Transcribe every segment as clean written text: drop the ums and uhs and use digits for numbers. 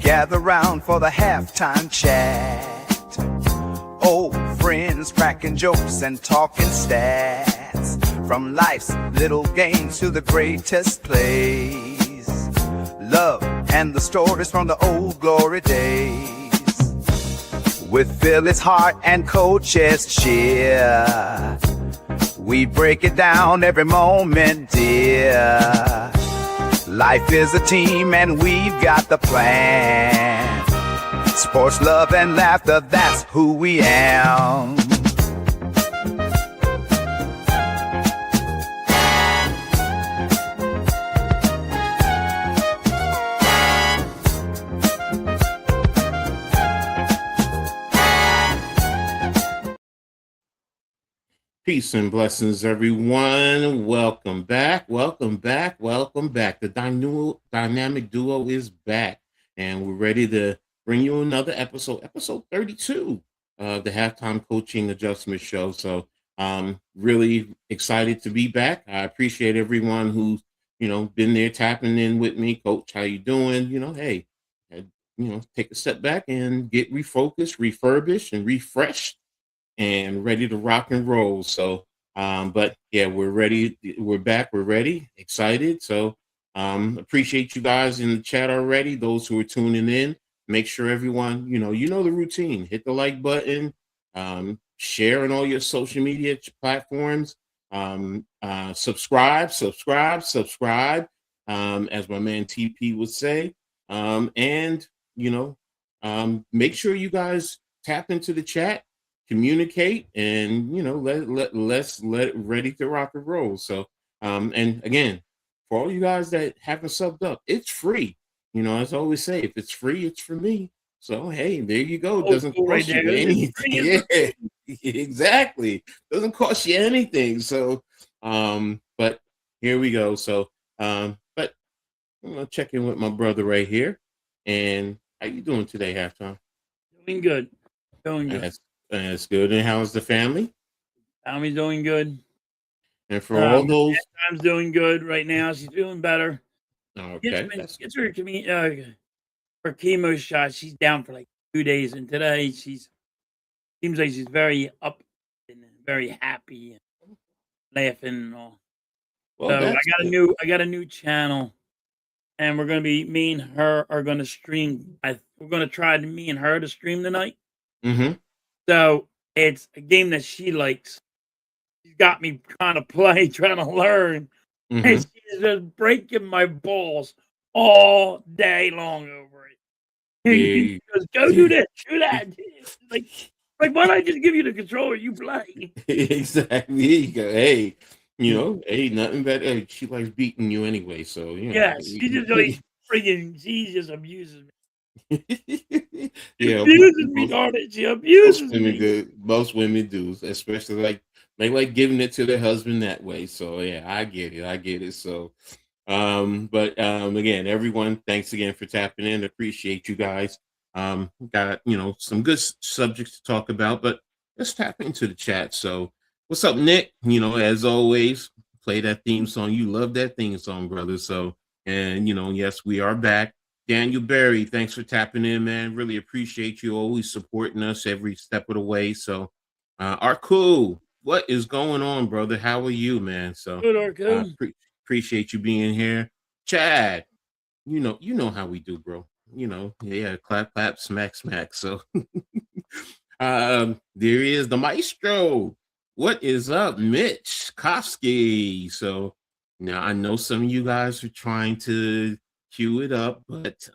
gather round for the halftime chat. Old friends cracking jokes and talking stats. From life's little games to the greatest plays. Love and the stories from the old glory days. With Phyllis Hart and Coach Edd's cheer, we break it down every moment, dear. Life is a team and we've got the plan. Sports, love, and laughter, that's who we am. Peace and blessings, everyone. Welcome back. The dynamic duo is back, and we're ready to bring you another episode 32 of the Halftime Coaching Adjustment Show. So really excited to be back. I appreciate everyone who's, been there tapping in with me. Coach, how you doing? Hey, take a step back and get refocused, refurbished, and refreshed, and ready to rock and roll. So, but yeah, we're ready. We're back. We're ready. Excited. So, appreciate you guys in the chat already. Those who are tuning in, make sure everyone, you know the routine. Hit the like button. Share on all your social media platforms. Subscribe. As my man TP would say. And make sure you guys tap into the chat. Communicate, and let's let it ready to rock and roll. So and again, for all you guys that haven't subbed up, it's free. As I always say, if it's free, it's for me. So hey, there you go. It doesn't cost you anything. Yeah, exactly. Doesn't cost you anything. So but here we go. So but I'm gonna check in with my brother right here. And how you doing today, Halftime? Doing good. That's good. And how's the family? Family's doing good. And for all those, Time's doing good right now. She's feeling better. Okay. Gets her chemo shot. She's down for like 2 days, and today seems like she's very up and very happy and laughing and all. Well, so I got a new channel, and we're gonna be me and her are gonna stream. We're gonna try me and her to stream tonight. Mm-hmm. So it's a game that she likes. She's got me trying to learn. Mm-hmm. And she's just breaking my balls all day long over it. She goes, go do this, do that. Like, why don't I just give you the controller? You play. Exactly. Here you go. Hey, hey, nothing better. Hey, she likes beating you anyway. So yeah, she just like she just abuses me. Yeah, abuses me, darn it. She abuses me. Most women do, especially like they like giving it to their husband that way. So yeah, I get it. So but again, everyone, thanks again for tapping in. Appreciate you guys. Got some good subjects to talk about, but let's tap into the chat. So what's up, Nick? As always, play that theme song. You love that theme song, brother. So and yes, we are back. Daniel Berry, thanks for tapping in, man. Really appreciate you always supporting us every step of the way. So, Arku, what is going on, brother? How are you, man? So, good, Arku. Appreciate you being here. Chad, you know how we do, bro. Yeah, clap, clap, smack, smack. So, there he is, the maestro. What is up, Mitch Kofsky? So, now I know some of you guys are trying to queue it up, but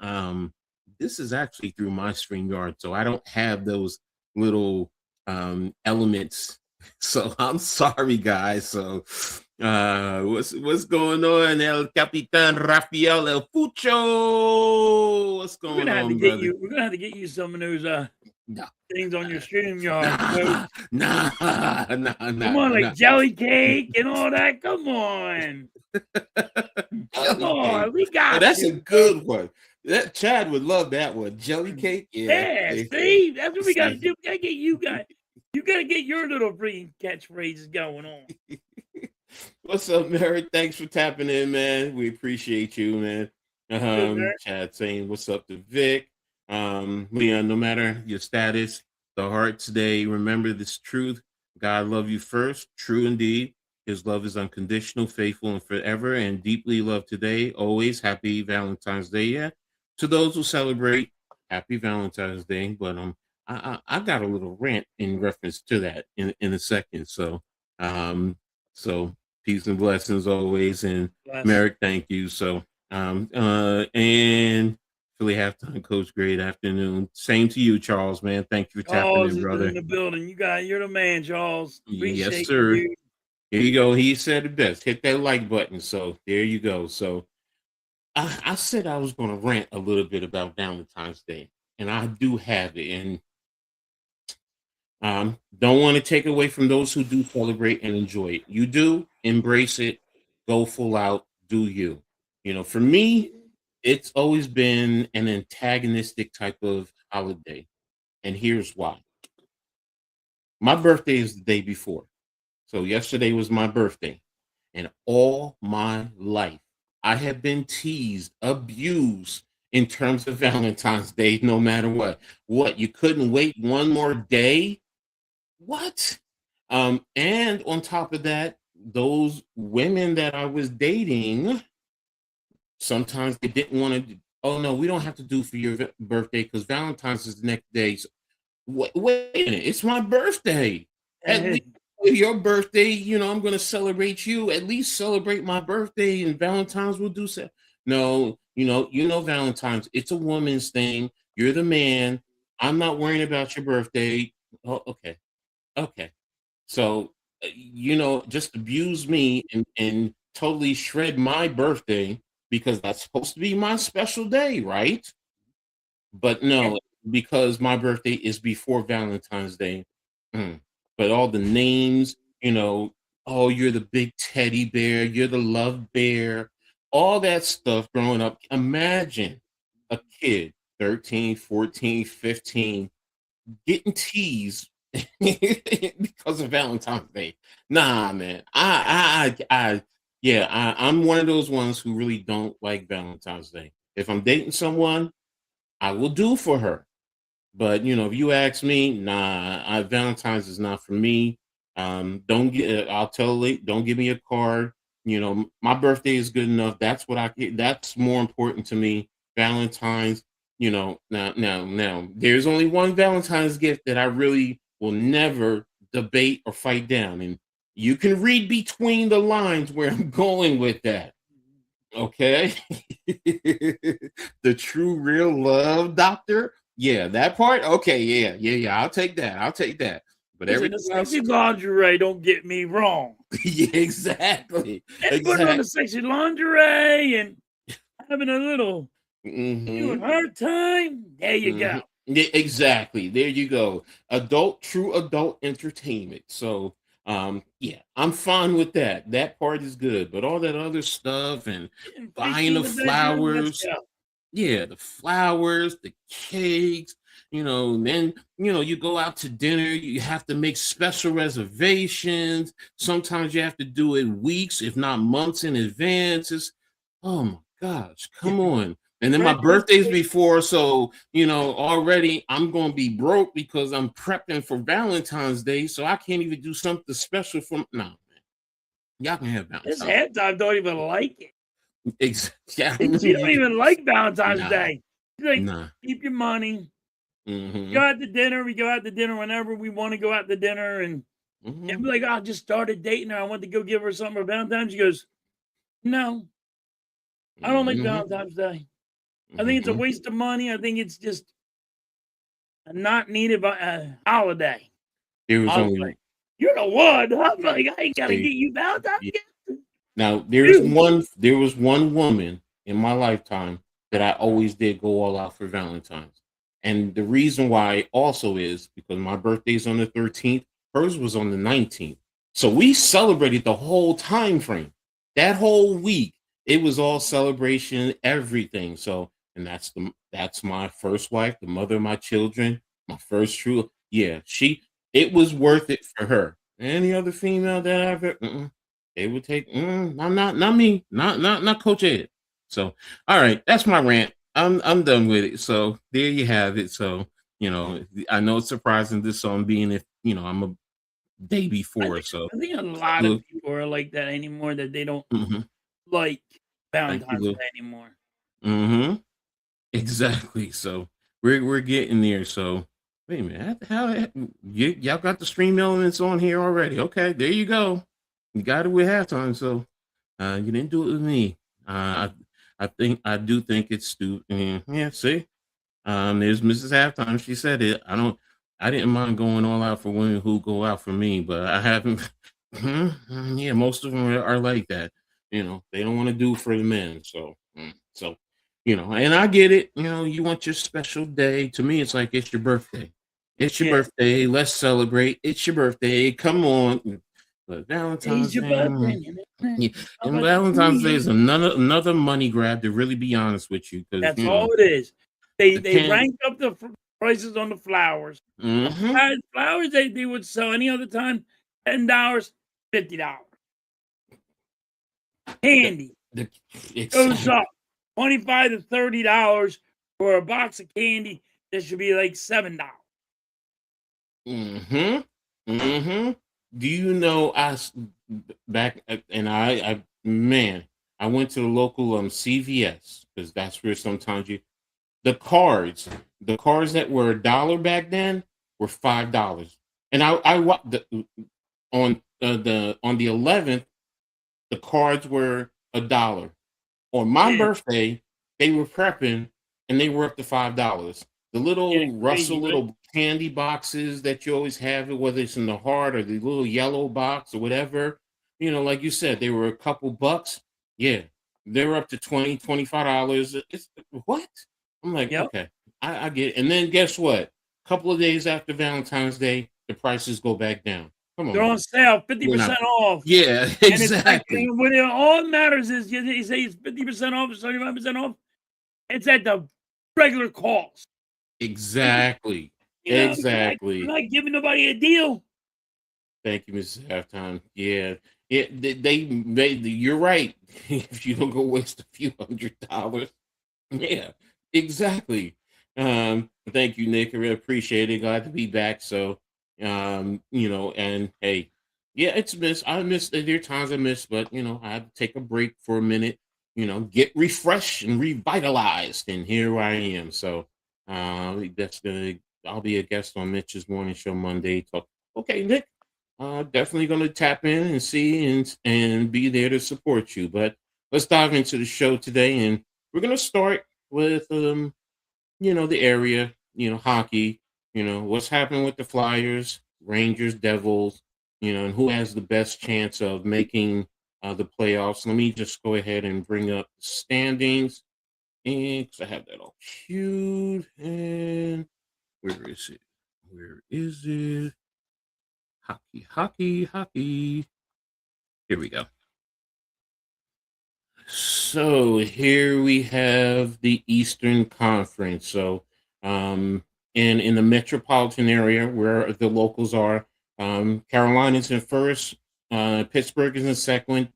this is actually through my StreamYard, so I don't have those little elements. So I'm sorry, guys. So what's going on, El Capitan Rafael El Fucho? What's going on, brother? We're gonna have to get you some of those things on your StreamYard. Nah. Come on, like jelly cake and all that. Come on. Come on, we got that's a good one. That Chad would love that one. Jelly cake. Yeah, see? That's what we gotta do. We gotta get you guys. You gotta get your little freaking catchphrases going on. What's up, Merritt? Thanks for tapping in, man. We appreciate you, man. Good, sir. Chad saying what's up to Vic. Leon, no matter your status, the heart today, remember this truth. God love you first. True indeed. His love is unconditional, faithful, and forever, and deeply loved today. Always happy Valentine's Day. Yeah. To those who celebrate, happy Valentine's Day. But I got a little rant in reference to that in a second. Um so peace and blessings always. And Bless. Merrick, thank you. And Philly halftime coach, great afternoon. Same to you, Charles, man. Thank you for tapping Charles in, is in brother. the building. You're the man, Charles. Yes, Appreciate you, sir. dude. Here you go. He said it best. Hit that like button. So there you go. So I said I was going to rant a little bit about Valentine's Day, and I do have it. And don't want to take away from those who do celebrate and enjoy it. You do embrace it, go full out, do you. You know, for me, it's always been an antagonistic type of holiday. And here's why. My birthday is the day before. So yesterday was my birthday. And all my life, I have been teased, abused in terms of Valentine's Day, no matter what. What, you couldn't wait one more day? What? And on top of that, those women that I was dating, sometimes they didn't want to. Oh no, we don't have to do for your birthday because Valentine's is the next day. So, wait a minute, it's my birthday. At least with your birthday, I'm going to celebrate you. At least celebrate my birthday, and Valentine's will do so. No, Valentine's. It's a woman's thing. You're the man. I'm not worrying about your birthday. Oh, okay. So, just abuse me and totally shred my birthday because that's supposed to be my special day, right? But no, because my birthday is before Valentine's Day. Mm. But all the names, oh, you're the big teddy bear, you're the love bear, all that stuff growing up. Imagine a kid, 13, 14, 15, getting teased because of Valentine's Day. Nah, man. I'm one of those ones who really don't like Valentine's Day. If I'm dating someone, I will do for her. But if you ask me, nah, Valentine's is not for me. Don't get. I'll tell late. Don't give me a card. My birthday is good enough. That's what I get. That's more important to me. Valentine's. Now. There's only one Valentine's gift that I really will never debate or fight down, and you can read between the lines where I'm going with that. Okay. The true real love doctor. Yeah, that part. Okay, yeah. I'll take that. But Listen, the everything else, sexy lingerie, don't get me wrong. yeah, exactly. And putting on the sexy lingerie and having a little doing Mhm, her time. There you go. mhm. Yeah, exactly. There you go. True adult entertainment. So, yeah, I'm fine with that. That part is good. But all that other stuff and Getting freaky buying in the the bedroom. Let's flowers, go. yeah, the flowers, the cakes, and then, you go out to dinner, you have to make special reservations. Sometimes you have to do it weeks, if not months in advance. Oh my gosh, come on. And then my Red dress birthday's cake. before, so, already I'm going to be broke because I'm prepping for Valentine's Day, so I can't even do something special for, no, man. Y'all can have This Valentine's. halftime don't even like it. Yeah, She don't even like Valentine's nah, Day. She's like, nah. keep your money. Go Mm-hmm. out to dinner. We go out to dinner whenever we want to go out to dinner. And Mm-hmm. be like, oh, I just started dating her. I want to go give her something for Valentine's. She goes, no, I don't like Mhm, Valentine's Day. I think it's a mhm. waste of money. I think it's just a not needed holiday. There was I was only like, you're the one. I'm like, I ain't gotta say get you Valentine's yeah. gift. Now Dude, there was one woman in my lifetime that I always did go all out for Valentine's. And the reason why also is because my birthday's on the 13th, hers was on the 19th. So we celebrated the whole time frame. That whole week, it was all celebration, everything. So, and that's my first wife, the mother of my children, my first true. Yeah, it was worth it for her. Any other female that I've ever, they would take. Not me. Not Coach Ed. So, all right, that's my rant. I'm done with it. So there you have it. So, I know it's surprising this song being if I'm a day I before. think So I think a lot of look, people are like that anymore, that they don't hmm like thank you, Valentine's Lou. Day anymore. hmm Exactly. So we're getting there. So wait a minute, y'all got the stream elements on here already? Okay, there you go. You got it with halftime. So you didn't do it with me. I do think it's stupid. Yeah, see, there's Mrs. Halftime. She said it. I didn't mind going all out for women who go out for me, but I haven't. Yeah, most of them are like that. They don't want to do for the men. So, and I get it. You want your special day. To me, it's like it's your birthday. It's your Yeah. birthday. Let's celebrate. It's your birthday. Come on. But Today's Valentine's your Day, birthday. yeah, How and about you do Valentine's Day you? is another money grab. To really be honest with you, because That's all it is. They the they can. rank up the prices on the flowers. Mm-hmm. Flowers they would sell any other time, $10, $50. The, Candy the goes exactly. up $25 to $30 for a box of candy that should be like $7. Mm-hmm. Mm-hmm. Do you know back and man, I went to the local CVS because that's where sometimes the cards the cards that were $1 back then were $5, and on the 11th the cards were $1. On my Yeah, birthday, they were prepping and they were up to $5. The yeah, little crazy, Russell right? little candy boxes that you always have, whether it's in the heart or the little yellow box or whatever, like you said, they were a couple bucks. Yeah, they were up to $25. It's what? I'm like, Yep. okay, I get it. And then guess what? A couple of days after Valentine's Day, the prices go back down. Come on They're on now. sale, We're not. 50% off. Yeah, And it's like, exactly. and when it all matters is you say it's 50% off or 75% off. It's at the regular cost. Exactly. You're Exactly. not giving nobody a deal. Thank you, Mrs. Halftime. Yeah. Yeah, you're right. If you don't go waste a few $100. Yeah, exactly. Thank you, Nick. I really appreciate it. Glad to be back. So, and hey, yeah, it's missed. I missed. There are times I missed, but I had to take a break for a minute. Get refreshed and revitalized, and here I am. So, that's gonna. I'll be a guest on Mitch's morning show Monday. Talk. Okay, Nick. Definitely gonna tap in and see and be there to support you. But let's dive into the show today, and we're gonna start with the area, hockey, what's happening with the Flyers, Rangers, Devils, and who has the best chance of making the playoffs. Let me just go ahead and bring up the standings, and 'cause I have that all queued. And where is it? Where is it? Hockey, hockey, hockey. Here we go. So here we have the Eastern Conference. So, and in the metropolitan area where the locals are, Carolina's in first, Pittsburgh is in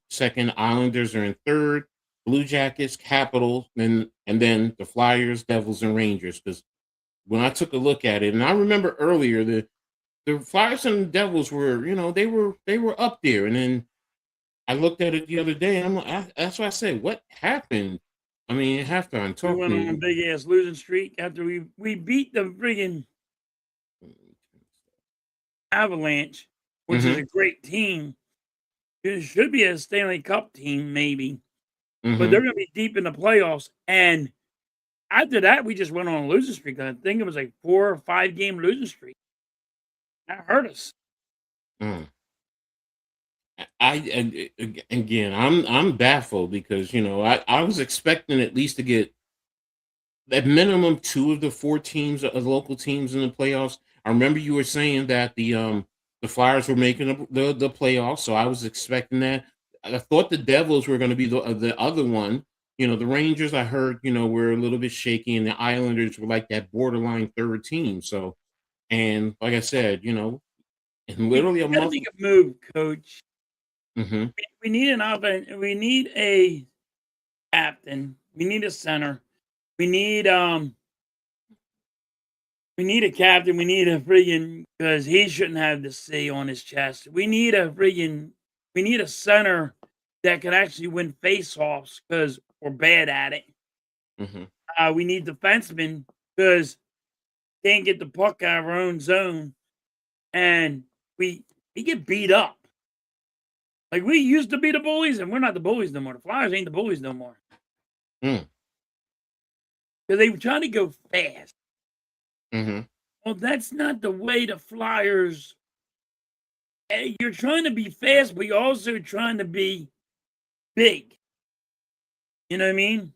second, Islanders are in third, Blue Jackets, Capitals, and then the Flyers, Devils, and Rangers. Because when I took a look at it, and I remember earlier the Flyers and the Devils were, they were up there, and then I looked at it the other day, and I'm like, that's why I said, what happened? I mean, halftime, We talk to went on a me. big ass losing streak after we beat the friggin' Avalanche, which is Mm-hmm. a great team. It should be a Stanley Cup team, maybe, but Mm-hmm. they're gonna be deep in the playoffs. And after that, we just went on a losing streak. I think it was like 4 or 5 game losing streak. That hurt us. Mm. Again, I'm baffled because I was expecting at least to get at minimum two of the four teams, local teams in the playoffs. I remember you were saying that the Flyers were making the playoffs, so I was expecting that. I thought the Devils were going to be the other one. The Rangers I heard were a little bit shaky, and the Islanders were like that borderline third team. So, and like I said, in literally We a gotta month. make a move, coach. Hmm We need an offense. We need a captain. We need a center. We need a captain. We need a friggin' because he shouldn't have the C on his chest. We need a center that can actually win faceoffs because we're bad at it. Mm-hmm. We need defensemen because can't get the puck out of our own zone, and we get beat up. Like we used to be the bullies, and we're not the bullies no more. The Flyers ain't the bullies no more Mm. because they were trying to go fast. Mm-hmm. Well, that's not the way the Flyers. You're trying to be fast, but you're also trying to be big. You know what I mean?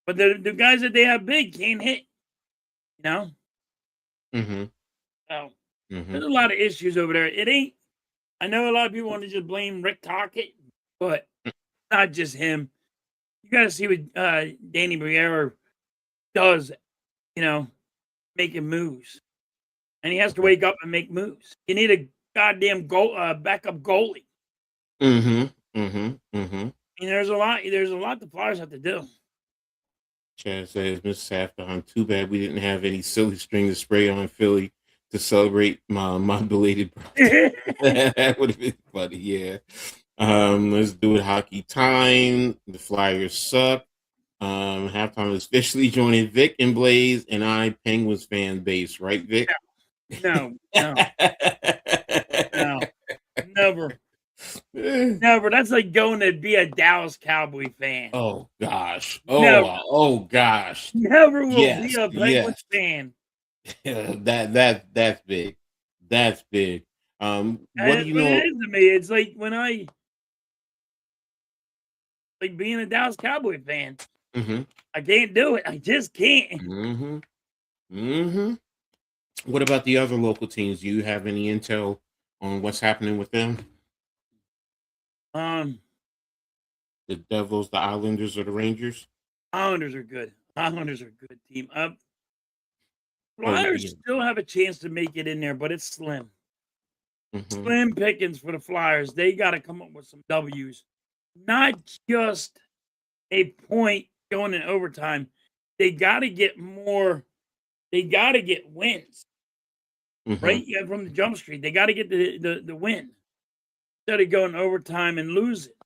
But the guys that they have big can't hit. You know? Mm-hmm. So Mm-hmm. there's a lot of issues over there. It ain't. I know a lot of people want to just blame Rick Tocchet, but not just him. You got to see what Danny Briere does. You know, making moves, and he has to Okay. wake up and make moves. You need a goddamn backup goalie. Mm-hmm. Mm-hmm. Mm-hmm. I mean, there's a lot. There's a lot the Flyers have to do. Chad says, Miss Saffron, too bad we didn't have any silly string to spray on Philly to celebrate my belated birthday. That would have been funny, yeah. Let's do it hockey time. The Flyers suck. Halftime is officially joining Vic and Blaze and I Penguins fan base, right, Vic? No, no, no, never. Never. That's like going to be a Dallas Cowboy fan. Oh gosh. Never. Oh gosh. Never will be Yes, a Penguins fan. That's big. That's big. What do And you what it know? is to me, it's like when I like being a Dallas Cowboy fan. Mm-hmm. I can't do it. I just can't. Mm-hmm. Mm-hmm. What about the other local teams? Do you have any intel on what's happening with them? Um, The Devils, the Islanders, or the Rangers? Islanders are good. Islanders are a good team. Oh Flyers yeah. still have a chance to make it in there, but it's slim. Mm-hmm. Slim pickings for the Flyers. They got to come up with some W's, not just a point going in overtime. They got to get more. They got to get wins, Mm-hmm. right? Yeah, from the jump street. They got to get the win instead of going overtime and lose it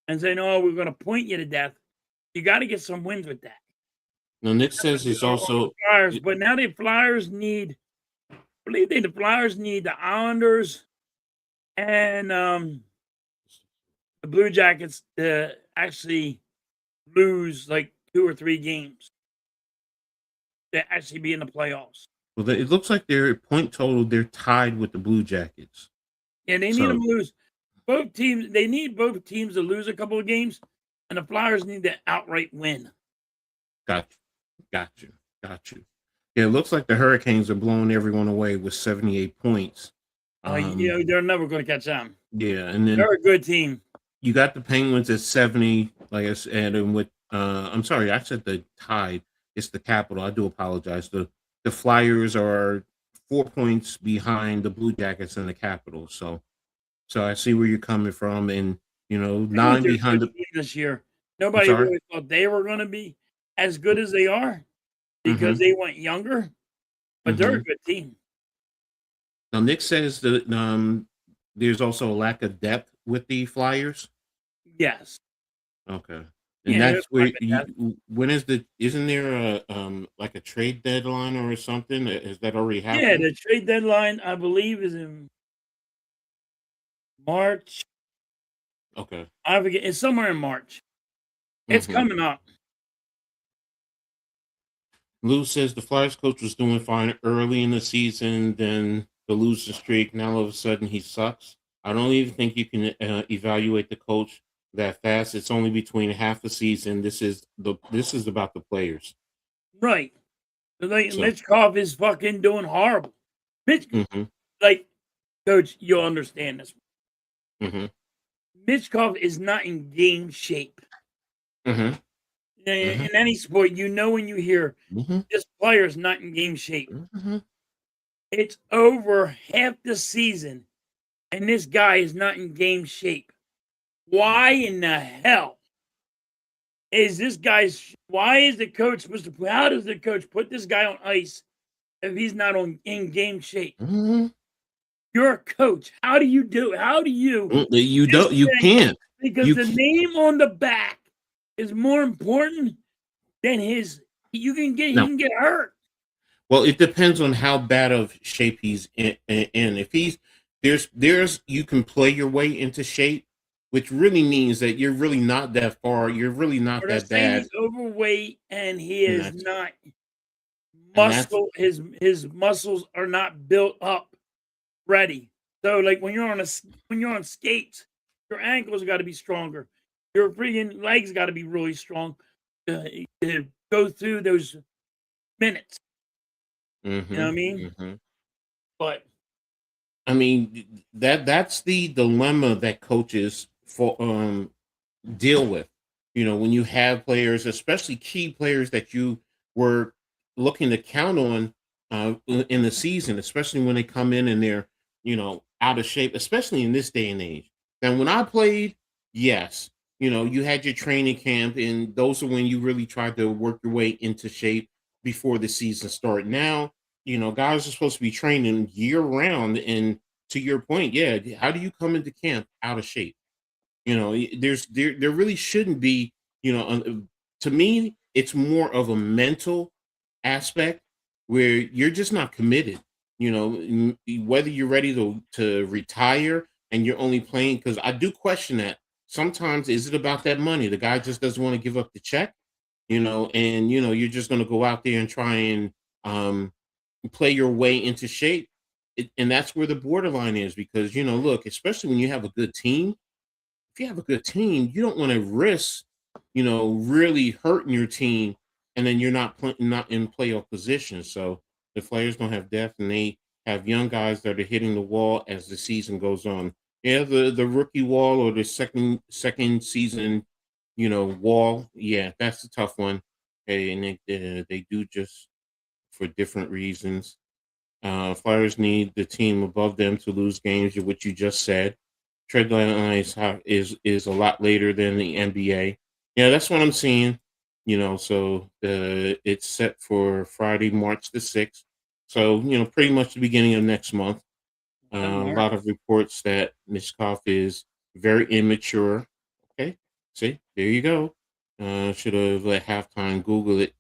and saying, "Oh, we're going to point you to death." You got to get some wins with that. Now Nick says he's Or the also Flyers, but now the Flyers need. I believe the Flyers need the Islanders and the Blue Jackets to actually lose like 2 or 3 games to actually be in the playoffs. well. It looks like their point total. They're tied with the Blue Jackets. And they need So them to lose. Both teams, they need both teams to lose a couple of games, and the Flyers need to outright win. got you. Yeah, it looks like the Hurricanes are blowing everyone away with 78 points. They're never going to catch them. Yeah, and then They're a good team. you got the Penguins at 70, like I said, and with I'm sorry, I said the Tide. It's the Capital. I do apologize. The Flyers are 4 points behind the Blue Jackets and the Capital. So I see where you're coming from, and Penguins 9 are a behind good the. team this year. I'm Nobody sorry. really thought they were going to be as good as they are because Mm-hmm. they went younger, but they're Mm-hmm. a good team. Now Nick says that there's also a lack of depth with the Flyers. Yes. Okay. And Yeah, that's there's where lack of depth. when isn't there like a trade deadline or something? Has that already Yeah, happened? the trade deadline, I believe, is in March. Okay. I forget. It's somewhere in March. It's Mm-hmm. coming up. Lou says the Flyers coach was doing fine early in the season, then the losing streak. Now all of a sudden he sucks. I don't even think you can evaluate the coach that fast. It's only between half the season. This is about the players. Right. Like So. Mitchkov is fucking doing horrible. Mm-hmm. Like, coach, you'll understand this. Mm-hmm. Mitchkov is not in game shape. Mm-hmm. In any sport, when you hear Mm-hmm. this player is not in game shape. Mm-hmm. It's over half the season, and this guy is not in game shape. Why in the hell is this guy's. Why is the coach supposed to? How does the coach put this guy on ice if he's not in game shape? Mhm. You're a coach. How do you do? How do you You just don't. You say can't. because You the can't. name on the back is more important than his? You can get he No. can get hurt. Well, it depends on how bad of shape he's in. If he's there's you can play your way into shape, which really means that you're really not that far. You're really not Or that let's say bad, he's overweight and he and is not that's his muscles are not built up ready. So like when you're on skates, your ankles got to be stronger. Your freaking legs got to be really strong to go through those minutes. You know what I hmm mean? hmm But I mean that's the dilemma that coaches deal with. When you have players, especially key players that you were looking to count on in the season, especially when they come in and they're, out of shape, especially in this day and age. Now, when I played, yes, you had your training camp, and those are when you really tried to work your way into shape before the season started. Now, guys are supposed to be training year round. And to your point, yeah, how do you come into camp out of shape? There really shouldn't be, to me, it's more of a mental aspect where you're just not committed. Whether you're ready to retire and you're only playing, because I do question that sometimes. Is it about that money? The guy just doesn't want to give up the check, and you're just going to go out there and try and um, play your way into shape. And that's where the borderline is, because look, especially when you have a good team, if you have a good team, you don't want to risk, really hurting your team, and then you're not in playoff position. So the players don't have depth, and they have young guys that are hitting the wall as the season goes on. Yeah, the rookie wall, or the second season, wall. Yeah, that's a tough one. And they do just for different reasons. Flyers need the team above them to lose games, which you just said. Trade line is a lot later than the NBA. Yeah, that's what I'm seeing. So it's set for Friday, March the 6th. So pretty much the beginning of next month. that A Mark, lot of reports that Mishkov is very immature. Okay, see, there you go. Should have let halftime Google it.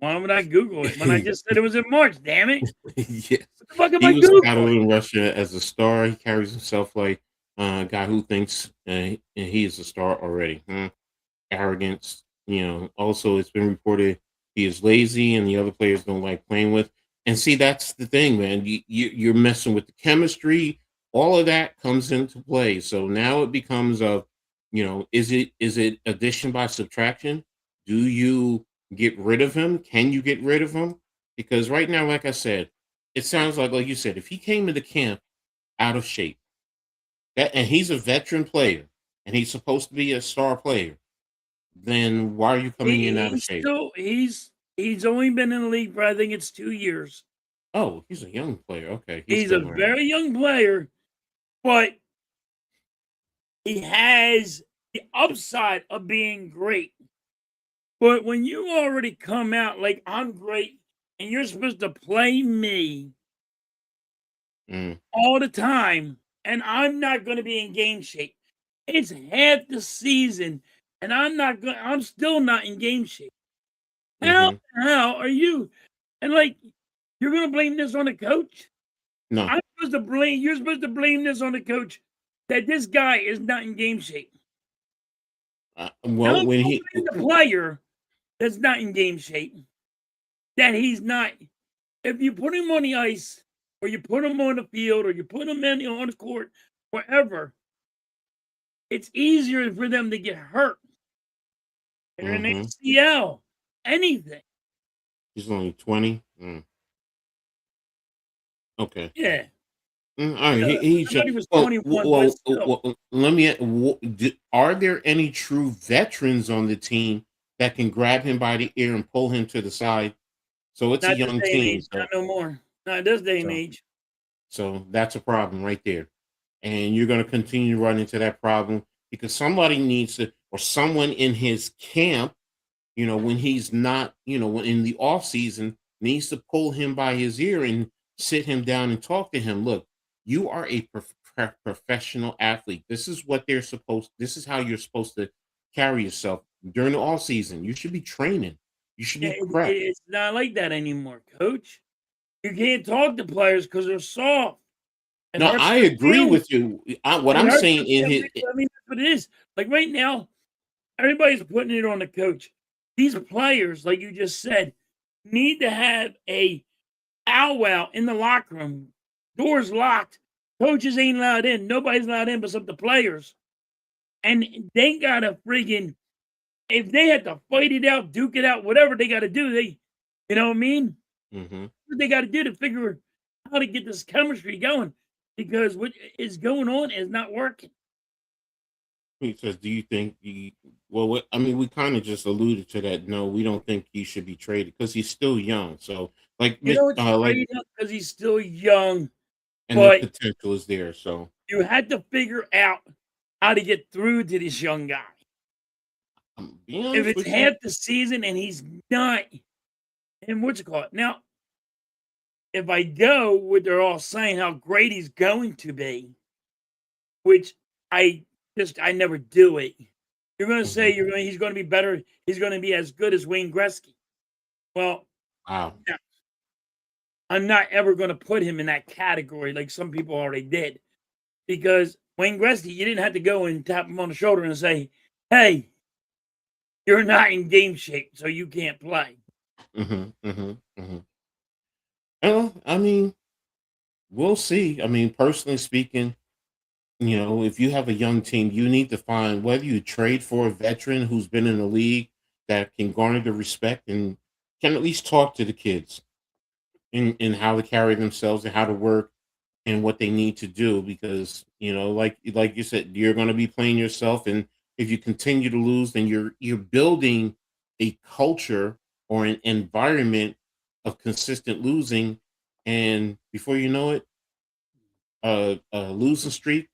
why would I Google it when I just said it was in March? Damn it! Yes. What the fuck am He I was touted googling? in Russia as a star. He carries himself like a guy who thinks he is a star already. Arrogance. Also, it's been reported he is lazy and the other players don't like playing with. And see, that's the thing, man. You're messing with the chemistry. All of that comes into play. So now it becomes is it addition by subtraction? Do you get rid of him? Can you get rid of him? Because right now, like I said, it sounds like you said, if he came into camp out of shape, and he's a veteran player, and he's supposed to be a star player, then why are you coming in out of He's shape? still he's only been in the league for I think it's 2 years. Oh, he's a young player. Okay, he's He's a still learning. very young player, but he has the upside of being great. But when you already come out like I'm great and you're supposed to play me Mm, all the time and I'm not going to be in game shape. It's half the season and I'm still not in game shape. How hmm the hell are you? And like you're going to blame this on the coach? No. You're supposed to blame this on the coach that this guy is not in game shape. Well, Don't when he blame the player that's not in game shape. That he's not. If you put him on the ice, or you put him on the field, or you put him on the court, wherever, it's easier for them to get hurt. They're in hmm ACL, anything. he's only 20. Okay. Yeah. All right. He I should. thought he was Well, 21, but still. let me. Are there any true veterans on the team that can grab him by the ear and pull him to the side? So it's a Not this young day and team. age. Not no more. Not this day and So age. So that's a problem right there. And you're going to continue to run into that problem because somebody needs to, or someone in his camp, when he's not, when in the off season, needs to pull him by his ear and sit him down and talk to him. Look, you are a professional athlete. This is how you're supposed to carry yourself during the off season. You should be training. You should Yeah, be prepped. it's not like that anymore, coach. You can't talk to players because they're soft. It No, hurts I their agree feelings. with you. What It I'm hurts saying their in feelings. I mean, that's what it is. Like right now, everybody's putting it on the coach. These players, like you just said, need to have a powwow in the locker room. Doors locked. Coaches ain't allowed in. Nobody's allowed in but some of the players. And they gotta friggin' if they had to fight it out, duke it out, whatever they gotta do, you know what I mean? Mhm. What they gotta do to figure how to get this chemistry going because what is going on is not working. He says, "Do you think Well, I mean, we kind of just alluded to that. No, we don't think he should be traded because he's still young. So, You don't like, trade him because he's still young, and the but potential is there. So, you had to figure out how to get through to this young guy. I'm being If honest it's with you. half the season and he's not and what's it called? Now, if I go what they're all saying how great he's going to be, which I never do it. You're gonna say Mhm. he's gonna be better, he's gonna be as good as Wayne Gretzky. Well, Wow. no, I'm not ever gonna put him in that category like some people already did. Because Wayne Gretzky, you didn't have to go and tap him on the shoulder and say, "Hey, you're not in game shape, so you can't play." Well, I mean, we'll see. I mean, personally speaking, if you have a young team, you need to find whether you trade for a veteran who's been in the league that can garner the respect and can at least talk to the kids in how to carry themselves and how to work and what they need to do because like you said, you're going to be playing yourself, and if you continue to lose, then you're building a culture or an environment of consistent losing, and before you know it, a losing streak,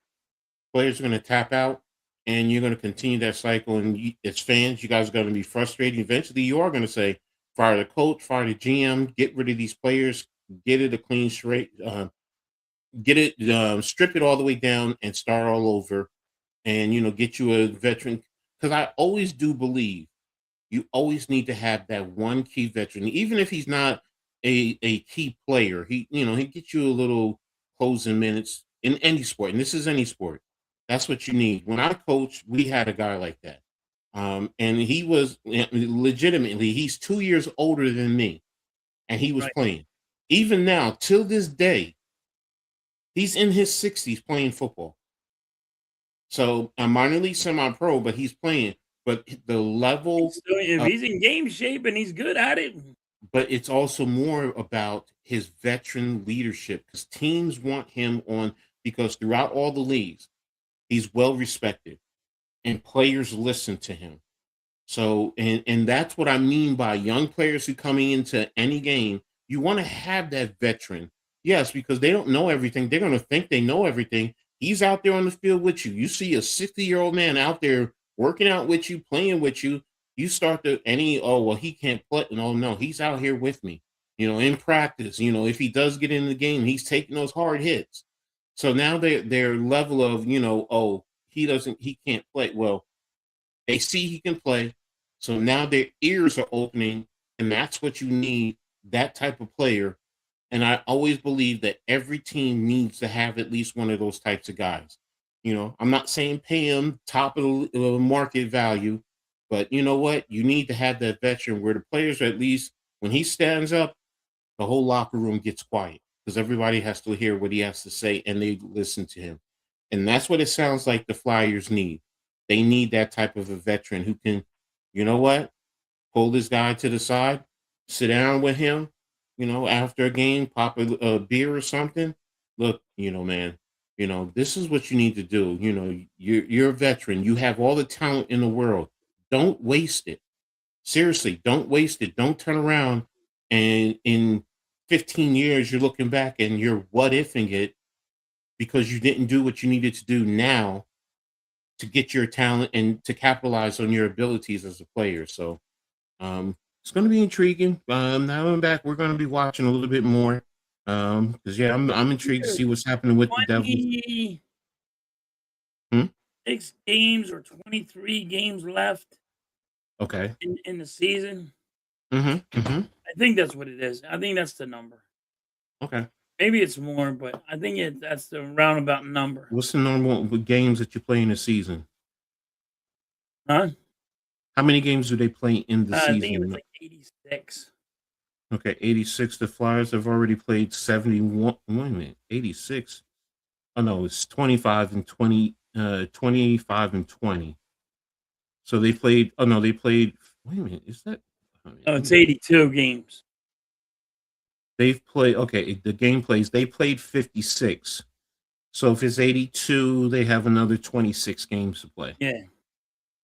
players are going to tap out, and you're going to continue that cycle, and as fans, you guys are going to be frustrated. Eventually you are going to say, fire the coach, fire the GM, get rid of these players, get it a clean straight, get it, strip it all the way down and start all over, and get you a veteran, because I always do believe you always need to have that one key veteran, even if he's not a key player. He gets you a little closing minutes in any sport, and this is any sport. That's what you need. When I coached, we had a guy like that, and he was legitimately, he's 2 years older than me, and he was Right. playing. Even now, till this day, he's in his 60s playing football. So a minor league semi-pro, but he's playing. But the level, So if of, he's in game shape and he's good at it, but it's also more about his veteran leadership because teams want him on, because throughout all the leagues, he's well respected and players listen to him. So, and that's what I mean by young players who coming into any game. You want to have that veteran, yes, because they don't know everything. They're going to think they know everything. He's out there on the field with you. You see a 60-year-old man out there working out with you, playing with you. You start to oh well, he can't play. No, no, he's out here with me. In practice. If he does get in the game, he's taking those hard hits. So now their level of oh, he can't play well, they see he can play. So now their ears are opening, and that's what you need, that type of player. And I always believe that every team needs to have at least one of those types of guys. I'm not saying pay him top of the market value, but you know what? You need to have that veteran where the players are, at least when he stands up, the whole locker room gets quiet because everybody has to hear what he has to say and they listen to him. And that's what it sounds like the Flyers need. They need that type of a veteran who can, you know what, pull this guy to the side, sit down with him, after a game, pop a beer or something. Look, man, this is what you need to do. You're a veteran. You have all the talent in the world. Don't waste it. Seriously, don't waste it. Don't turn around and in 15 years you're looking back and you're what ifing it because you didn't do what you needed to do now to get your talent and to capitalize on your abilities as a player. So it's going to be intriguing. Now I'm back. We're going to be watching a little bit more. Because I'm intrigued to see what's happening with the Devils. 26 Hmm? games or 23 games left Okay. in the season. Mm-hmm. Mm-hmm. I think that's what it is. I think that's the number. Okay. Maybe it's more, but I think that's the roundabout number. What's the normal games that you play in a season? Huh? How many games do they play in the I think it was season? like 86. Okay, 86. The Flyers have already played 71. Wait a minute, 86. Oh no, it's 25 and 20. 25 and 20. So they played. Oh no, they played. Wait a minute, is that? Oh, it's 82 games. They've played. Okay, the game plays. They played 56. So if it's 82, they have another 26 games to play. Yeah.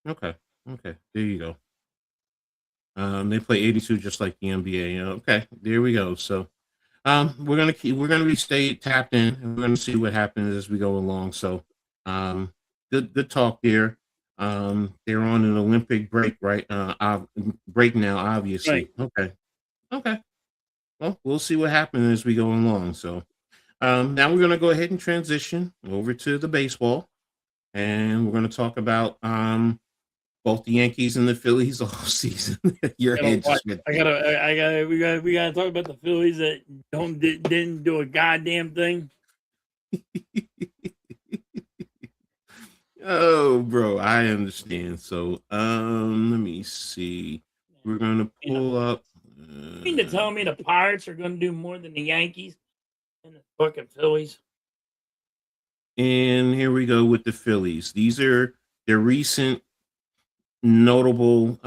Okay. Okay. There you go. They play 82 just like the NBA. Okay, there we go. So we're gonna be stay tapped in, and we're gonna see what happens as we go along. So good talk there. They're on an Olympic break, right? Break now, obviously. Right. Okay. Well, we'll see what happens as we go along. So now we're gonna go ahead and transition over to the baseball, and we're gonna talk about both the Yankees and the Phillies all season. Your head just went. We gotta talk about the Phillies that didn't do a goddamn thing. Oh, bro, I understand. So, let me see. We're gonna pull up. You mean to tell me the Pirates are gonna do more than the Yankees and the fucking Phillies? And here we go with the Phillies. These are their recent notable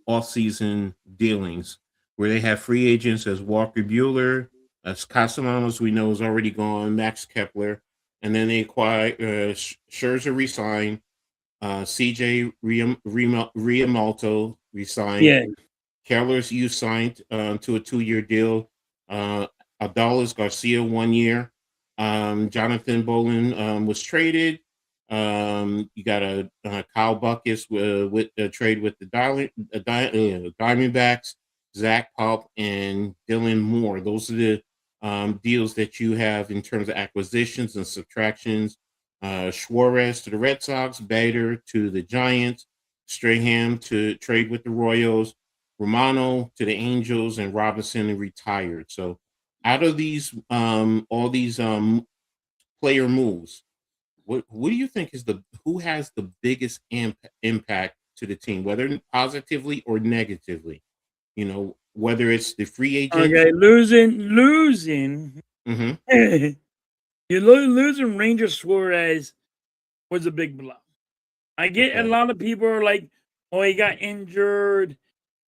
off-season dealings, where they have free agents as Walker Buehler, as Castellanos, we know is already gone, Max Kepler, and then they acquire Scherzer re-signed, CJ Riamalto resigned. Yeah. Keller's you signed to a 2-year deal. Adalis Garcia 1 year. Jonathan Bolin was traded. You got a Kyle Buckus with the trade with the Diamondbacks, Zach Pop, and Dylan Moore. Those are the deals that you have in terms of acquisitions and subtractions. Suarez to the Red Sox, Bader to the Giants, Strahan to trade with the Royals, Romano to the Angels, and Robinson retired. So out of these all these player moves, what do you think is who has the biggest impact to the team, whether positively or negatively? Whether it's the free agents. Okay, losing. Mm-hmm. You're losing Ranger Suarez was a big blow. I get Okay. a lot of people are like, "Oh, he got injured,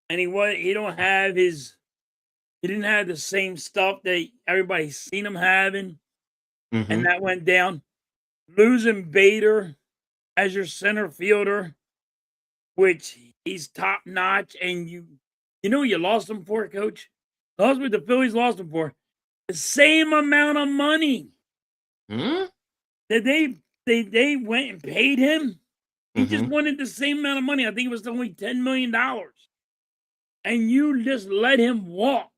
and he didn't have the same stuff that everybody's seen him having, Mm-hmm. and that went down." Losing Bader as your center fielder, which he's top notch, and you know you lost him for, Coach. Lost what the Phillies lost him for the same amount of money Hmm? that they went and paid him. He just Mm-hmm. wanted the same amount of money. I think it was only $10 million, and you just let him walk.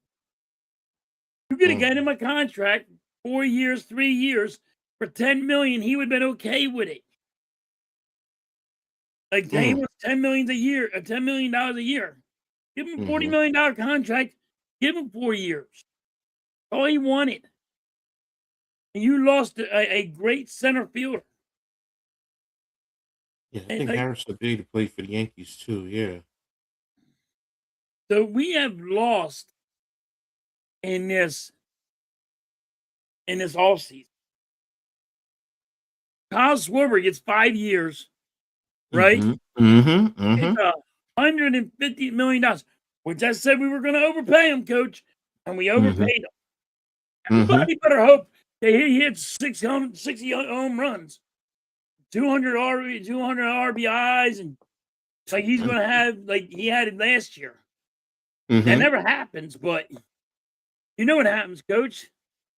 You could have got him a contract, 4 years, 3 years for $10 million. He would have been okay with it. Like he wants $10 million a year, $10 million a year. Give him a $40 million contract. Give him 4 years. All he wanted. And you lost a great center fielder. Yeah, I think Harrison Bader played for the Yankees too. Yeah. So we have lost in this offseason. Kyle Schwarber gets 5 years, right? It's $150 million, which I said we were going to overpay him, Coach, and we overpaid him. Everybody better hope that he hits 60 home runs, 200 RBIs, and it's like he's going to have like he had it last year. That never happens, but you know what happens, Coach?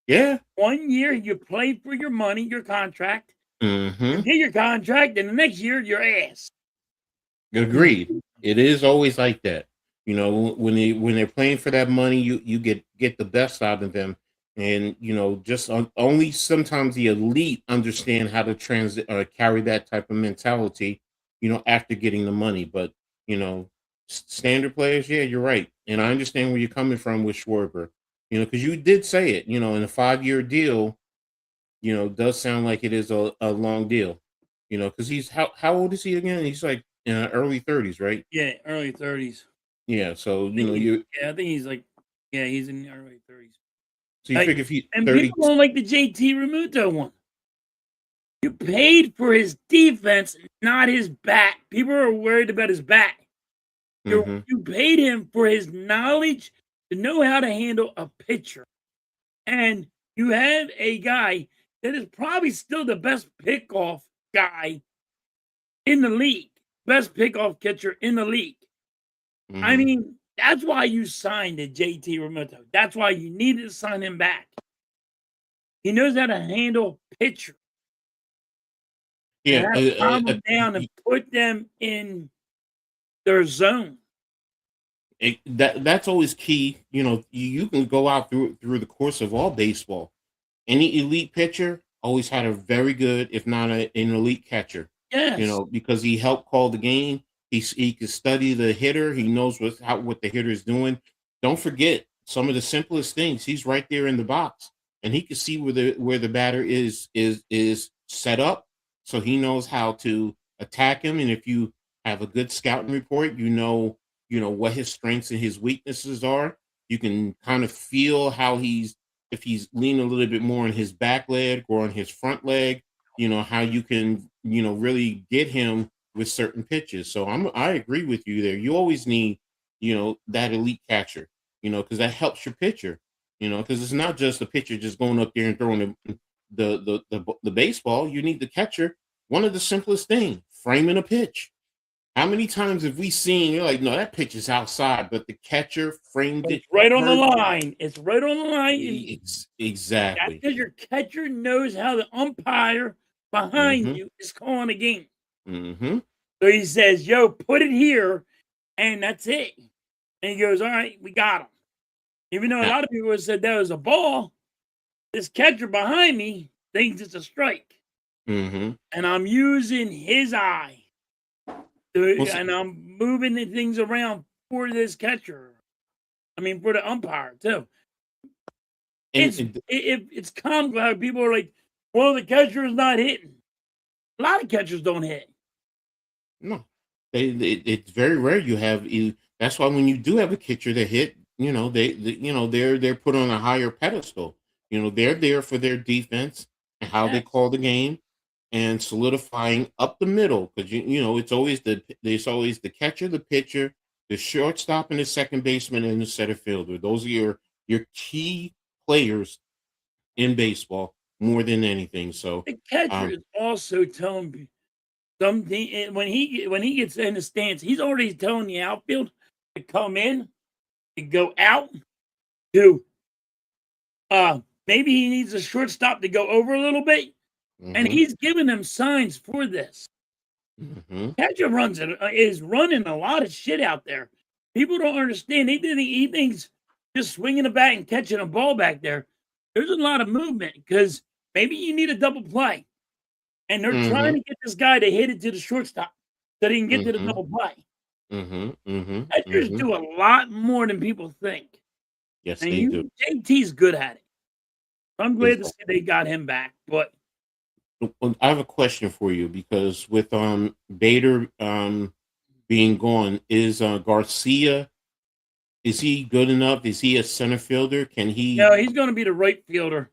Yeah. 1 year you play for your money, your contract, Mm-hmm. You get your contract, and the next year, your ass. Agreed. It is always like that. You know, when they're playing for that money, you get the best out of them, and you know, just only sometimes the elite understand how to transit or carry that type of mentality. You know, after getting the money, but you know, standard players, yeah, you're right, and I understand where you're coming from with Schwarber. You know, because you did say it. You know, in a 5-year deal, you know, does sound like it is a long deal. You know, because he's how old is he again? He's like early 30s, right? Yeah, early 30s. Yeah, so I you think know he's you yeah, I think he's like yeah, he's in the early 30s. so you Like, figure if he and 30. people don't like the JT Remuto one. You paid for his defense, not his bat. People are worried about his bat. Mhm. You paid him for his knowledge to know how to handle a pitcher. And you have a guy that is probably still the best pickoff guy in the league, best pickoff catcher in the league. I Mhm. mean, that's why you signed the JT Remuto. That's why you needed to sign him back. He knows how to handle pitcher and Yeah, how to calm them down and put them in their zone. that's always key. You know, you can go out through the course of all baseball. Any elite pitcher always had a very good, if not an elite catcher. You Yes. know, because he helped call the game. He can study the hitter. He knows what the hitter is doing. Don't forget some of the simplest things. He's right there in the box, and he can see where the batter is set up, so he knows how to attack him. And if you have a good scouting report, you know what his strengths and his weaknesses are. You can kind of feel how if he's leaning a little bit more on his back leg or on his front leg, you know, how you can, you know, really get him with certain pitches. So I agree with you there. You always need, you know, that elite catcher, you know, because that helps your pitcher, you know, because it's not just the pitcher just going up there and throwing the baseball. You need the catcher. One of the simplest things, framing a pitch. How many times have we seen you're like, no, that pitch is outside, but the catcher framed But it it's right on the perfect. line. It's right on the line. And that's Exactly. because your catcher knows how the umpire behind Mm-hmm. you is calling a game. Mm-hmm. So he says, yo, put it here, and that's it. And he goes, all right, we got him. Even though a Now, lot of people have said that was a ball, this catcher behind me thinks it's a strike. mm-hmm. And I'm using his eye. Well, see, And I'm moving the things around for this catcher. I mean, for the umpire, too. and, and It's common how people are like, well, the catcher is not hitting. A lot of catchers don't hit. no, it's very rare you have you. That's why when you do have a catcher that hit, you know, you know, they're put on a higher pedestal. You know, they're there for their defense and how they Yes. call the game and solidifying up the middle because you know there's always the catcher, the pitcher, the shortstop, and the second baseman and the center fielder. Those are your key players in baseball more than anything. So, The catcher um, is also telling something when he gets in the stance, he's already telling the outfield to come in, to go out, to maybe he needs a shortstop to go over a little bit, and mhm, he's giving them signs for this. mhm, Catcher is running a lot of shit out there. People don't understand. He thinks just swinging a bat and catching a ball back there. There's a lot of movement because maybe you need a double play, and they're trying mhm, to get this guy to hit it to the shortstop so they can get to the mhm, double play. mhm, mhm, Catchers mhm. do a lot more than people think, Yes, and they do. JT's good at it. I'm glad to see Exactly. they got him back, but Well, I have a question for you because with Bader being gone, is Garcia, is he good enough? Is he a center fielder? Can he? no, he's going to be the right fielder.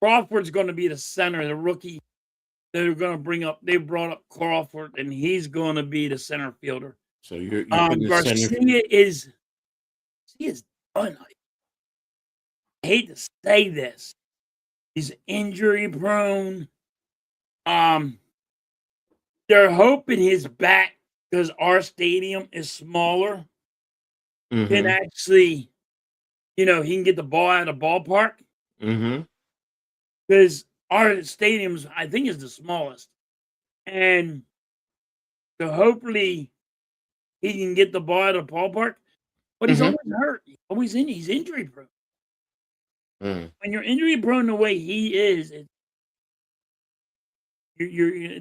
Crawford's going to be the center, the rookie. They're gonna bring up they brought up Crawford, and he's gonna be the center fielder. So you're putting the center. Garcia is done. I hate to say this. He's injury prone. Um, they're hoping his back, because our stadium is smaller, can Mm-hmm. actually, he can get the ball out of the ballpark. Mm-hmm. Because our stadiums, I think, is the smallest, and so hopefully he can get the ball at a ballpark. But he's Mm-hmm. always hurt. He's injury prone. Mm, When you're injury prone the way he is,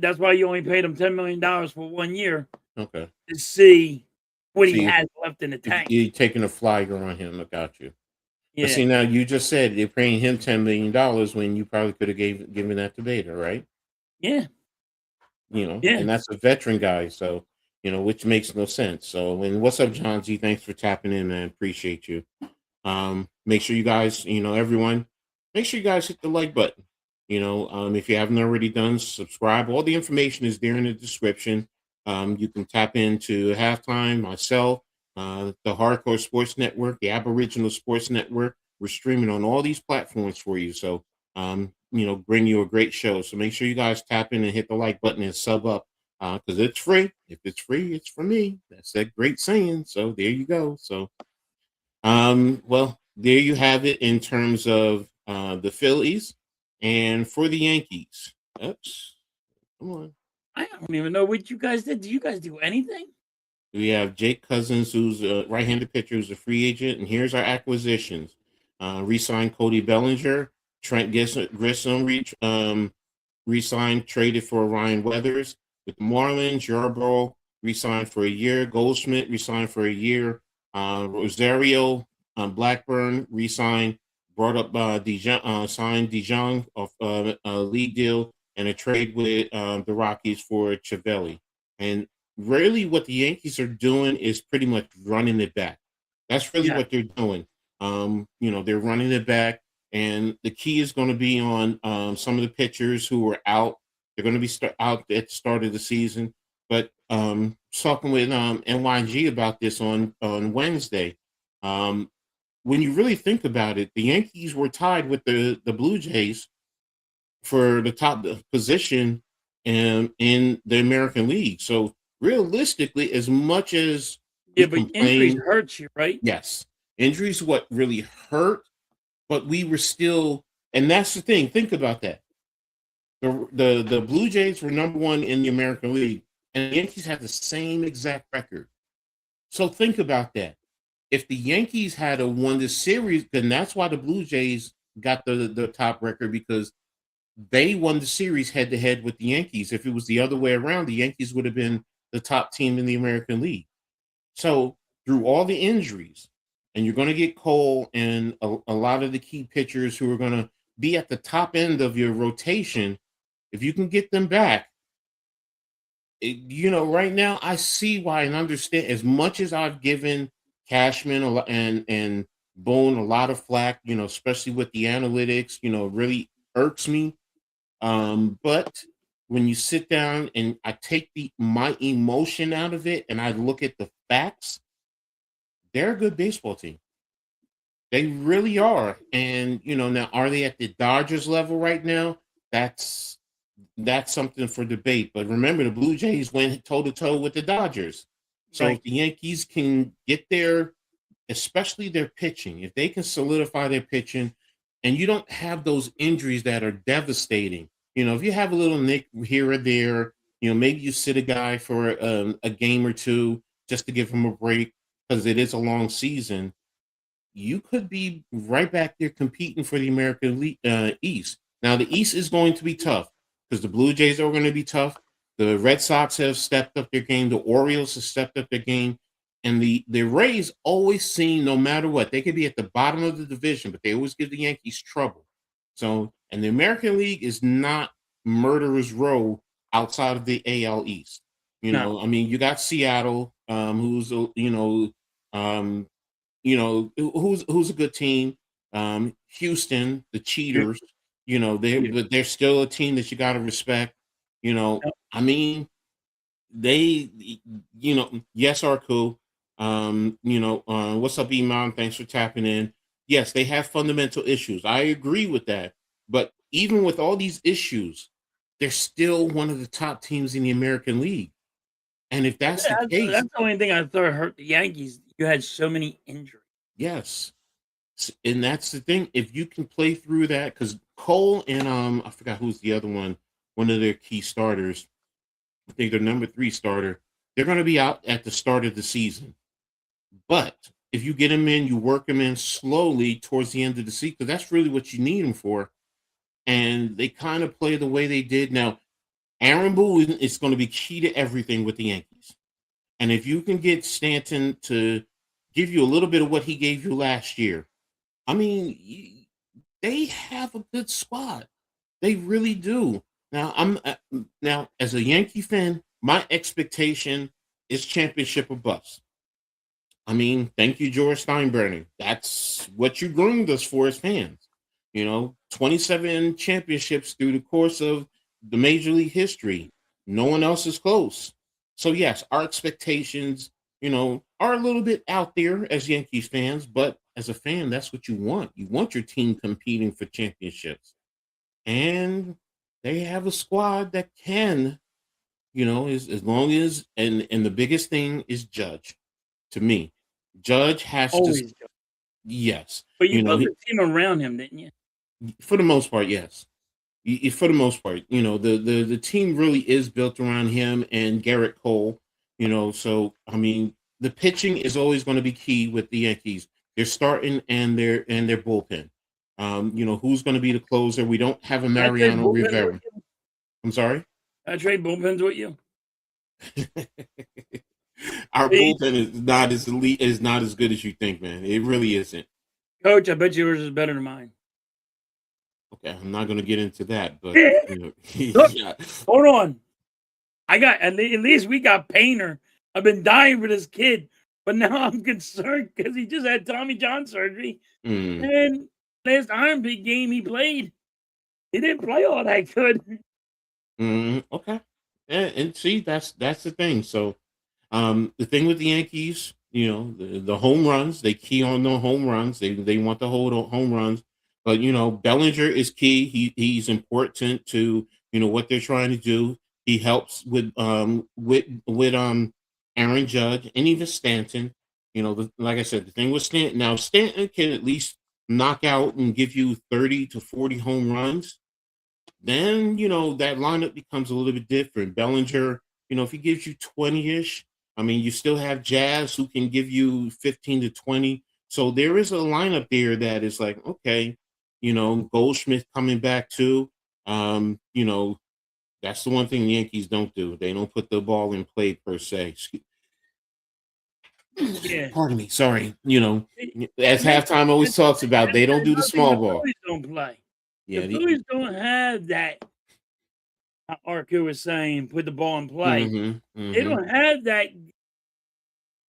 that's why you only paid him $10 million for 1 year okay. to see what he See has left in the if tank. you're taking a flyer on him. I got you. But Yeah, see, now you just said they're paying him $10 million when you probably could have given that to Bader, right? yeah, yeah. And that's a veteran guy, so which makes no sense. So, and what's up, John G? Thanks for tapping in, man. Appreciate you. Make sure you guys, everyone, make sure you guys hit the like button. If you haven't already done, subscribe. All the information is there in the description. You can tap into Halftime, myself, the Hardcore Sports Network, the Aboriginal Sports Network. We're streaming on all these platforms for you. So, bring you a great show. So make sure you guys tap in and hit the like button and sub up because it's free. If it's free, it's for me. That's that great saying. So there you go. So, well, there you have it in terms of the Phillies and for the Yankees. Oops, come on. I don't even know what you guys did. Do you guys do anything? We have Jake Cousins, who's a right-handed pitcher, who's a free agent, and here's our acquisitions: re-signed Cody Bellinger, Trent Grissom, re-signed, traded for Ryan Weathers. With the Marlins, Yarbrough re-signed for a year. Goldschmidt re-signed for a year. Rosario Blackburn re-signed, brought up signed Dijon off a league deal and a trade with the Rockies for Chavelli. And really what the Yankees are doing is pretty much running it back. That's really Yeah, what they're doing. They're running it back. And the key is going to be on some of the pitchers who are out. They're going to be out at the start of the season. But talking with NYG about this on Wednesday, when you really think about it, the Yankees were tied with the Blue Jays for the top position in the American League. So realistically, as much as yeah, we but injuries complain, hurt you, right? yes, injuries what really hurt, but we were still, and that's the thing. Think about that. The Blue Jays were number one in the American League, and the Yankees had the same exact record. So think about that. If the Yankees had won this series, then that's why the Blue Jays got the top record because they won the series head to head with the Yankees. If it was the other way around, the Yankees would have been the top team in the American League. So through all the injuries, and you're going to get Cole and a lot of the key pitchers who are going to be at the top end of your rotation, if you can get them back, right now I see why and understand. As much as I've given Cashman and Bone a lot of flack, especially with the analytics, really irks me. But when you sit down and I take my emotion out of it and I look at the facts, they're a good baseball team. They really are. And now are they at the Dodgers level right now? That's something for debate. But remember, the Blue Jays went toe to toe with the Dodgers. So Right. if the Yankees can get there, especially their pitching, if they can solidify their pitching, and you don't have those injuries that are devastating. If you have a little nick here or there, maybe you sit a guy for a game or two just to give him a break because it is a long season. You could be right back there competing for the American League, East. Now, the East is going to be tough because the Blue Jays are going to be tough. The Red Sox have stepped up their game. The Orioles have stepped up their game. And the Rays always seem, no matter what, they could be at the bottom of the division, but they always give the Yankees trouble. So, and the American League is not murderer's row outside of the AL East. No. I mean, you got Seattle, who's, um, who's a good team. Houston, the You- cheaters, you- they're still a team that you got to respect. I mean, they, yes, are cool. What's up, Iman? Thanks for tapping in. Yes, they have fundamental issues. I agree with that. But even with all these issues, they're still one of the top teams in the American League. And if that's the case, That's the only thing I thought hurt the Yankees. You had so many injuries. yes. And that's the thing. If you can play through that, because Cole and I forgot who's the other one. One of their key starters. I think their number 3 starter. They're going to be out at the start of the season. But if you get them in, you work them in slowly towards the end of the season, because that's really what you need them for. And they kind of play the way they did. Now, Aaron Boone is going to be key to everything with the Yankees. And if you can get Stanton to give you a little bit of what he gave you last year, I mean, they have a good squad. They really do. Now as a Yankee fan, my expectation is championship or bust. I mean, thank you, George Steinbrenner. That's what you groomed us for as fans. 27 championships through the course of the Major League history. No one else is close. So, yes, our expectations, are a little bit out there as Yankees fans, but as a fan, that's what you want. You want your team competing for championships. And they have a squad that can, as long as, and the biggest thing is Judge. To me, Judge has Always. to, yes. But you built a team around him, didn't you? For the most part, yes. For the most part, the team really is built around him and Garrett Cole. So I mean, the pitching is always going to be key with the Yankees. They're starting and their bullpen. Who's going to be the closer? We don't have a Mariano Rivera. I'm sorry. I trade bullpens with you. Our bullpen is not as elite, is not as good as you think, man. It really isn't. Coach, I bet yours is better than mine. Okay, I'm not going to get into that, but Look, yeah. Hold on. At least we got Painter. I've been dying for this kid, but now I'm concerned because he just had Tommy John surgery. And last Iron League game he played, he didn't play all that good. Okay, and see, that's the thing. So, the thing with the Yankees, the home runs, they key on the home runs. They want to hold home runs. But Bellinger is key. He's important to what they're trying to do. He helps with Aaron Judge and even Stanton. Like I said, the thing with Stanton now, Stanton can at least knock out and give you 30 to 40 home runs. Then that lineup becomes a little bit different. Bellinger, if he gives you 20-ish, I mean, you still have Jazz who can give you 15 to 20. So there is a lineup there that is like, okay. Goldschmidt coming back too. That's the one thing the Yankees don't do. They don't put the ball in play per se. Yeah. Pardon me. Sorry. As halftime always talks about, they don't do the small ball. The Phillies don't play. Yeah, the Phillies don't have that. Arco was saying, put the ball in play. They don't have that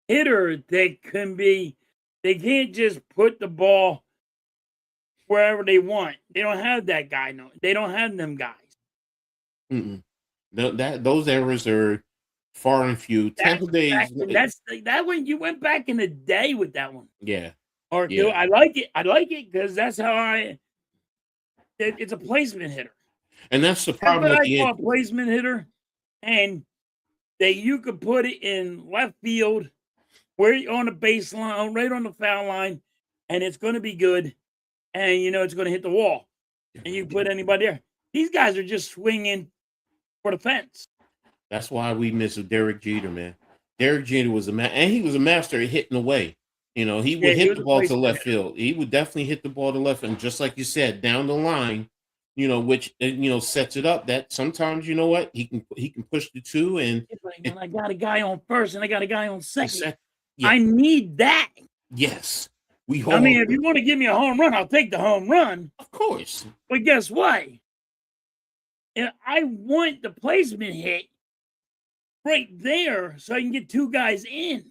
hitter that can be. They can't just put the ball wherever they want. They don't have that guy. No, they don't have them guys. Those errors are far and few. Tampa Bay. That's that one. You went back in the day with that one. Yeah. Or yeah. I like it. I like it because that's how it's a placement hitter. And that's the problem with the a placement hitter, and that you could put it in left field, where you're on the baseline, right on the foul line, and it's going to be good. And it's going to hit the wall, and you put anybody there. These guys are just swinging for the fence. That's why we miss Derek Jeter, man. Derek Jeter was and he was a master at hitting away. He would hit the ball to left field. He would definitely hit the ball to left field, and just like you said, down the line, which sets it up that sometimes he can push the two, and I got a guy on first and I got a guy on second. Yeah. I need that. Yes. If you want to give me a home run, I'll take the home run. Of course. But guess what? I want the placement hit right there so I can get two guys in.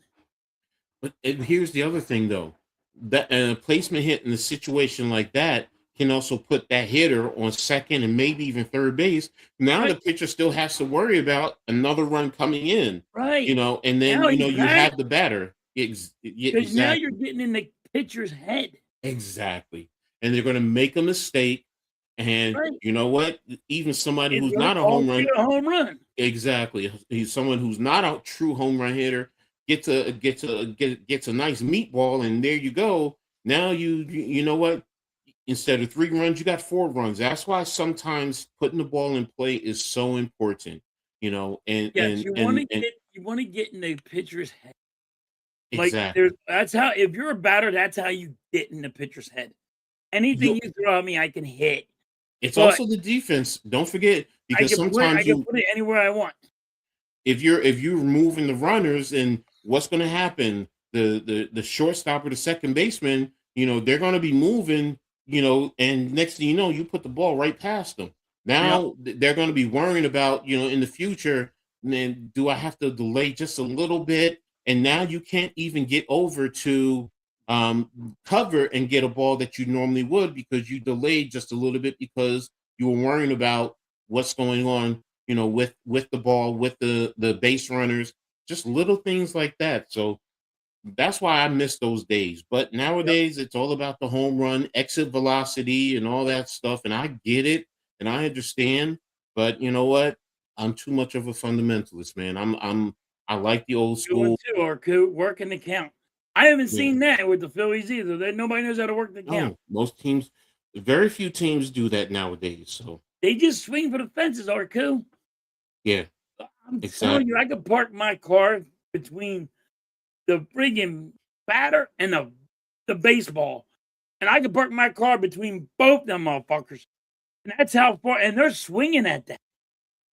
But here's the other thing, though. That placement hit in a situation like that can also put that hitter on second and maybe even third base. Now the pitcher still has to worry about another run coming in. Right. And then, you have the batter. Because now you're getting in the pitcher's head. Exactly. And they're going to make a mistake. And you know what? Even somebody who's not a home run. Exactly. He's someone who's not a true home run hitter gets a nice meatball, and there you go. Now you know what? instead of 3 runs, you got 4 runs. That's why sometimes putting the ball in play is so important, and Yes, and and and you wanna get in the pitcher's head. Like, exactly. that's how if you're a batter, that's how you get in the pitcher's head. Anything You you throw at me, I can hit, It's but also the defense. Don't forget, I because can sometimes put it anywhere I want. if you're moving the runners, and what's going to happen, the shortstop or the second baseman, they're going to be moving, and next thing you know, you put the ball right past them. Yep, Now they're going to be worrying about, in the future, man, do I have to delay just a little bit? And now you can't even get over to cover and get a ball that you normally would, because you delayed just a little bit, because you were worrying about what's going on, with the ball, with the base runners, just little things like that. So that's why I miss those days. But yep. nowadays, it's all about the home run, exit velocity, and all that stuff. And I get it, and I understand. But you know what? I'm too much of a fundamentalist, man. I like the old Good one school. too, or working the count. I haven't Yeah. seen that with the Phillies either. Nobody knows how to work the count. No, most teams, very few teams do that nowadays. So They just swing for the fences, Arku. yeah, I'm telling you, exactly. I could park my car between the friggin' batter and the baseball, and I could park my car between both them motherfuckers, and that's how far. And they're swinging at that.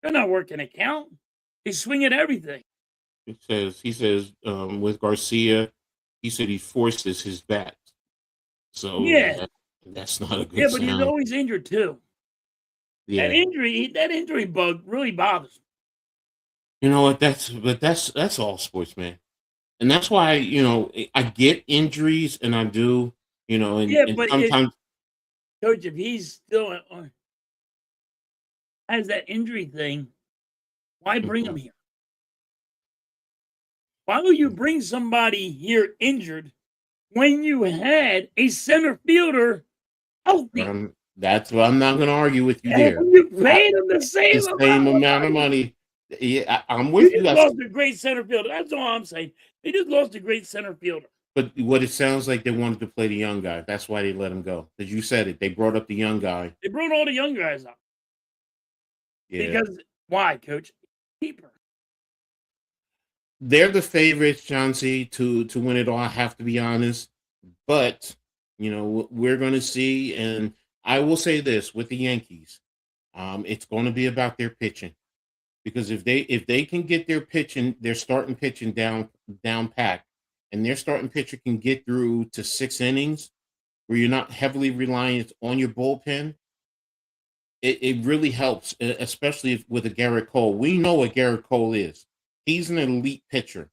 They're not working a count. They swing at everything. He says with Garcia, he said he forces his bat. So Yeah, that's not a yeah, good but he's sound. always injured too. Yeah. That injury bug really bothers me. You know what? That's all sports, man. And that's why, I get injuries, and I do, and Yeah, but sometimes. coach, if he's still has that injury thing, why bring him Mhm. here? Why would you bring somebody here injured when you had a center fielder healthy? That's what I'm not going to argue with you And there. you I, paid him the same the amount same of amount of money. money. Yeah, I'm You with you. just lost a great center fielder. That's all I'm saying. They just lost a great center fielder. But what it sounds like, they wanted to play the young guy. That's why they let him go. Because you said it. They brought up the young guy. They brought all the young guys up Yeah. because why, coach? Keeper. They're the favorites, Chauncey, to win it all. I have to be honest. But we're going to see, and I will say this with the Yankees, it's going to be about their pitching, because if they can get their starting pitching down packed, and their starting pitcher can get through to 6 innings, where you're not heavily reliant on your bullpen, it really helps, especially with a Garrett Cole. We know what Garrett Cole is. He's an elite pitcher.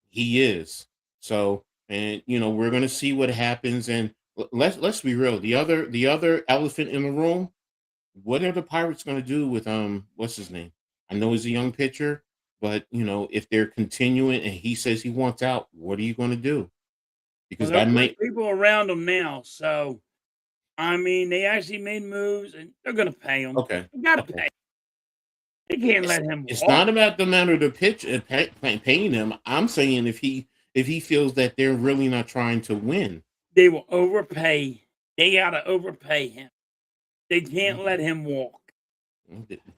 He is. So, and we're going to see what happens. And let's be real. The other elephant in the room. What are the Pirates going to do with what's his name? I know he's a young pitcher, but if they're continuing and he says he wants out, what are you going to do? Well, Because they're that putting might. people around them now. So, I mean, they actually made moves and they're going to pay him. Okay. They got to Okay. pay. They can't It's let him it's walk. not about the matter of the pitch paying him. I'm saying if he feels that they're really not trying to win. They will overpay. They got to overpay him. They can't let him walk.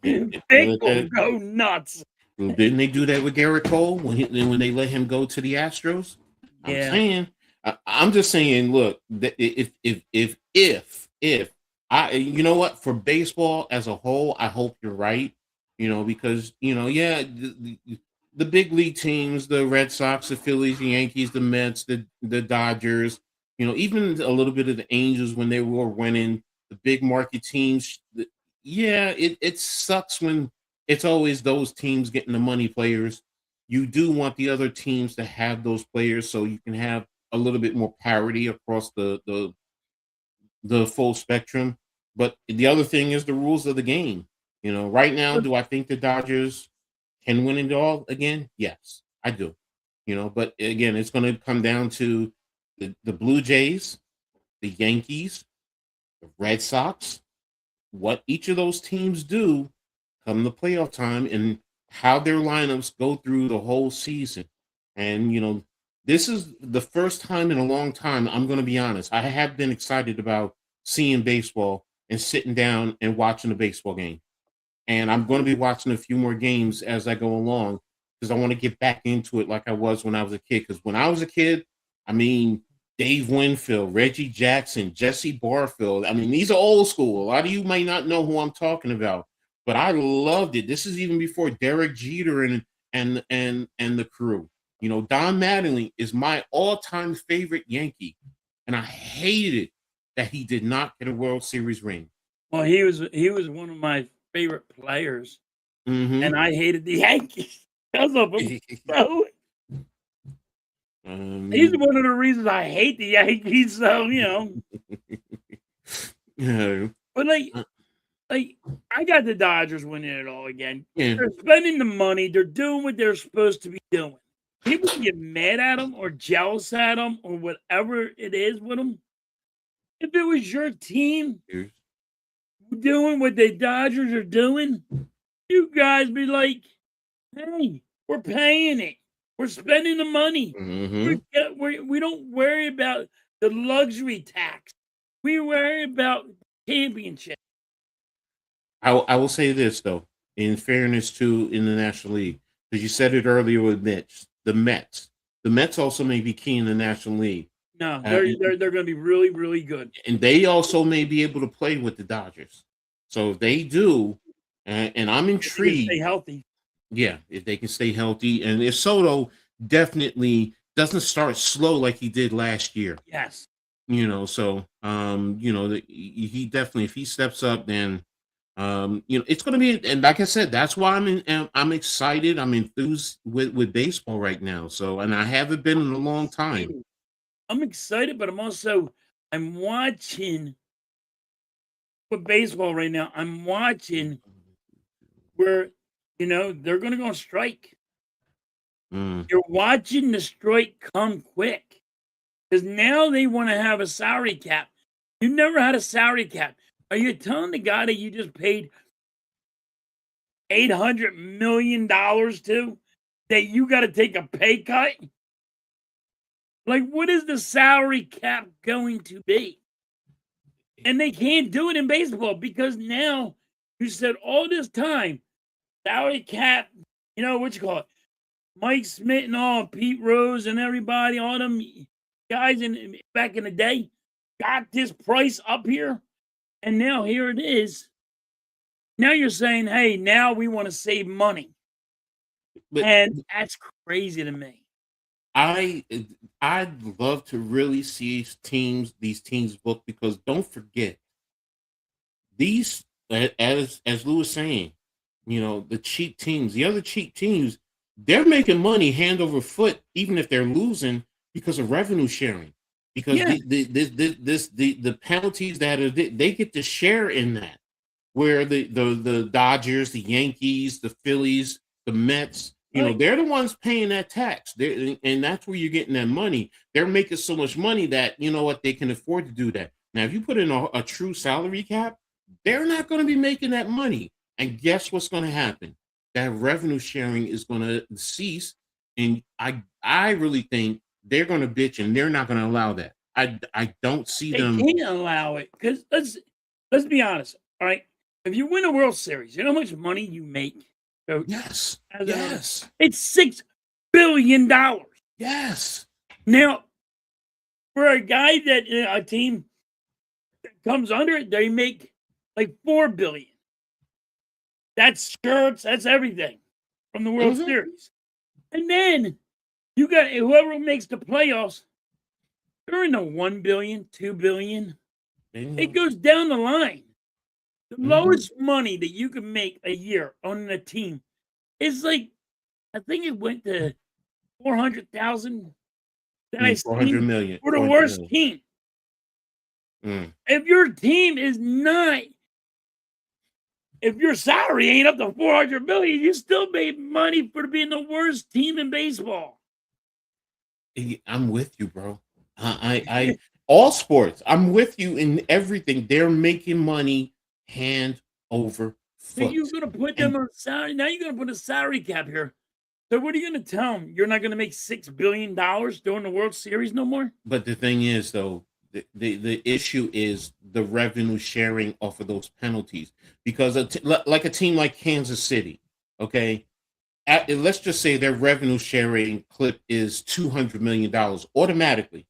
Vic will go nuts. Didn't they do that with Garrett Cole when they let him go to the Astros? I'm Yeah. saying, I'm just saying. Look, if I, you know what, for baseball as a whole, I hope you're right. Because yeah, the big league teams, the Red Sox, the Phillies, the Yankees, the Mets, the Dodgers, even a little bit of the Angels when they were winning, the big market teams. Yeah, it sucks when it's always those teams getting the money players. You do want the other teams to have those players, so you can have a little bit more parity across the full spectrum. But the other thing is the rules of the game. Right now, do I think the Dodgers can win it all again? Yes, I do. But again, it's going to come down to the Blue Jays, the Yankees, the Red Sox, what each of those teams do come the playoff time, and how their lineups go through the whole season. And this is the first time in a long time, I'm going to be honest, I have been excited about seeing baseball and sitting down and watching a baseball game. And I'm going to be watching a few more games as I go along because I want to get back into it like I was when I was a kid. Because when I was a kid, I mean, Dave Winfield, Reggie Jackson, Jesse Barfield. I mean, these are old school. A lot of you may not know who I'm talking about, but I loved it. This is even before Derek Jeter and the crew. You know, Don Mattingly is my all-time favorite Yankee, and I hated that he did not get a World Series ring. Well, he was one of my favorite players, and I hated the Yankees because of him. So he's one of the reasons I hate the Yankees. So yeah. But I got the Dodgers winning it all again. Yeah. They're spending the money. They're doing what they're supposed to be doing. People can get mad at them or jealous at them or whatever it is with them. If it was your team doing what the Dodgers are doing, you guys be like, hey, we're paying it. We're spending the money. We don't worry about the luxury tax. We worry about championship. I will say this, though, in fairness to in the National League, because you said it earlier with the Mets. The Mets also may be key in the National League. No, they're going to be really, really good. And they also may be able to play with the Dodgers. So if they do, and I'm intrigued. Stay healthy. Yeah, if they can stay healthy. And if Soto definitely doesn't start slow like he did last year. Yes. So, he definitely, if he steps up, then, it's going to be, and like I said, that's why I'm excited. I'm enthused with baseball right now. So, and I haven't been in a long time. I'm excited, but I'm watching with baseball right now. I'm watching where, they're going to go on strike. You're watching the strike come quick because now they want to have a salary cap. You never had a salary cap. Are you telling the guy that you just paid $800 million to that you got to take a pay cut? Like, what is the salary cap going to be? And they can't do it in baseball because now you said all this time, salary cap, what you call it? Mike Smith and all, Pete Rose and everybody, all them guys back in the day got this price up here. And now here it is. Now you're saying, hey, now we want to save money. And that's crazy to me. I'd love to really see these teams book because don't forget these, as Lou was saying, the cheap teams, the other cheap teams, they're making money hand over foot even if they're losing because of revenue sharing. Because the penalties they get to share in that, where the Dodgers, the Yankees, the Phillies, the Mets. They're the ones paying that tax. And that's where you're getting that money. They're making so much money that, they can afford to do that. Now, if you put in a true salary cap, they're not going to be making that money. And guess what's going to happen? That revenue sharing is going to cease. And I really think they're going to bitch and they're not going to allow that. I don't see them. They can't allow it because let's be honest. All right. If you win a World Series, you know how much money you make? Yes. It's $6 billion. Yes. Now, for a guy a team that comes under it, they make like $4 billion. That's shirts, that's everything from the World Series. And then you got whoever makes the playoffs, they're in the $1 billion, $2 billion. It goes down the line. The lowest money that you can make a year on a team is like, I think it went to 400,000. 400 million for the worst team. If your team is not, if your salary ain't up to 400 million, you still made money for being the worst team in baseball. I'm with you, bro. I all sports. I'm with you in everything. They're making money hand over foot. So you're going to put them on salary. Now you're going to put a salary cap here. So what are you going to tell them? You're not going to make $6 billion during the World Series no more? But the thing is, though, The issue is the revenue sharing off of those penalties, because like a team like Kansas City, okay, let's just say their revenue sharing clip is $200 million automatically.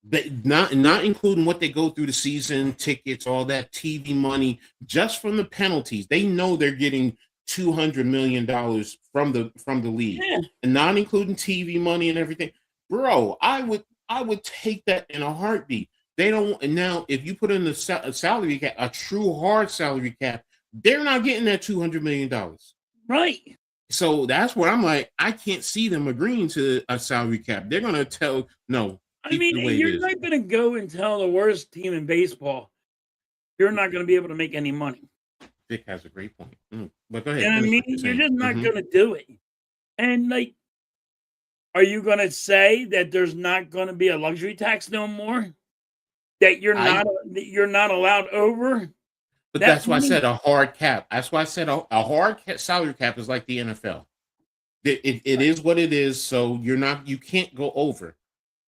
But not including what they go through the season, tickets, all that TV money, just from the penalties. They know they're getting $200 million from the league, Yeah. and not including TV money and everything. Bro, I would take that in a heartbeat. They don't. And now, if you put in a salary cap, a true hard salary cap, they're not getting that $200 million. Right. So that's where I'm like, I can't see them agreeing to a salary cap. They're gonna tell no. I mean, you're not going to go and tell the worst team in baseball you're not going to be able to make any money. Vic has a great point. But go ahead. And I mean, you're just not going to do it. And like, are you going to say that there's not going to be a luxury tax no more? That you're not allowed over? But that's why I said a hard cap. That's why I said a hard salary cap is like the NFL. It is what it is. So you can't go over.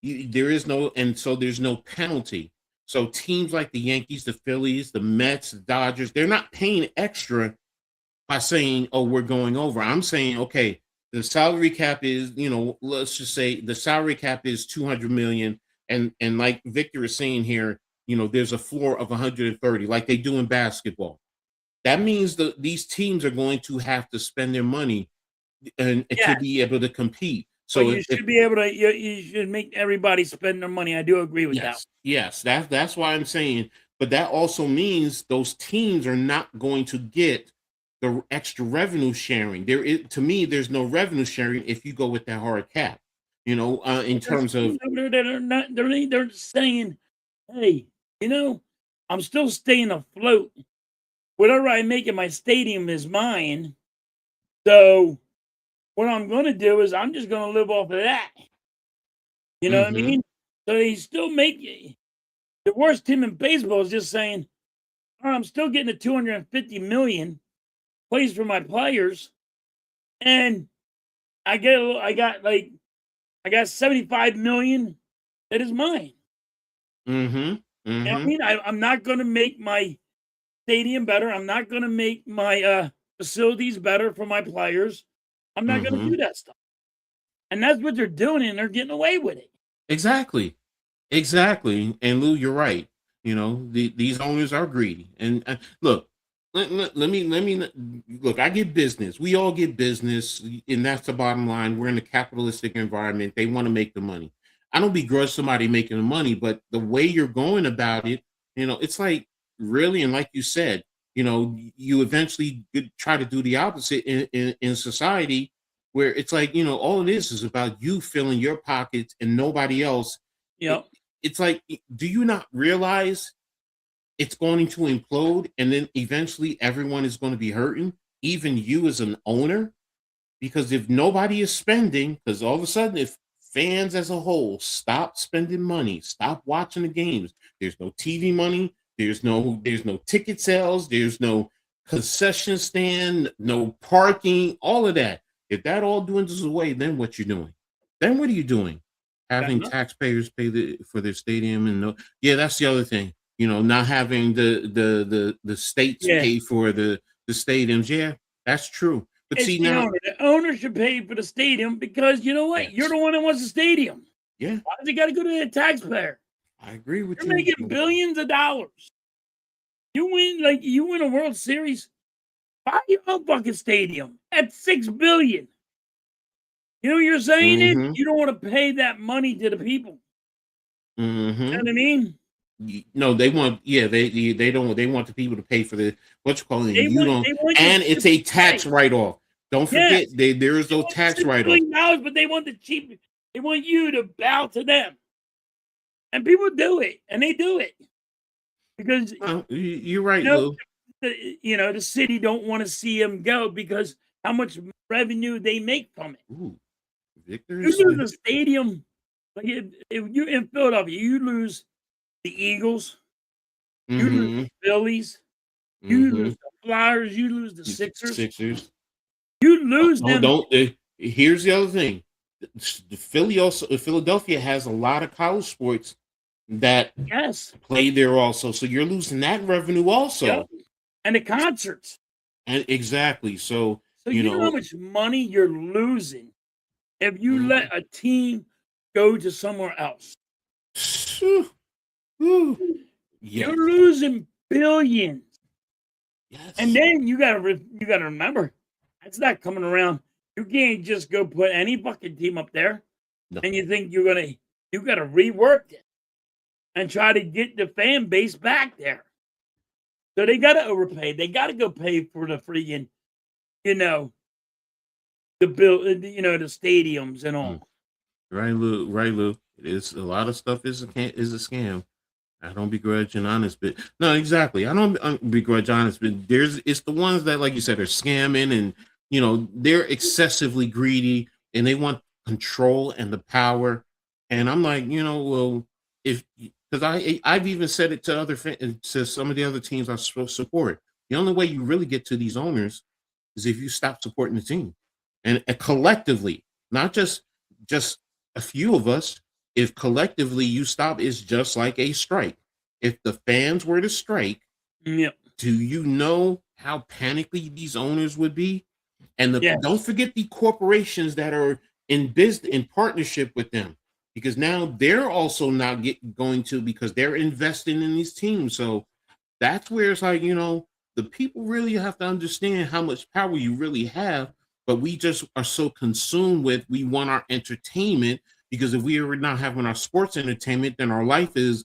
There is no, and so there's no penalty. So teams like the Yankees, the Phillies, the Mets, the Dodgers, they're not paying extra by saying, "Oh, we're going over." I'm saying, okay, the salary cap is, let's just say the salary cap is $200 million, and like Victor is saying here, there's a floor of 130, like they do in basketball. That means that these teams are going to have to spend their money and to be able to compete. So you should be able to. You should make everybody spend their money. I do agree with that. Yes, that's why I'm saying. But that also means those teams are not going to get the extra revenue sharing. To me, there's no revenue sharing if you go with that hard cap. In terms of they're saying, hey, I'm still staying afloat. Whatever I make in my stadium is mine. So what I'm going to do is I'm just going to live off of that. You know what I mean? So they still make the worst team in baseball is just saying, I'm still getting the $250 million plays for my players, and I got $75 million that is mine. I mean, I'm not going to make my stadium better. I'm not going to make my facilities better for my players. I'm not going to do that stuff. And that's what they're doing, and they're getting away with it. Exactly. And Lou, you're right. These owners are greedy. And look, let me look. I get business. We all get business, and that's the bottom line. We're in a capitalistic environment. They want to make the money. I don't begrudge somebody making the money, but the way you're going about it, it's like really, and like you said, you eventually try to do the opposite in society, where it's like, all it is about you filling your pockets and nobody else. Yep. It's like, do you not realize it's going to implode, and then eventually everyone is going to be hurting, even you as an owner? Because if nobody is spending, because all of a sudden, if fans as a whole stop spending money, stop watching the games, there's no TV money, there's no ticket sales, there's no concession stand, no parking, all of that. If that all dwindles away, then what you're doing? Then what are you doing? Having taxpayers pay for their stadium, and that's the other thing. Not having the states pay for the stadiums. Yeah, that's true. But it's the owner should pay for the stadium, because you know what? Yes. You're the one that wants the stadium. Yeah. Why does it got to go to the taxpayer? I agree with you. You're making billions of dollars. You win a World Series, buy your own fucking stadium at $6 billion. You know what you're saying? Is you don't want to pay that money to the people. You know what I mean? No, they want. Yeah, they don't. They want the people to pay for the what you call it. And it's a tax write-off. Don't forget, there is no tax write-off. But they want the cheap. They want you to bow to them, and people do it, and they do it because you're right, Lou. The city don't want to see them go because how much revenue they make from it. Ooh, Victor, you lose the stadium. Like if you're in Philadelphia, you lose the Eagles, you lose the Phillies, you lose the Flyers, you lose the Sixers. You lose them. Here's the other thing. Philadelphia has a lot of college sports that Yes. play there also. So you're losing that revenue also. Yep. And the concerts. And exactly. So, So you know how much money you're losing if you let a team go to somewhere else. Yes. You're losing billions. Yes. And then you gotta remember, that's not coming around. You can't just go put any fucking team up there, and you think you gotta rework it and try to get the fan base back there. So they gotta overpay. They gotta go pay for the freaking, the the stadiums and all. Right, Lou. Right, Lou. It is a lot of stuff is a scam. I don't begrudge an honest bit. No, exactly. I don't begrudge honest bit. It's the ones that, like you said, are scamming and they're excessively greedy and they want control and the power. And I'm like, well, if because I've even said it to to some of the other teams I support. The only way you really get to these owners is if you stop supporting the team and collectively, not just a few of us. If collectively you stop, it's just like a strike. If the fans were to strike, Yep. do you know how panicky these owners would be? And don't forget the corporations that are in business in partnership with them, because now they're also not going to, because they're investing in these teams. So that's where it's like, the people really have to understand how much power you really have. But we just are so consumed with, we want our entertainment, because if we are not having our sports entertainment, then our life is,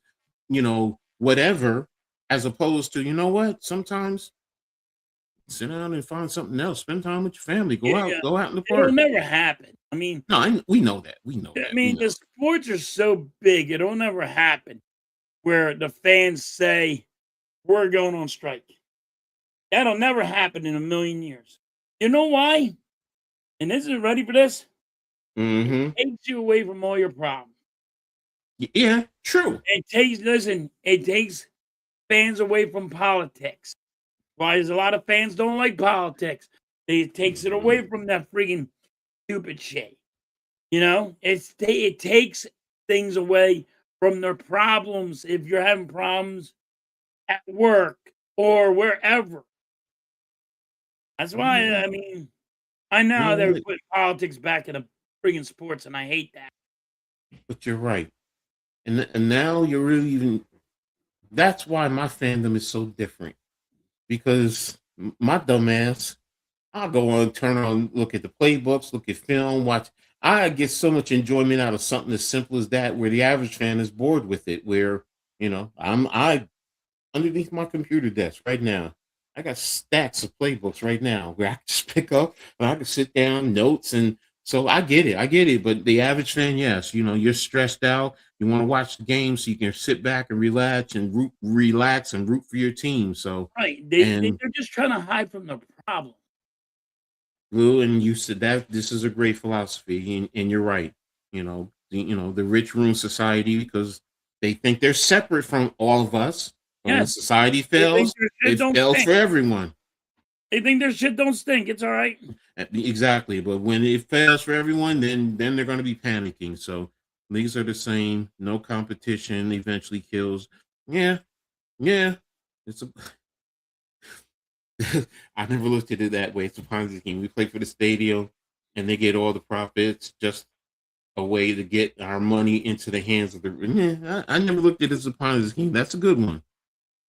whatever, as opposed to, what, sometimes sit down and find something else, spend time with your family, go out in the park. It'll never happen. I mean, no, we know that. I mean, the sports are so big, it'll never happen where the fans say, we're going on strike. That'll never happen in a million years. You know why? And this is ready for this. It takes you away from all your problems. Yeah, true. It takes fans away from politics. Why? There's a lot of fans don't like politics. It takes it away from that freaking stupid shit. It takes things away from their problems. If you're having problems at work or wherever, that's why. I mean, I know they're putting politics back in the friggin' sports, and I hate that. But you're right. And now you're really even. That's why my fandom is so different. Because my dumb ass, I'll go on, turn on, look at the playbooks, look at film, watch. I get so much enjoyment out of something as simple as that, where the average fan is bored with it. Where I underneath my computer desk right now, I got stacks of playbooks right now where I can just pick up and I can sit down, notes, and so I get it. But the average fan, yes, you're stressed out. You want to watch the game so you can sit back and relax and root for your team. So right, they're just trying to hide from the problem. Lou, and you said that this is a great philosophy, and you're right. The rich ruin society because they think they're separate from all of us. When society fails, it fails for everyone. They think their shit don't stink. It's all right. Exactly. But when it fails for everyone, then they're going to be panicking. So leagues are the same. No competition eventually kills. Yeah. It's I never looked at it that way. It's a Ponzi scheme. We play for the stadium, and they get all the profits. Just a way to get our money into the hands of the. I never looked at it as a Ponzi scheme. That's a good one.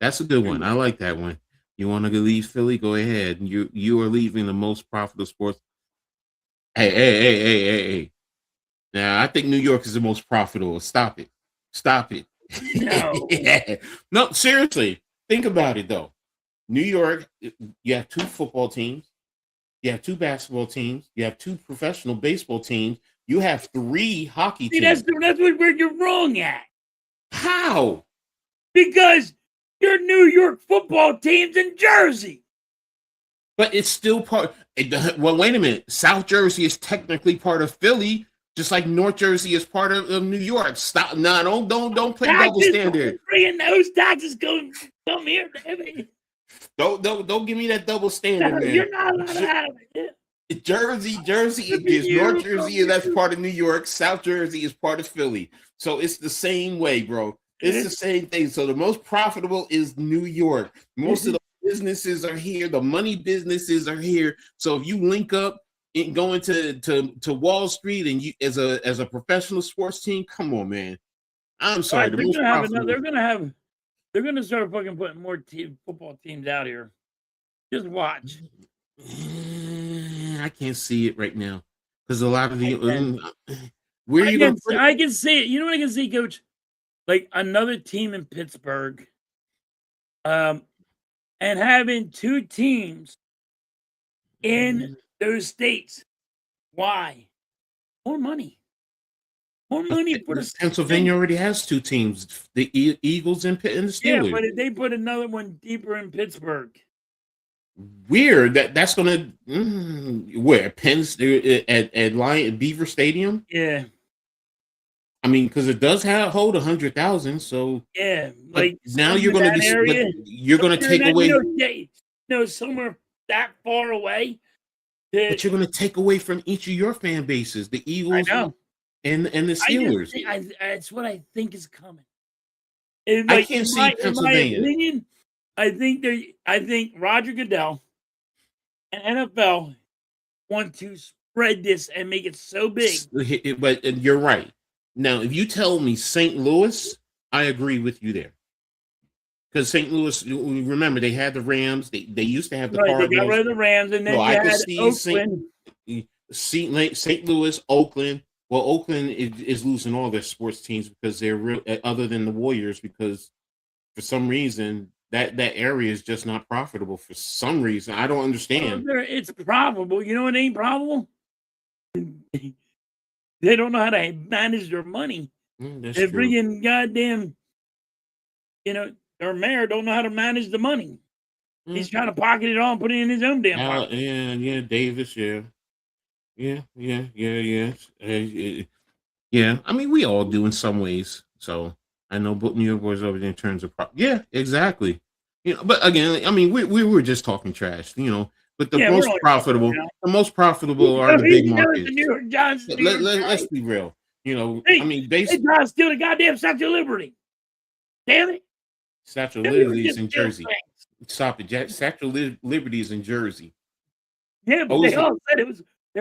I like that one. You want to leave Philly? Go ahead. You are leaving the most profitable sports. Hey. Now, I think New York is the most profitable. Stop it. No. No, seriously. Think about it, though. New York, you have 2 football teams. You have 2 basketball teams. You have 2 professional baseball teams. You have 3 hockey teams. That's where you're wrong at. How? Because your New York football team's in Jersey. But it's still part. Well, wait a minute. South Jersey is technically part of Philly, just like North Jersey is part of New York. Stop! No, don't play double standard. Bringing those taxes come here, baby. Don't give me that double standard, man. You're not allowed to have it. Jersey is North Jersey, and that's part of New York. South Jersey is part of Philly. So it's the same way, bro. It's the same thing. So the most profitable is New York. Most of the businesses are here. The money businesses are here. So if you link up and going to Wall Street and you as a professional sports team, come on, man. I'm sorry. Right, The most profitable. They're gonna start fucking putting more football teams out here. Just watch. I can't see it right now because a lot of the where are you going to put it? I can see it. You know what I can see, Coach? Like another team in Pittsburgh, and having two teams in those states. Why? More money. More money for the Pennsylvania already has two teams: the Eagles and the Steelers. Yeah, but if they put another one deeper in Pittsburgh. Weird. That's gonna where at Lion Beaver Stadium. Yeah. I mean, because it does hold 100,000. So yeah, like now you're going to take away. Somewhere that far away. But you're going to take away from each of your fan bases, the Eagles and the Steelers. That's what I think is coming. I can't see Pennsylvania. In my opinion, I think Roger Goodell and NFL want to spread this and make it so big. But you're right. Now, if you tell me St. Louis, I agree with you there. Because St. Louis, remember, they had the Rams. They used to have the Cardinals. They got rid of the Rams, and then you had Oakland. St. Louis, Oakland. Well, Oakland is losing all their sports teams because they're real, other than the Warriors, because for some reason that area is just not profitable. For some reason, I don't understand. It's profitable. You know what ain't profitable? They don't know how to manage their money. They're bringing goddamn, their mayor don't know how to manage the money. He's trying to pocket it all and put it in his own damn pocket. Yeah, Davis, yeah. I mean, we all do in some ways. So I know New York boys over there in terms of exactly. But again, I mean, we were just talking trash, But the most profitable are the big markets. Let's be real. I mean, basically, they try to steal the goddamn Statue of Liberty. Damn it! Statue of Liberty is in Jersey. Stop it, Statue of Liberty is in Jersey. Yeah, but they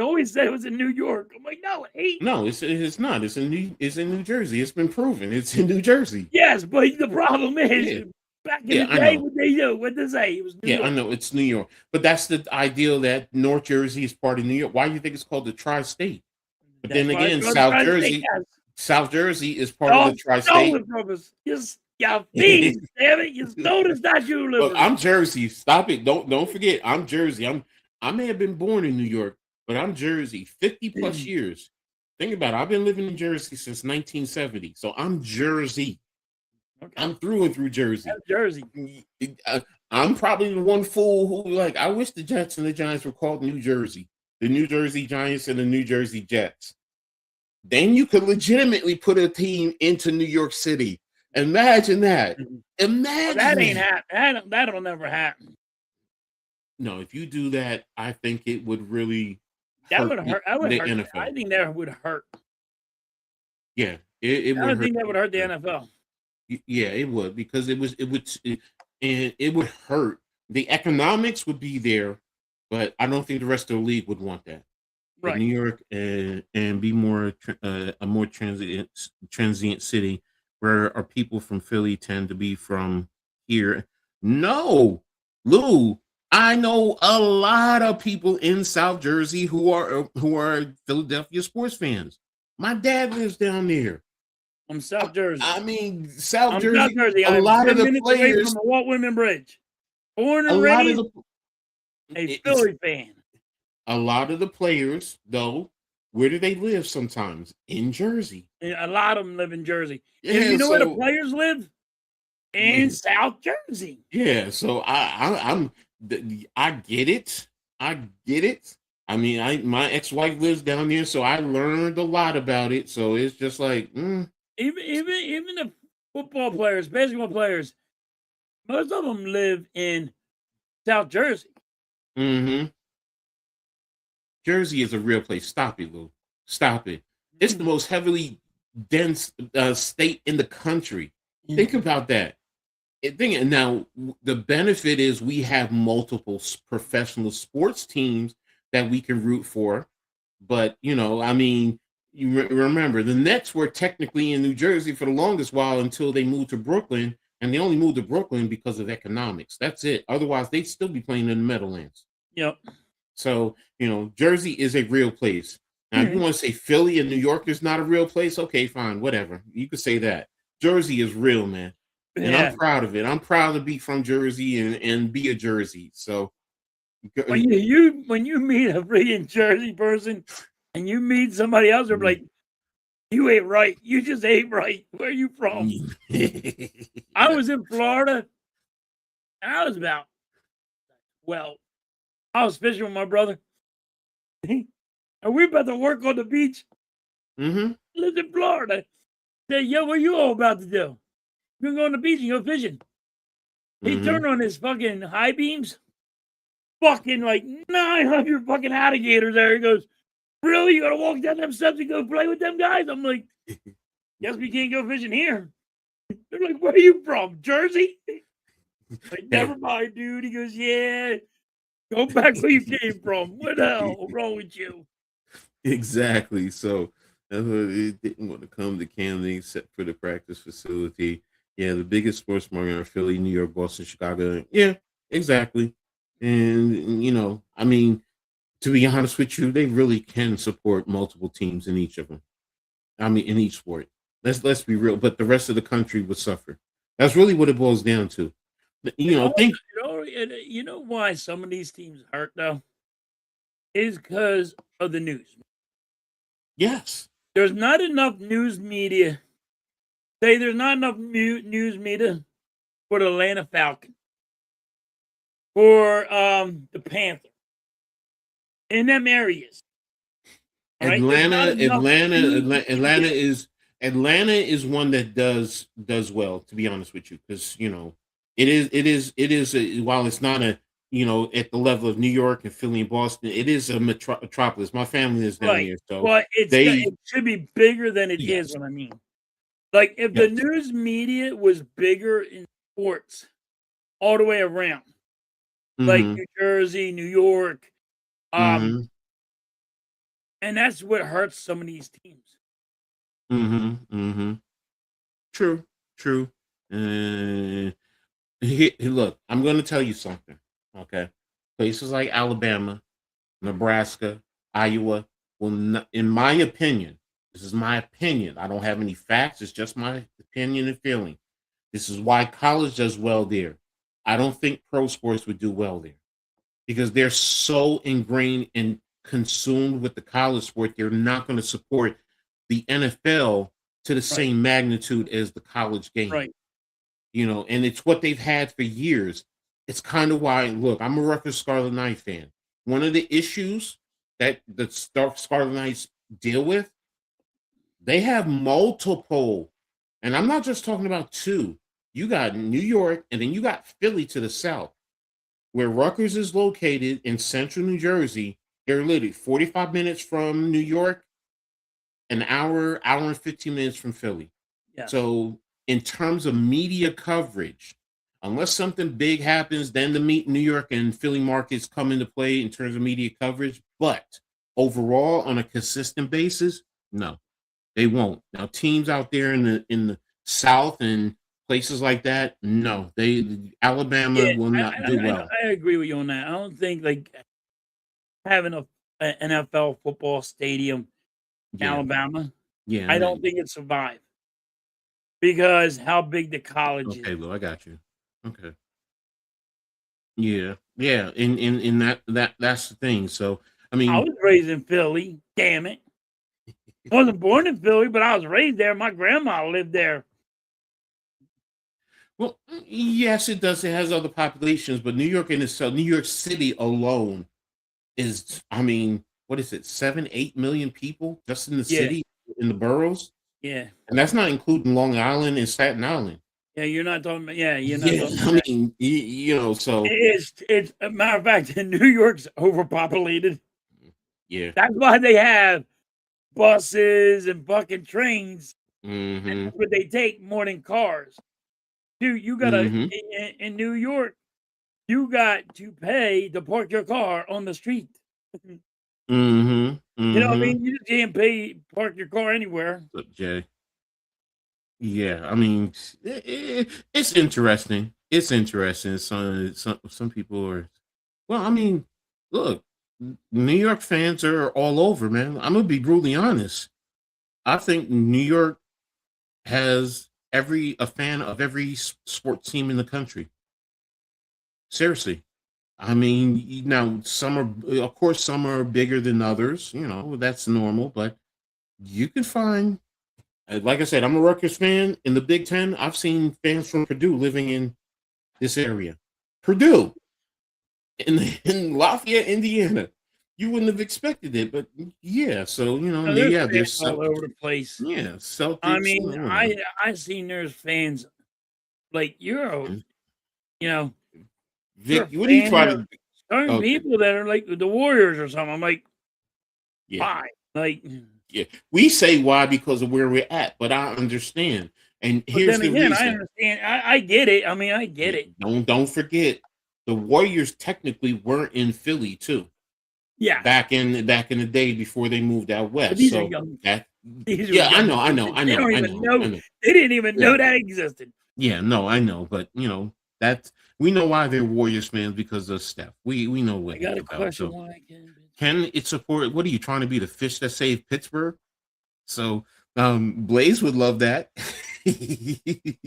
always said it was in New York. I'm like, no, it ain't. No, it's not. It's in New Jersey. It's been proven. It's in New Jersey. Yes, but the problem is. Back in the day, what they say? It was New York. I know it's New York, but that's the ideal that North Jersey is part of New York. Why do you think it's called the Tri-State? But then again, South Jersey is part of the Tri-State. Damn it! You stole the Statue of Liberty. Look, I'm Jersey. Stop it! Don't forget, I'm Jersey. I may have been born in New York, but I'm Jersey. 50 plus years. Think about it. I've been living in Jersey since 1970, so I'm Jersey. Okay. I'm through and through Jersey. That's Jersey. I'm probably the one fool who I wish the Jets and the Giants were called New Jersey. The New Jersey Giants and the New Jersey Jets. Then you could legitimately put a team into New York City. Imagine that. Imagine that ain't happen. That'll never happen. No, if you do that, I think it would really hurt the NFL. I think that would hurt. Yeah, it would. I think that would hurt the NFL. Yeah, it would, because it would hurt. The economics would be there, but I don't think the rest of the league would want that. Right. But New York and be more a more transient city where our people from Philly tend to be from here. No, Lou, I know a lot of people in South Jersey who are Philadelphia sports fans. My dad lives down there. I'm South Jersey. I mean, South Jersey. A lot of the players from the Walt Whitman Bridge. Born and raised a Philly fan. A lot of the players, though, where do they live sometimes? In Jersey. A lot of them live in Jersey. Yeah, and you know where the players live? In South Jersey. Yeah, so I get it. I get it. I mean, my ex-wife lives down there, so I learned a lot about it. So it's just like, Even the football players, basketball players, most of them live in South Jersey. Mm-hmm. Jersey is a real place. Stop it, Lou. Stop it. It's the most heavily dense state in the country. Think about that. Now, the benefit is we have multiple professional sports teams that we can root for. But, I mean, you remember the Nets were technically in New Jersey for the longest while until they moved to Brooklyn. And they only moved to Brooklyn because of economics. That's it. Otherwise, they'd still be playing in the Meadowlands. Yep. So, Jersey is a real place. Now, if you want to say Philly and New York is not a real place, okay, fine, whatever. You could say that. Jersey is real, man. And I'm proud of it. I'm proud to be from Jersey and be a Jersey. So when you meet a freaking Jersey person and you meet somebody else, they're like, you ate right. You just ate right. Where are you from? I was in Florida, and I was I was fishing with my brother, and we about to work on the beach. Mm-hmm. Lived in Florida. Said, yo, what you all about to do? We're going to go on the beach and go fishing. He turned on his fucking high beams. Fucking like 900 fucking alligators there. He goes, really? You gotta walk down them steps and go play with them guys? I'm like, guess we can't go fishing here. They're like, where are you from? Jersey? Like, never mind, dude. He goes, yeah. Go back where you came from. What the hell is wrong with you? Exactly. So it didn't want to come to Camden except for the practice facility. Yeah, the biggest sports market are Philly, New York, Boston, Chicago. Yeah, exactly. And I mean, to be honest with you, they really can support multiple teams in each of them. I mean, in each sport. Let's be real. But the rest of the country would suffer. That's really what it boils down to. You know why some of these teams hurt though? Is because of the news. Yes. There's not enough news media. There's not enough news media for the Atlanta Falcons, for the Panthers, in them areas. Right? Atlanta is one that does well, to be honest with you, because it is while it's not a at the level of New York and Philly and Boston, it is a metropolis. My family is down here, so but it should be bigger than it is. What I mean, like if the news media was bigger in sports all the way around, like New Jersey, New York, and that's what hurts some of these teams. True. Look, I'm going to tell you something. Okay, places like Alabama, Nebraska, Iowa will not, in my opinion, this is my opinion. I don't have any facts. It's just my opinion and feeling. This is why college does well there. I don't think pro sports would do well there because they're so ingrained and consumed with the college sport. They're not going to support the NFL to the same magnitude as the college game. Right. And it's what they've had for years. It's kind of why, look, I'm a Rutgers Scarlet Knight fan. One of the issues that the Scarlet Knights deal with, they have multiple, and I'm not just talking about two. You got New York, and then you got Philly to the south, where Rutgers is located in central New Jersey. They're literally 45 minutes from New York, an hour and 15 minutes from Philly. Yeah. So in terms of media coverage, unless something big happens, then the New York and Philly markets come into play in terms of media coverage. But overall, on a consistent basis, no, they won't. Now, teams out there in the South and places like that, no, Alabama will not do well. I agree with you on that. I don't think like having an NFL football stadium in Alabama. Yeah, I don't think it survived because how big the college is. Okay, well, I got you. Okay. Yeah. In that's the thing. So I mean, I was raised in Philly. Damn it, I wasn't born in Philly, but I was raised there. My grandma lived there. Well, yes, it does. It has other populations, but New York in itself, New York City alone is, I mean, what is it, 7-8 million people just in the city, in the boroughs? Yeah. And that's not including Long Island and Staten Island. Yeah, you're not talking about, you're not talking about I mean, so. It's a matter of fact, New York's overpopulated. Yeah. That's why they have buses and fucking trains. Mm-hmm. But they take more than cars. Dude, you gotta Mm-hmm. in New York, you got to pay to park your car on the street. Mm-hmm. You know what I Mm-hmm. mean? You just can't pay park your car anywhere. Look, Jay. Yeah, I mean, it's interesting. It's interesting. Some people are. Well, I mean, look, New York fans are all over, man. I'm gonna be brutally honest. I think New York has every a fan of every sports team in the country. Seriously. I mean, now some are, of course, some are bigger than others. You know, that's normal. But you can find, like I said, I'm a Rutgers fan in the Big Ten. I've seen fans from Purdue living in this area. Purdue in Lafayette, Indiana. You wouldn't have expected it, but yeah. So There's yeah, fans there's all over the place. yeah, I Celtics. mean, I seen there's fans like you know, you're Vic, a what are you fan trying of to? certain Okay, people that are like the Warriors or something. I'm like, yeah. why? Like, Yeah, we say why because of where we're at, but I understand. And but here's then the again, I reason. understand. I get it. I mean, I get Yeah, it. don't forget, the Warriors technically weren't in Philly too Yeah, back in the day before they moved out but west. these are So young. that These are yeah, I young know, I kids. know, I They know, don't I even know, I know. know. They didn't even Yeah, know that existed. yeah, no, I know, but that we know why they're Warriors fans because of Steph. We know what I got he's a about. question. So Why I can't? can it support? What are you trying to be, the fish that saved Pittsburgh? So Blaze would love that.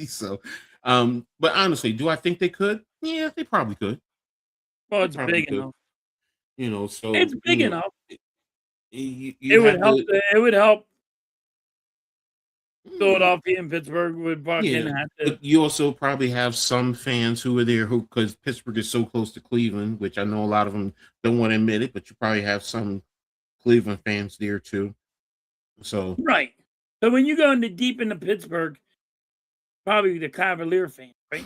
So but honestly, do I think they could? Yeah, they probably could. Well, They it's probably big could. enough. So It's big enough. you It would have help. the It would help mm, Philadelphia and Pittsburgh would fucking yeah, have to. but you also probably have some fans who are there who, because Pittsburgh is so close to Cleveland, which I know a lot of them don't want to admit it, but you probably have some Cleveland fans there too. So Right. So when you go into deep into Pittsburgh, probably the Cavalier fan, right?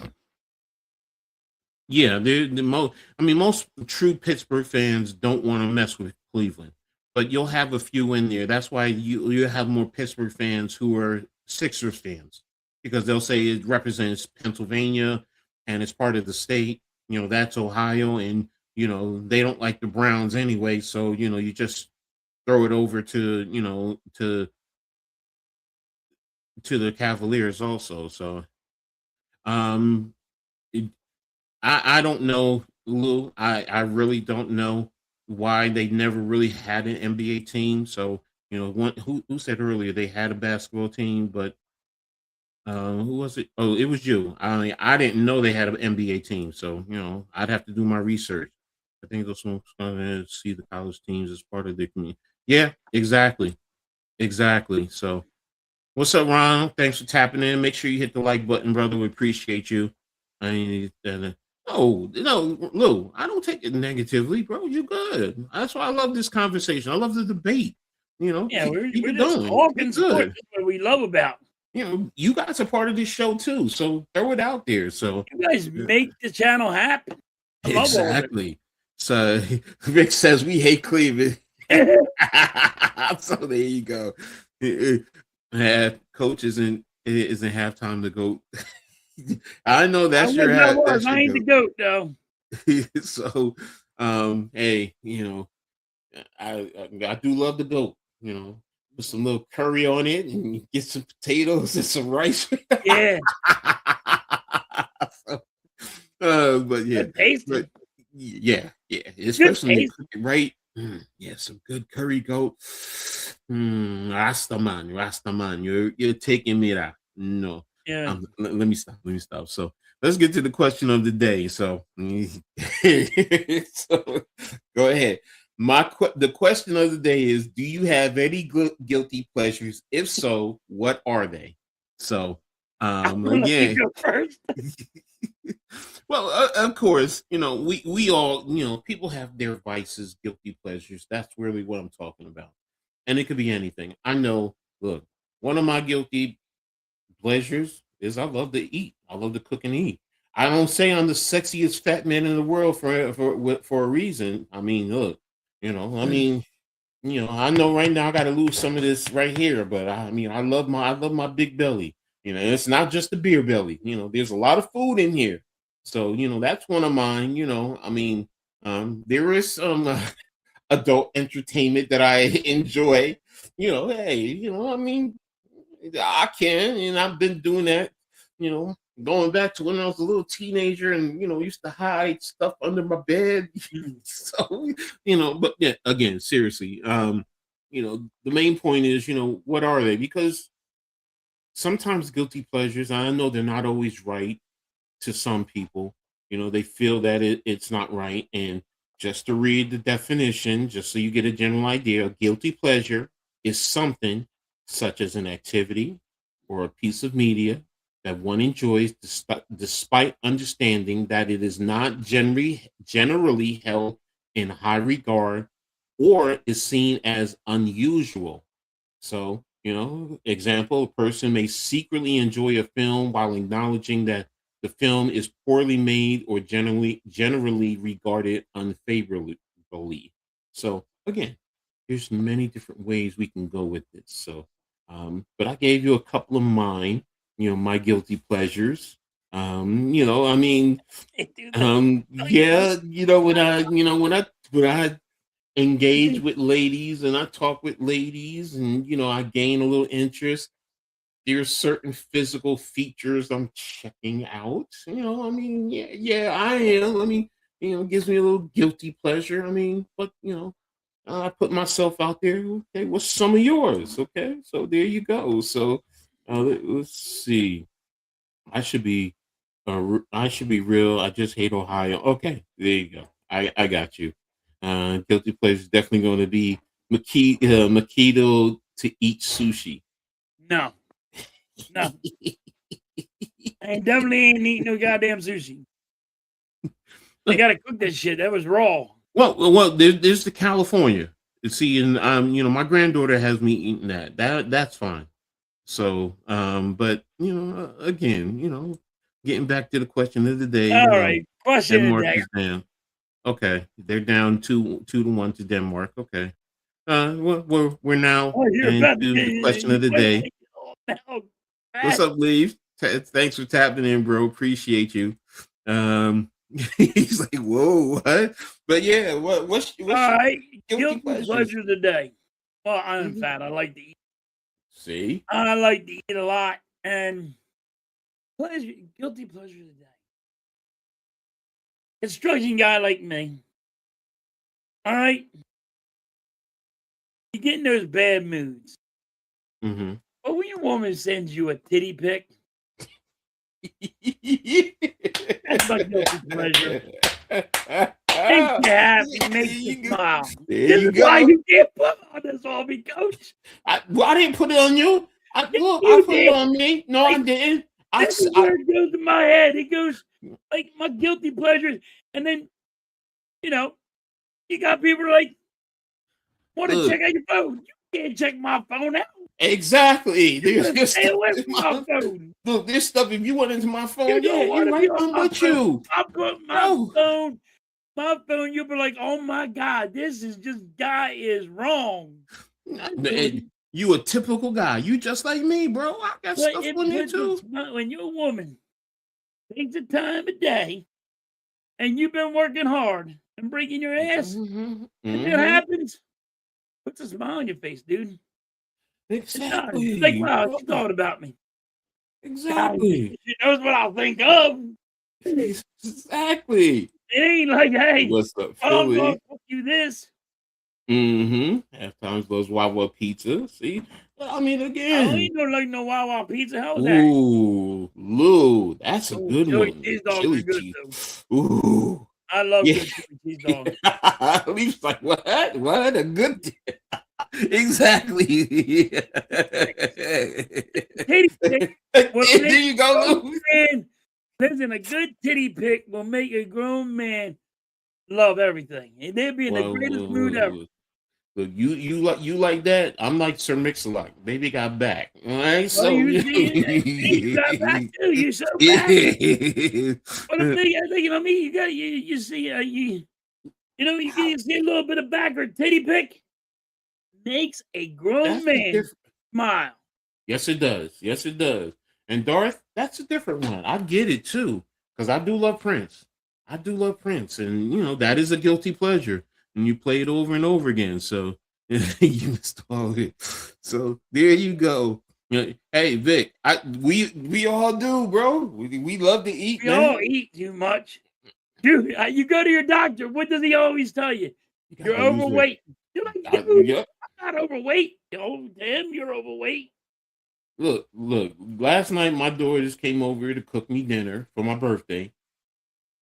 yeah, the most. I mean, most true Pittsburgh fans don't want to mess with Cleveland, but you'll have a few in there. That's why you have more Pittsburgh fans who are Sixers fans because they'll say it represents Pennsylvania and it's part of the state. That's Ohio, and they don't like the Browns anyway. So you just throw it over to the Cavaliers also. So um, I don't know, Lou. I really don't know why they never really had an NBA team. So who said earlier they had a basketball team, but who was it? Oh, it was you. I didn't know they had an NBA team. So I'd have to do my research. I think those ones going to see the college teams as part of the community. Yeah, exactly, exactly. So what's up, Ron? Thanks for tapping in. Make sure you hit the like button, brother. We appreciate you. I mean, no, Lou, I don't take it negatively, bro. You're good. That's why I love this conversation. I love the debate. Yeah, Keep we're it just going. You're talking sports. good. That's what we love about. You guys are part of this show too, so throw it out there. So You guys make the channel happen. I love all this. exactly. So Rick says we hate Cleveland. So there you go. Coach isn't halftime the goat. I know I that's wish I was. that's I your ain't the goat. goat though. So hey, I do love the goat, put some little curry on it and get some potatoes and some rice. Yeah, So, but yeah, good tasting. but yeah, Good especially when you taste. cook it right. Yeah, some good curry goat. Rastaman, you're taking me there. No, Yeah. let me stop. Let me stop. So let's get to the question of the day. So, so go ahead. The question of the day is: do you have any guilty pleasures? If so, what are they? So, I'm gonna let you again. go first. Well, of course, we all, people have their vices, guilty pleasures. That's really what I'm talking about. And it could be anything. I know, look, one of my guilty pleasures is I love to eat. I love to cook and eat. I don't say I'm the sexiest fat man in the world for a reason. I mean, look, I know right now I got to lose some of this right here, but I mean, I love my big belly. You know, it's not just the beer belly. You know, there's a lot of food in here. So, you know, that's one of mine. You know, I mean, there is some adult entertainment that I enjoy. You know, hey, you know, I mean, I can, and I've been doing that. You know, going back to when I was a little teenager, and you know, used to hide stuff under my bed. So, you know, but yeah, again, seriously, you know, the main point is, you know, what are they? Because sometimes guilty pleasures, I know they're not always right to some people. You know, they feel that it's not right. And just to read the definition, just so you get a general idea, a guilty pleasure is something such as an activity or a piece of media that one enjoys despite understanding that it is not generally held in high regard or is seen as unusual. So, you know, example, a person may secretly enjoy a film while acknowledging that the film is poorly made or generally regarded unfavorably. So again, there's many different ways we can go with this. So but I gave you a couple of mine, you know, my guilty pleasures. You know, I mean, Dude, that's yeah, you know, when I engage with ladies and I talk with ladies and you know I gain a little interest. There's certain physical features I'm checking out. You know, I mean, yeah, I am. I mean, you know, it gives me a little guilty pleasure. I mean, but you know, I put myself out there. Okay, what's some of yours? Okay, so there you go. So let's see. I should be I should be real. I just hate Ohio. Okay, there you go. I got you. Guilty pleasure is definitely going to be Makito to eat sushi. no, no. I definitely ain't eating no goddamn sushi. They gotta cook that shit. That was raw. Well, there's the California. See, and you know, my granddaughter has me eating that. That's fine. So, but you know, again, you know, getting back to the question of the day, All you know, right, question of the Denmark day. is down. Okay, they're down 2-1 to Denmark. Okay, we're now Oh, you're into about to the question get of the day. now. What's up, Leaf? Thanks for tapping in, bro. Appreciate you. He's like, whoa, what? But yeah, what's All your right, guilty guilty pleasures? pleasure of the day. Well, I'm Mhm. fat. I like to eat. See, I like to eat a lot, and guilty pleasure of the day. Construction guy like me. All right, you get in those bad moods. hmm But when your woman sends you a titty pic, that's my guilty pleasure. Makes you happy, makes you smile. There This you is why go. you can't put on this on me, coach. I didn't put it on you. Yes, Look, I you put it did. on me. No, I Like, didn't. this is where it goes in my head. It goes like my guilty pleasures. And then, you know, you got people like want to look, check out your phone. You can't check my phone out. exactly. You There's gotta this stay stuff away in from my my phone. look. This stuff. If you went into my You phone, yeah, don't want you're to be right. on I'm my with phone. you, I put my bro. phone, you'll be like, oh my God, this guy is wrong. And you a typical guy. You just like me, bro. I got But stuff it on there puts a too. smile when your woman takes the time of day and you've been working hard and breaking your ass, hmm and that hmm happens, puts a smile on your face, dude. It does. It's like, Exactly, wow, bro. she thought about me. God, Exactly. she knows what I'll think of. It Exactly. ain't like, hey, What's up, I'm gonna Philly? cook you this. Half times goes Wawa pizza. See, I mean, I again. ain't gonna like no Wawa pizza. How was that? Ooh, Lou, that's a Oh, good chili one. cheese dogs are Chili good cheese. though. Ooh, I love yeah. good chili cheese dogs. Leaf's like, what? What a good. Exactly. Titty pic will There make you a go, grown Lou. man. Listen, a good titty pic will make a grown man love everything, and they'll be in the Well, greatest mood ever. look, you like that. I'm like Sir Mix-a-Lot. Baby got back. All right, Well, so you see, you got back too. You so back. But I'm thinking of me. You see, you see a little bit of back or titty pic makes a grown that's the man difference. smile. Yes, it does. Yes, it does. And Darth, that's a different one. I get it too, because I do love Prince. I do love Prince, and that is a guilty pleasure, and you play it over and over again. So you missed all of it. So there you go. Hey Vic, we all do, bro. We love to eat, We man. all eat too much. Dude, you go to your doctor. What does he always tell you? You're overweight. You're like, dude, Yep. I'm not overweight. Oh, damn, you're overweight. Look. Last night, my daughters came over to cook me dinner for my birthday,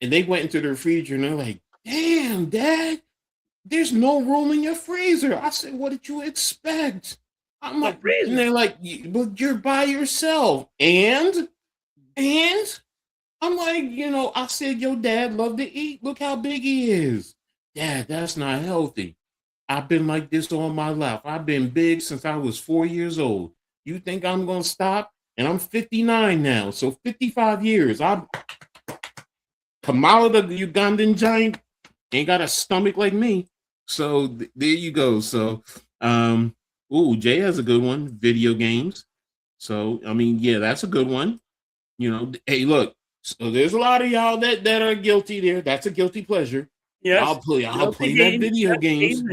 and they went into the refrigerator and they're like, "Damn, Dad, there's no room in your freezer." I said, "What did you expect?" I'm like, and they're like, "But you're by yourself." And I'm like, I said, "Your dad love to eat. Look how big he is." Dad, that's not healthy. I've been like this all my life. I've been big since I was 4 years old. You think I'm going to stop? And I'm 59 now. So 55 years. I'm Kamala, the Ugandan giant, ain't got a stomach like me. So there you go. So, Jay has a good one. Video games. So, I mean, yeah, that's a good one. Hey, look. So there's a lot of y'all that are guilty there. That's a guilty pleasure. Yes. I'll play that video games.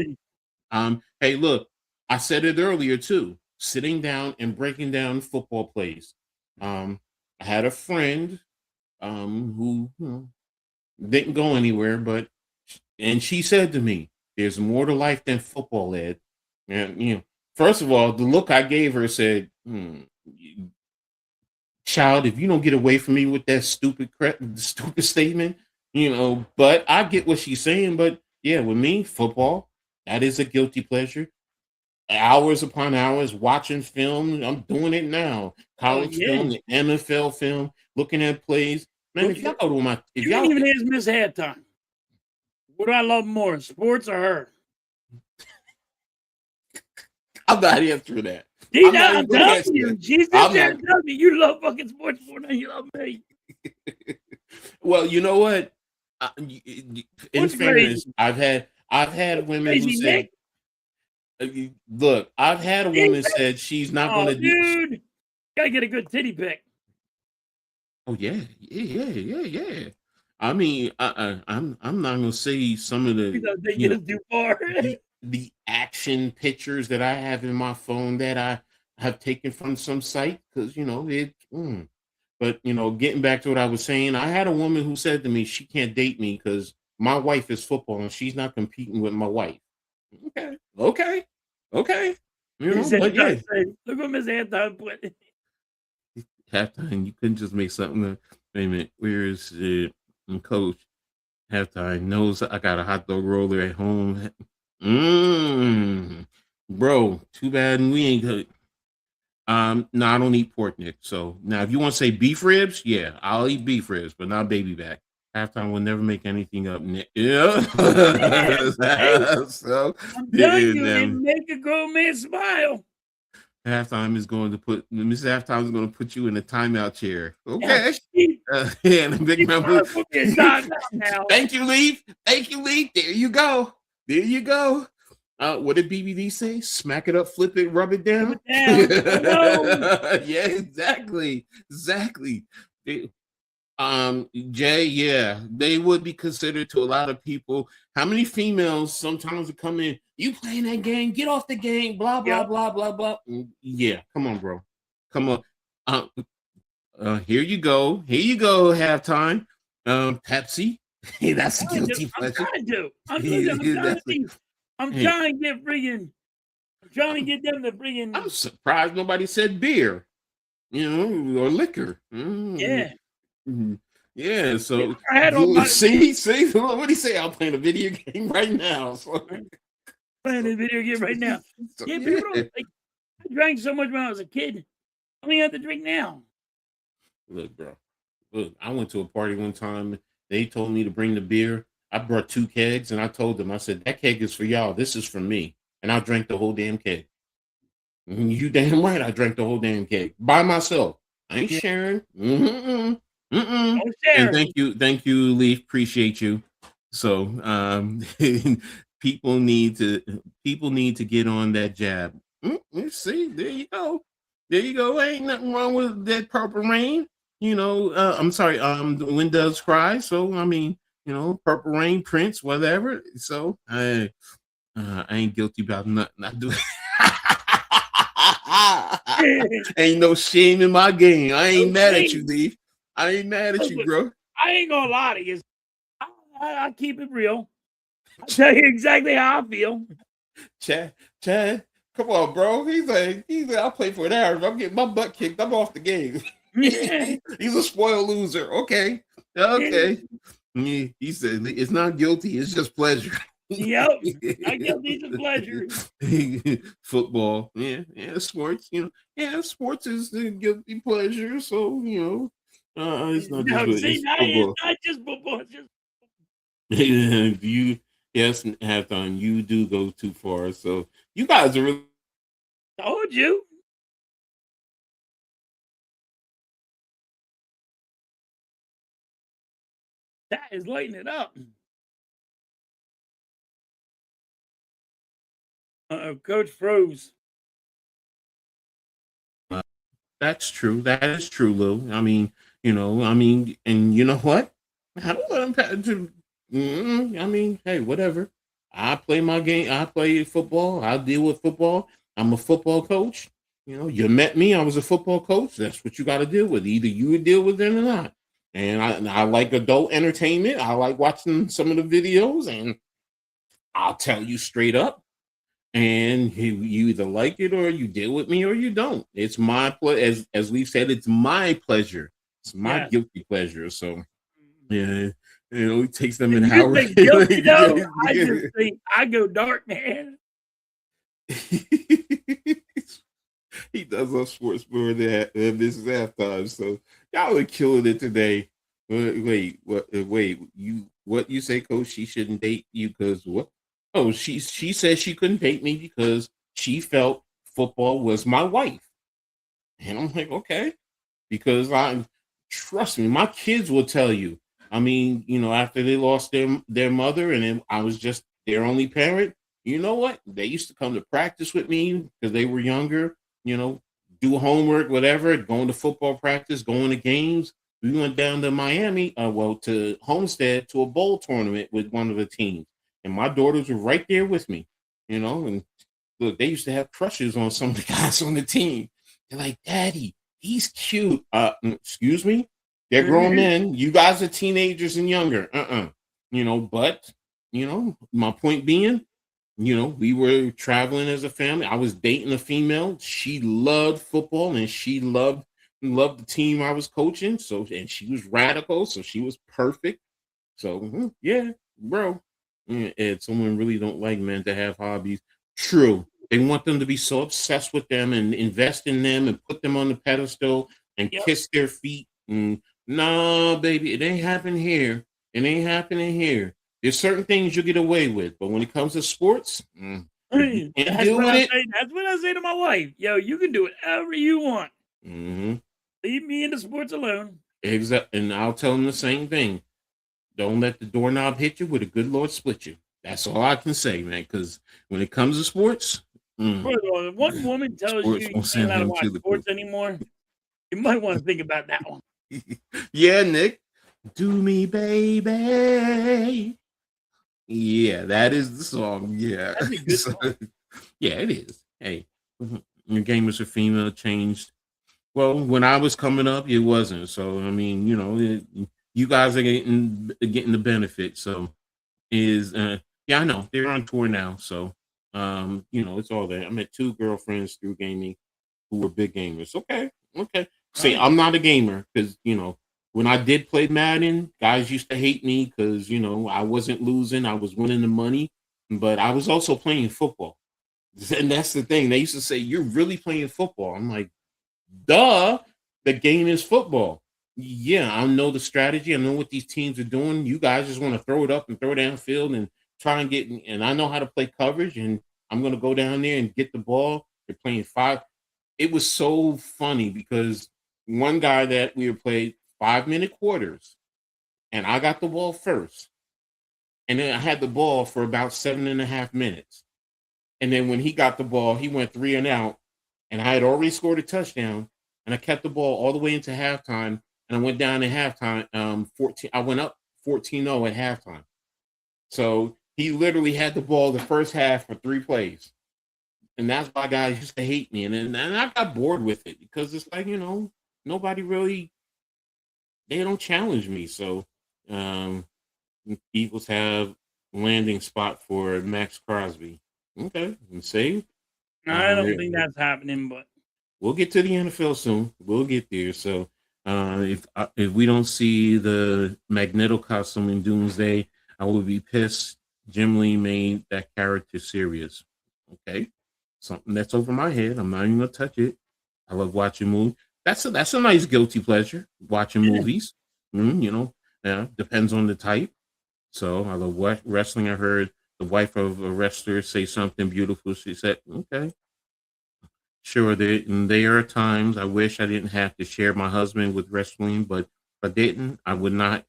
Hey, look, I said it earlier too. Sitting down and breaking down football plays. I had a friend who didn't go anywhere, and she said to me, "There's more to life than football, Ed." And first of all, the look I gave her said, "Child, if you don't get away from me with that stupid statement, But I get what she's saying. But yeah, with me, football, that is a guilty pleasure. Hours upon hours watching film. I'm doing it now. College film, the NFL film, looking at plays. Man, if y'all go to my, if you y'all can even ask Miss Halftime, what do I love more, sports or her? I'm not answering that. I'm telling you, she's just there to tell me you love fucking sports more than you love me. Well, you know what? In fairness, I've had women who said, "Look, I've had a woman said she's not going to do." Dude, gotta get a good titty pic. Oh yeah. I mean, I'm not gonna say some of the action pictures that I have in my phone that I have taken from some site because it. But getting back to what I was saying, I had a woman who said to me she can't date me because my wife is football and she's not competing with my wife. Okay. But yeah. Look what Miss Anton put. Halftime, you couldn't just make something. Wait a minute, where is it? Coach, Halftime knows I got a hot dog roller at home. Bro, too bad we ain't good. No, I don't eat pork, Nick. So now, if you want to say beef ribs, yeah, I'll eat beef ribs, but not baby back. Halftime will never make anything up, Nick. Yeah. So I'm telling you, it make a grown man smile. Halftime is going to put Mrs. Halftime is going to put you in a timeout chair. Okay. And a big number. Thank you, Leaf. There you go. What did BBD say? Smack it up, flip it, rub it down. Yeah, exactly. Jay, yeah, they would be considered to a lot of people. How many females sometimes would come in? You playing that game? Get off the game. Blah blah blah blah blah. Yeah, come on, bro. Come on. Here you go. Halftime. Pepsi. Hey, that's a guilty pleasure. I'm trying to get them to bring in. I'm surprised nobody said beer, or liquor. Yeah. Yeah, so I had all see, what do you say? I'm playing a video game right now. Playing a video game right now. People don't I drank so much when I was a kid. I don't even have to drink now. Look, bro. I went to a party one time. They told me to bring the beer. I brought 2 kegs, and I told them, I said, that keg is for y'all. This is for me. And I drank the whole damn keg. You damn right I drank the whole damn keg by myself. I ain't sharing. And thank you, Leaf. Appreciate you. So people need to get on that jab. See, there you go. There you go. Ain't nothing wrong with that Purple Rain. I'm sorry. The Wind Does Cry. So I mean, Purple Rain, Prince, whatever. So I ain't guilty about nothing I do. Ain't no shame in my game. I ain't mad at you, Dave. I ain't mad at you, bro. I ain't gonna lie to you. I keep it real. I'll tell you exactly how I feel. Chad, come on, bro. He's like, I'll play for an hour. If I'm getting my butt kicked, I'm off the game. He's a spoiled loser. Okay. He said it's not guilty, it's just pleasure. Yep. Not guilty, it's a pleasure. Football. Yeah, sports, sports is the guilty pleasure. So, it's not just football. It's not just football, it's just Yes, Halftime, you do go too far. So you guys are really told you. That is lighting it up. Coach froze. That's true. That is true, Lou. I mean, and you know what? I don't let him. I mean, hey, whatever. I play my game. I play football. I deal with football. I'm a football coach. You met me. I was a football coach. That's what you got to deal with. Either you would deal with it or not. And I like adult entertainment. I like watching some of the videos, and I'll tell you straight up. And you either like it or you deal with me or you don't. It's my as we've said, it's my pleasure. It's my guilty pleasure. So yeah, it takes them an hour. Guilty, no, I just think I go dark, man. He does love sports more than this is halftime. So y'all are killing it today. Wait, what you say, Coach? She shouldn't date you because what? Oh, she said she couldn't date me because she felt football was my wife. And I'm like, okay, because trust me, my kids will tell you. I mean, after they lost their mother and then I was just their only parent, you know what? They used to come to practice with me because they were younger, do homework, whatever, going to football practice, going to games. We went down to Miami, to Homestead to a bowl tournament with one of the teams. And my daughters were right there with me, and look, they used to have crushes on some of the guys on the team. They're like, Daddy, he's cute. Excuse me? They're grown men. You guys are teenagers and younger. But, my point being, we were traveling as a family. I was dating a female. She loved football and she loved the team I was coaching. So, and she was radical. So she was perfect. So, yeah, bro. And someone really don't like men to have hobbies. True. They want them to be so obsessed with them and invest in them and put them on the pedestal and kiss their feet. Nah, baby, it ain't happening here. It ain't happening here. There's certain things you get away with, but when it comes to sports, you can't deal with it. That's what I say to my wife. Yo, you can do whatever you want. Mm-hmm. Leave me in the sports alone. Exactly. And I'll tell them the same thing. Don't let the doorknob hit you with a good Lord split you. That's all I can say, man. Because when it comes to sports, if one woman tells you you can't allowed to watch sports anymore, you might want to think about that one. Yeah, Nick. Do me, baby. Yeah, that is the song. Yeah. That's a good song. Yeah, it is. Hey, your gamers are female changed. Well, when I was coming up, it wasn't. So, I mean, you guys are getting the benefit. So I know they're on tour now. So it's all there. I met 2 girlfriends through gaming who were big gamers. Okay. See, I'm not a gamer because when I did play Madden, guys used to hate me because I wasn't losing, I was winning the money, but I was also playing football. And that's the thing. They used to say, "You're really playing football." I'm like, duh, the game is football. Yeah, I know the strategy. I know what these teams are doing. You guys just want to throw it up and throw downfield and try and get. And I know how to play coverage. And I'm going to go down there and get the ball. They're playing 5. It was so funny because one guy that we were playing 5-minute quarters, and I got the ball first, and then I had the ball for about 7.5 minutes. And then when he got the ball, he went 3 and out. and I had already scored a touchdown, and I kept the ball all the way into halftime, and I went down at halftime. 14. I went up 14-0 at halftime. So he literally had the ball the first half for 3 plays. And that's why guys used to hate me. And I got bored with it because it's like, nobody really, they don't challenge me. So Eagles have landing spot for Max Crosby. Okay. And see, I don't think that's happening, but we'll get to the NFL soon. We'll get there. So if we don't see the Magneto costume in Doomsday, I will be pissed. Jim Lee made that character serious. Okay, something that's over my head. I'm not even gonna touch it. I love watching movies. That's a nice guilty pleasure. Watching movies. Depends on the type. So I love wrestling. I heard the wife of a wrestler say something beautiful. She said, "Okay." Sure, there are times I wish I didn't have to share my husband with wrestling, but if I didn't, I would not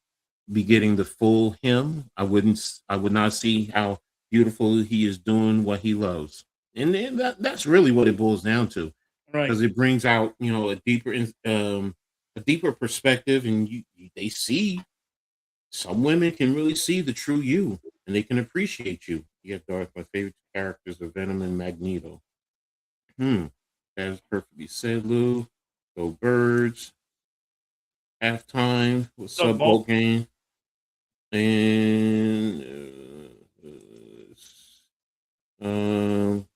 be getting the full him. I would not see how beautiful he is doing what he loves. And then that's really what it boils down to. right. Because it brings out, a deeper perspective, and they see some women can really see the true you, and they can appreciate you. Yeah, Darth, my favorite characters are Venom and Magneto. That is perfectly said, Lou. Go Birds. Halftime. What's up, Bolt Game? And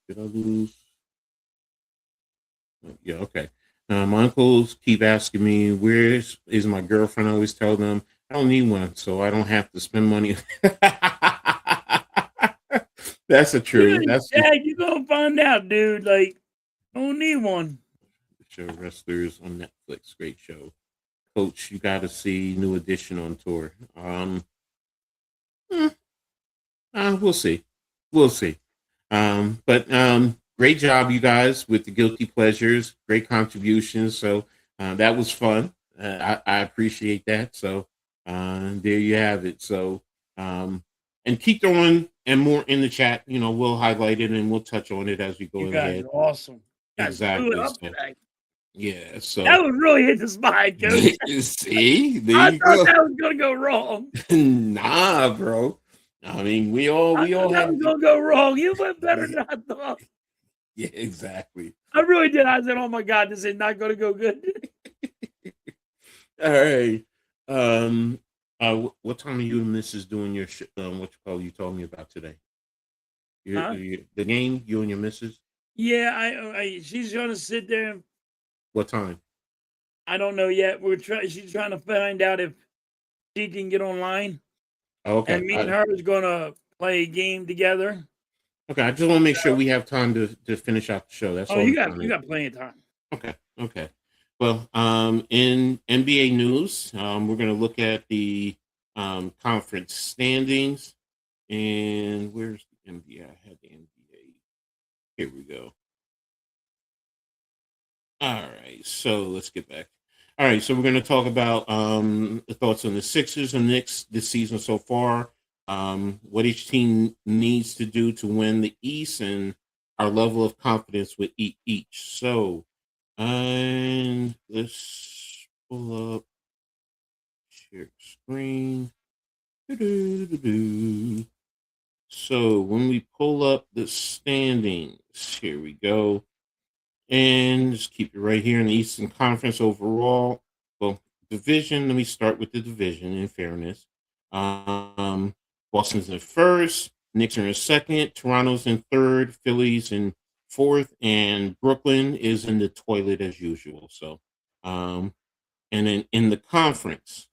did I lose? Yeah, okay. My uncles keep asking me, where is my girlfriend? I always tell them, I don't need one, so I don't have to spend money. That's the truth. You're gonna find out, dude. Like, I don't need one. Show Wrestlers on Netflix. Great show. Coach, you got to see New Edition on tour. We'll see. We'll see. But great job, you guys, with the guilty pleasures. Great contributions. So that was fun. I appreciate that. So there you have it. So and keep throwing and more in the chat. We'll highlight it and we'll touch on it as we go ahead. You guys are awesome. Exactly. Yeah, so that was really hit the spine, Coach. See, I thought that was gonna go wrong. Nah, bro. I mean, we all have was gonna go wrong. You went better than I thought. Yeah, exactly. I really did. I said, "Oh my God, this is not gonna go good." All right. What time are you and Mrs. doing your you told me about today? The game, you and your missus? Yeah, she's gonna sit there. What time? I don't know yet. She's trying to find out if she can get online. Okay. And me and her is gonna play a game together. Okay, I just want to make sure we have time to finish out the show. That's all. You got plenty of time. Okay. Well, in NBA news, we're going to look at the conference standings. And where's the NBA? I had the NBA. Here we go. All right, so let's get back. All right, so we're going to talk about the thoughts on the Sixers and Knicks this season so far, what each team needs to do to win the East, and our level of confidence with each. So, and let's pull up share screen. So when we pull up the standings, here we go. And just keep it right here in the Eastern Conference overall. Well, division, let me start with the division in fairness. Boston's in first, Knicks are in second, Toronto's in third, Philly's in fourth, and Brooklyn is in the toilet as usual. So, and then in the conference,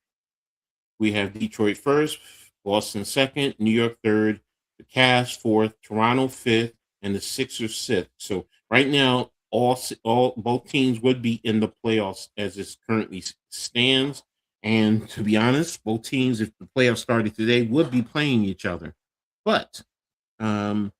we have Detroit first, Boston second, New York third, the Cavs fourth, Toronto fifth, and the Sixers sixth. So right now, both teams would be in the playoffs as it currently stands. And to be honest, both teams, if the playoffs started today, would be playing each other. But as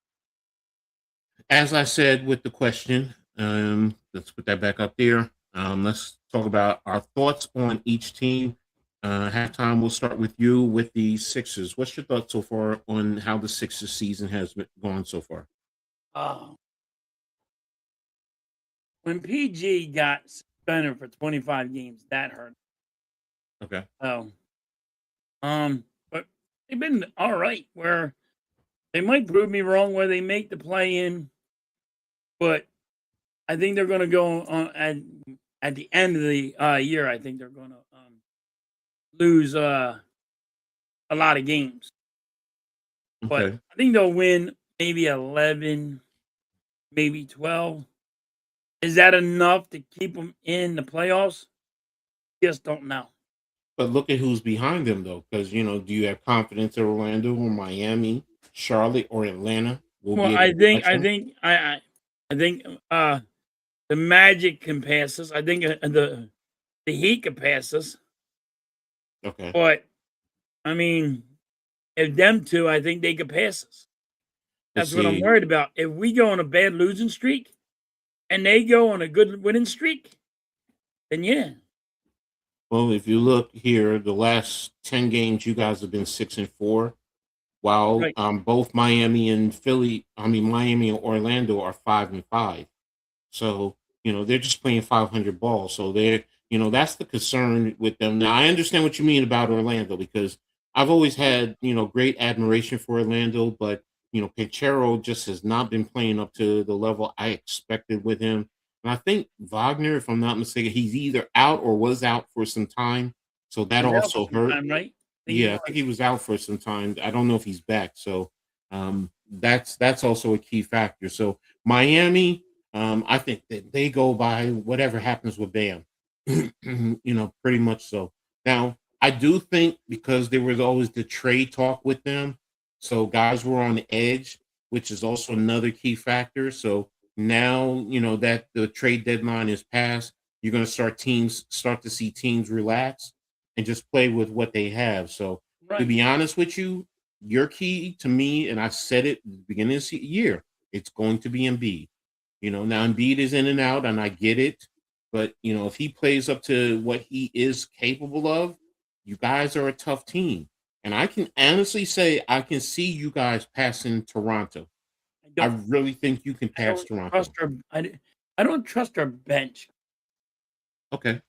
I said with the question, let's put that back up there. Let's talk about our thoughts on each team. Halftime, we'll start with you with the Sixers. What's your thoughts so far on how the Sixers season has gone so far? when PG got suspended for 25 games, that hurt. Okay. So, but they've been all right. Where they might prove me wrong, where they make the play in, but I think they're going to go at the end of the year. I think they're going to lose a lot of games, but Okay. I think they'll win maybe 11, maybe 12. Is that enough to keep them in the playoffs? Just don't know. But look at who's behind them, though, because do you have confidence in Orlando or Miami, Charlotte, or Atlanta will Well, be able to catch them? I think the Magic can pass us. I think the Heat can pass us. Okay. But I mean, if them two, I think they could pass us. Let's That's what I'm see. worried about. If we go on a bad losing streak and they go on a good winning streak, then yeah. Well, if you look here, the last 10 games, you guys have been 6-4, while Right. both Miami and Miami and Orlando are 5-5. So, they're just playing 500 ball. So that's the concern with them. Now, I understand what you mean about Orlando because I've always had, great admiration for Orlando, but, Pinchero just has not been playing up to the level I expected with him. And I think Wagner, if I'm not mistaken, he's either out or was out for some time. So that He's out for also some hurt. time, right? Yeah, I think he was out for some time. I don't know if he's back. So that's also a key factor. So Miami, I think that they go by whatever happens with Bam. Pretty much so. Now, I do think because there was always the trade talk with them, so guys were on the edge, which is also another key factor. So now, that the trade deadline is passed, you're going to start to see teams relax and just play with what they have. So to Right. be honest with you, your key to me, and I said it at the beginning of the year, it's going to be Embiid. Now Embiid is in and out, and I get it. But if he plays up to what he is capable of, you guys are a tough team. And I can honestly say I can see you guys passing Toronto. I really think you can I pass don't Toronto. trust I don't trust our bench. Okay.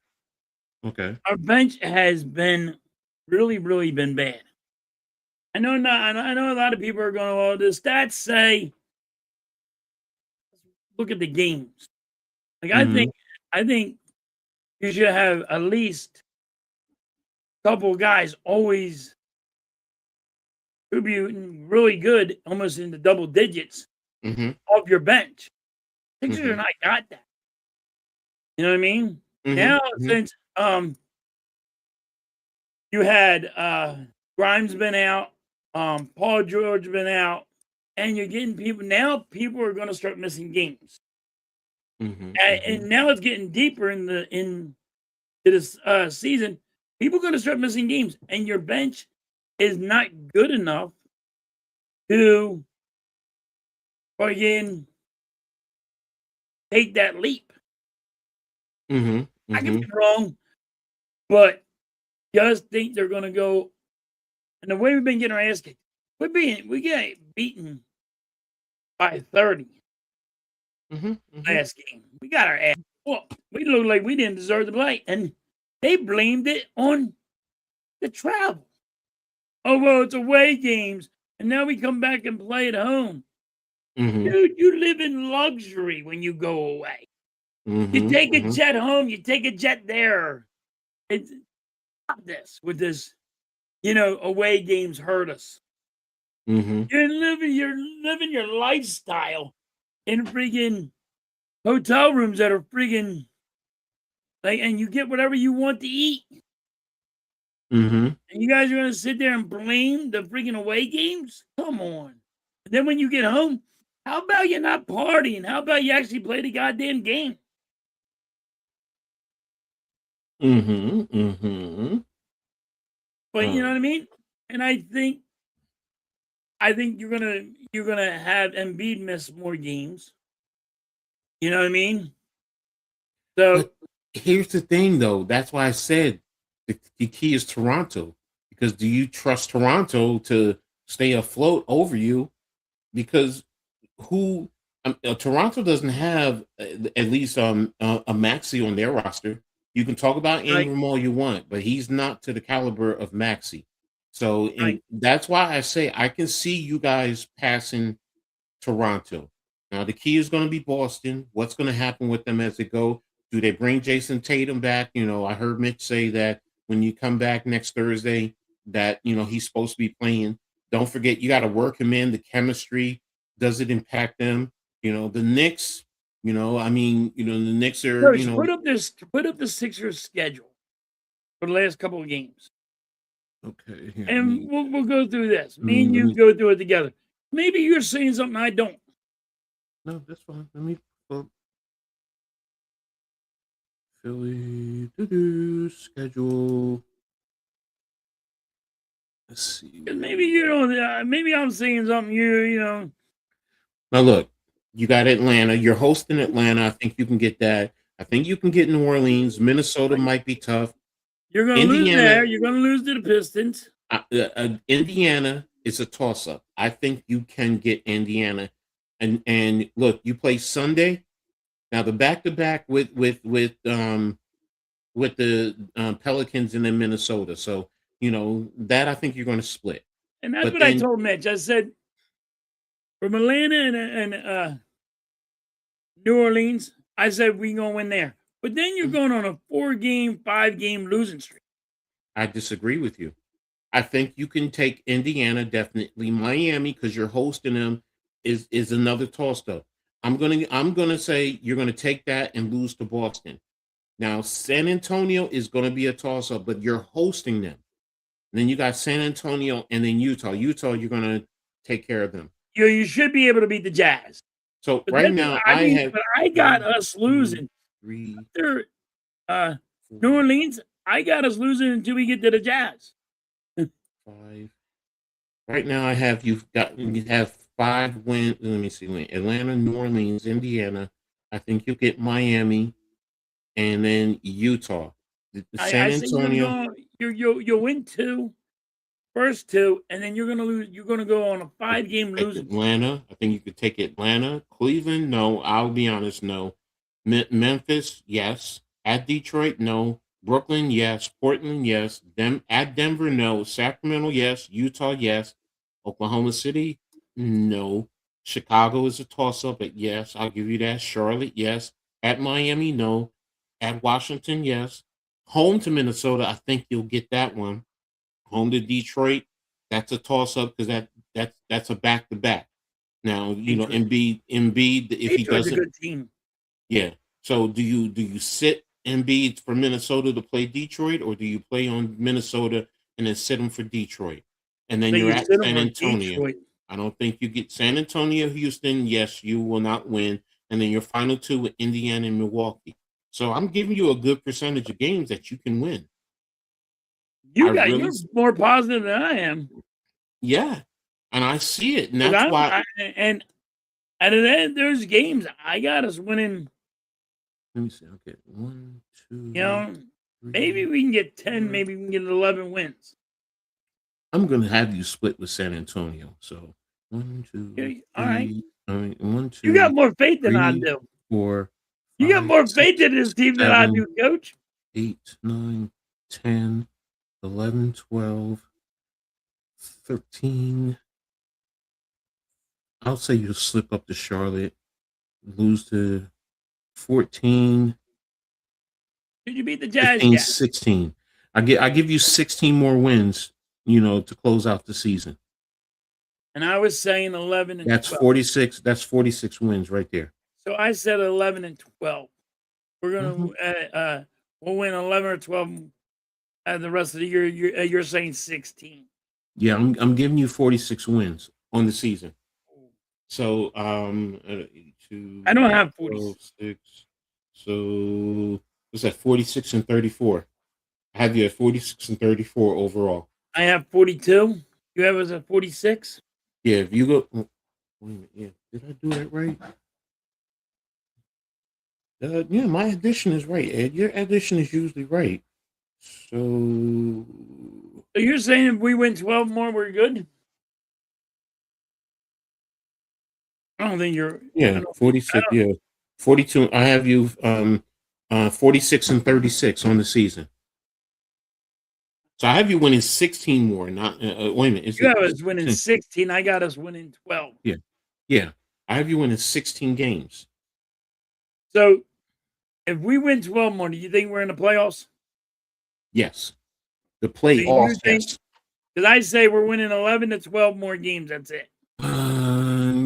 Okay. Our bench has been really, really been bad. I know not. I know a lot of people are going, well, the stats say, look at the games. Like Mm-hmm. I think you should have at least a couple of guys always contributing really good, almost in the double digits Mm-hmm. of your bench. Sixers are Mm-hmm. not got that. You know what I mean? Now Mm-hmm. since you had Grimes been out, Paul George been out, and you're getting people now. People are going to start missing games, Mm-hmm. and now it's getting deeper in this season. People are going to start missing games, and your bench is not good enough to again take that leap. Mm-hmm. I could Mm-hmm. be wrong, but just think they're going to go. And the way we've been getting our ass kicked, we get beaten by 30 Mm-hmm. Mm-hmm. last game. We got our ass whooped. We looked like we didn't deserve to play, and they blamed it on the travel. Oh well, it's away games, and now we come back and play at home. Mm-hmm. Dude, you live in luxury when you go away. You Mm-hmm. take a Mm-hmm. jet home, you take a jet there. It's not this with this, away games hurt us. Mm-hmm. You're living your lifestyle in friggin' hotel rooms that are friggin' like, and you get whatever you want to eat. Mm-hmm. And you guys are gonna sit there and blame the freaking away games? Come on. And then when you get home, how about you not partying? How about you actually play the goddamn game? Mm-hmm. Mm-hmm. But you know what I mean? And I think you're gonna have Embiid miss more games. You know what I mean? So But here's the thing, though. That's why I said the key is Toronto. Because do you trust Toronto to stay afloat over you? Because who Toronto doesn't have at least a Maxey on their roster. You can talk about Right, Ingram all you want, but he's not to the caliber of Maxey. So, and right. that's why I say I can see you guys passing Toronto. Now the key is going to be Boston. What's going to happen with them as they go? Do they bring Jason Tatum back? I heard Mitch say that when you come back next Thursday, that he's supposed to be playing. Don't forget, you got to work him in. The chemistry, does it impact them? The Knicks. The Knicks are. Coach, put up the Sixers schedule for the last couple of games, Okay. Here, and we'll go through this. let Me me and let you me. go through it together. Maybe you're saying something I don't. No, that's fine. Let me pull up Philly schedule. Let's see 'Cause where maybe we you at. don't. Maybe I'm saying something you know. Now look, you got Atlanta. You're hosting Atlanta. I think you can get that. I think you can get New Orleans. Minnesota Like, might be tough. you're gonna lose Indiana, there. You're gonna lose to the Pistons. Indiana is a toss up. I think you can get Indiana. And look, you play Sunday. Now the back to back with the Pelicans and then Minnesota. So that I think you're going to split. And that's But what I then told Mitch. I said from Atlanta and New Orleans, I said we gonna win there. But then you're going on a 4-game, 5-game losing streak. I disagree with you. I think you can take Indiana definitely. Miami, because you're hosting them, is another toss up. I'm gonna say you're gonna take that and lose to Boston. Now San Antonio is gonna be a toss up, but you're hosting them. And then you got San Antonio and then Utah. Utah, you're gonna take care of them. You should be able to beat the Jazz. So But right then now I I mean, have but I got one, us two, losing three, after New four, Orleans. I got us losing until we get to the Jazz. 5. Right now, you have 5 wins. Let me see. Atlanta, New Orleans, Indiana. I think you'll get Miami, and then Utah. The I San say you're gonna Antonio. go. You'll win first two, and then you're gonna lose. You're gonna go on a 5-game Take losing streak. Atlanta. I think you could take Atlanta. Cleveland, no. I'll be honest, no. Memphis, yes. At Detroit, no. Brooklyn, yes. Portland, yes. At Denver, no. Sacramento, yes. Utah, yes. Oklahoma City, no. Chicago is a toss up, but yes, I'll give you that. Charlotte, yes. At Miami, no. At Washington, yes. Home to Minnesota, I think you'll get that one. Home to Detroit, that's a toss up because that's a back to back. Now, Detroit. Embiid, if he Detroit's a doesn't, good team. yeah. So do you sit Embiid for Minnesota to play Detroit, or do you play on Minnesota and then sit him for Detroit, and then So you're you at sit them San for Antonio? Detroit. I don't think you get San Antonio, Houston. Yes, you will not win, and then your final two with Indiana and Milwaukee. So I'm giving you a good percentage of games that you can win. I really, You're more positive than I am. yeah, and I see it, and Because that's why. and at the end, there's games I got us winning. Let me see. Okay, one, You two, know, maybe three, we can get 10, 4. maybe we can get 11 wins. I'm gonna have you split with San Antonio. So one, two, Okay, all right. three. I mean, one, You got two, more faith than I three, do. 4, You got 5, more faith 6, in this team than I 7, do, Coach. 8, 9, 10, 11, 12, 13. I'll say you'll slip up to Charlotte, lose to 14, Did you beat the Jazz 15, yet? 16. I give you 16 more wins, to close out the season. And I was saying 11 and That's 12. 46. That's 46 wins right there. So I said 11 and 12. We're Mhm. gonna we'll win 11 or 12 the rest of the year. You're saying 16. Yeah, I'm giving you 46 wins on the season. So 2, I don't have 40. 12, 6. So what's that? 46 and 34. I have you at 46 and 34 overall. I have 42. You have us at 46. Yeah, if you go, wait a minute, yeah, did I do that right? Yeah, my addition is right, Ed. Your addition is usually right. So So you're saying if we win 12 more, we're good? I don't think you're. I Yeah, don't. I 46. don't. Yeah, 42. I have you 46 and 36 on the season. So I have you winning 16 more. Not wait a minute. Is You it have us winning 16. I got us winning 12. Yeah, yeah. I have you winning 16 games. So if we win 12 more, do you think we're in the playoffs? Yes, the Do you playoffs. think? Yes, Because I say we're winning 11 to 12 more games. That's it.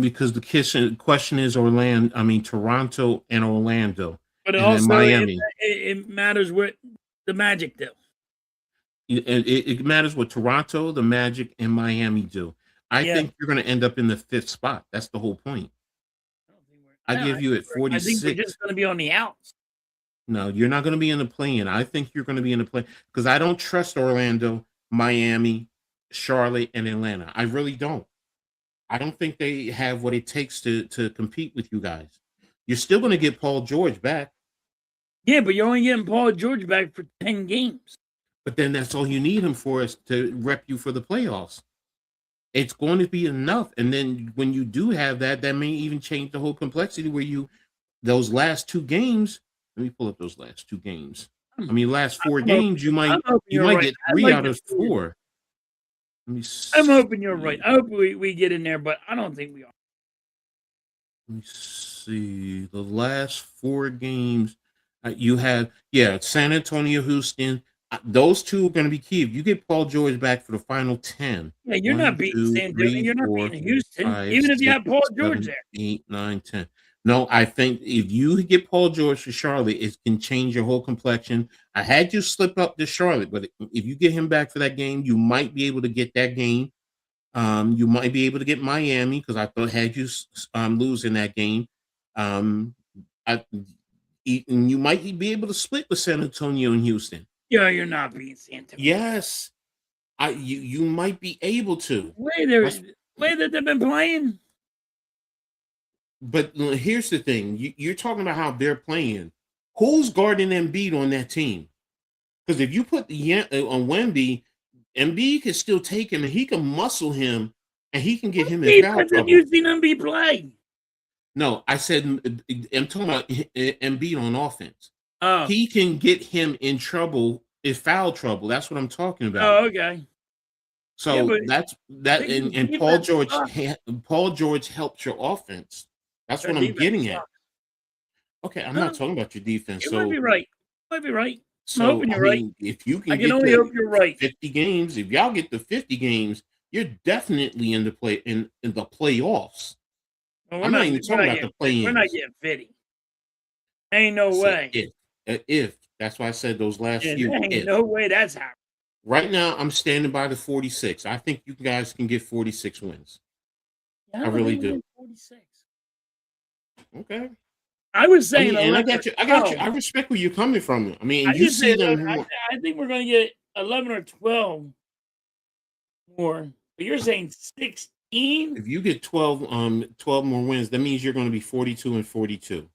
because the question is Orlando. I mean Toronto and Orlando, But and then also, Miami. it matters what the Magic do. It matters what Toronto, the Magic, and Miami do. I Yeah. think you're going to end up in the 5th spot. That's the whole point. I give you at I think we're 46. just going to be on the outs. No, you're not going to be in the play-in. I think you're going to be in the play because I don't trust Orlando, Miami, Charlotte, and Atlanta. I really don't. I don't think they have what it takes to compete with you guys. You're still going to get Paul George back, Yeah, but you're only getting Paul George back for 10 games. but then that's all you need him for is to rep you for the playoffs. It's going to be enough. And then when you do have that, that may even change the whole complexity where those last 2 games, let me pull up those last 2 games. I mean, last 4 games, you might right. get 3 out of 4. Let me I'm hoping you're right. see. I hope we get in there, but I don't think we are. Let me see. The last 4 games you have, San Antonio, Houston. Those 2 are going to be key. If you get Paul George back for the final 10, Yeah, you're 1, not beating 2, San Antonio. 3, You're not 4, beating Houston, 5, even if you 6, have Paul George 7, there. 8, 9, 10. No, I think if you get Paul George for Charlotte, it can change your whole complexion. I had you slip up to Charlotte, but if you get him back for that game, you might be able to get that game. You might be able to get Miami because I thought had you lose in that game. Um, I, and you might be able to split with San Antonio and Houston. Yeah, you're not beating San Antonio. Yes, you might be able to. The way that they've been playing. But here's the thing: you're talking about how they're playing. Who's guarding Embiid on that team? Because if you put on Wemby, Embiid can still take him and he can muscle him and he can get him in foul trouble. Have you seen Embiid play? No, I said I'm talking about Embiid on offense. Oh, He can get him in trouble, in foul trouble. That's what I'm talking about. oh, okay. So Yeah, that's that, and Paul George helps your offense. That's what I'm getting at. Okay, I'm not talking about your defense. You so might be right. You might be right. I'm So hoping I you're right. mean, if you can I can get only to hope you're right. 50 games, if y'all get to 50 games, you're definitely in the playoffs. Well, I'm not even talking about the play-ins. We're not getting 50. Ain't no way. If that's why I said those last few. Ain't no way that's happening. Right now, I'm standing by the 46. I think you guys can get 46 wins. Yeah, I really do. 46. Okay. I was saying, and I got you. I respect where you're coming from. I mean, you see them. I think we're going to get 11 or 12 more. But you're saying 16? If you get 12 more wins, that means you're going to be 42 and 42.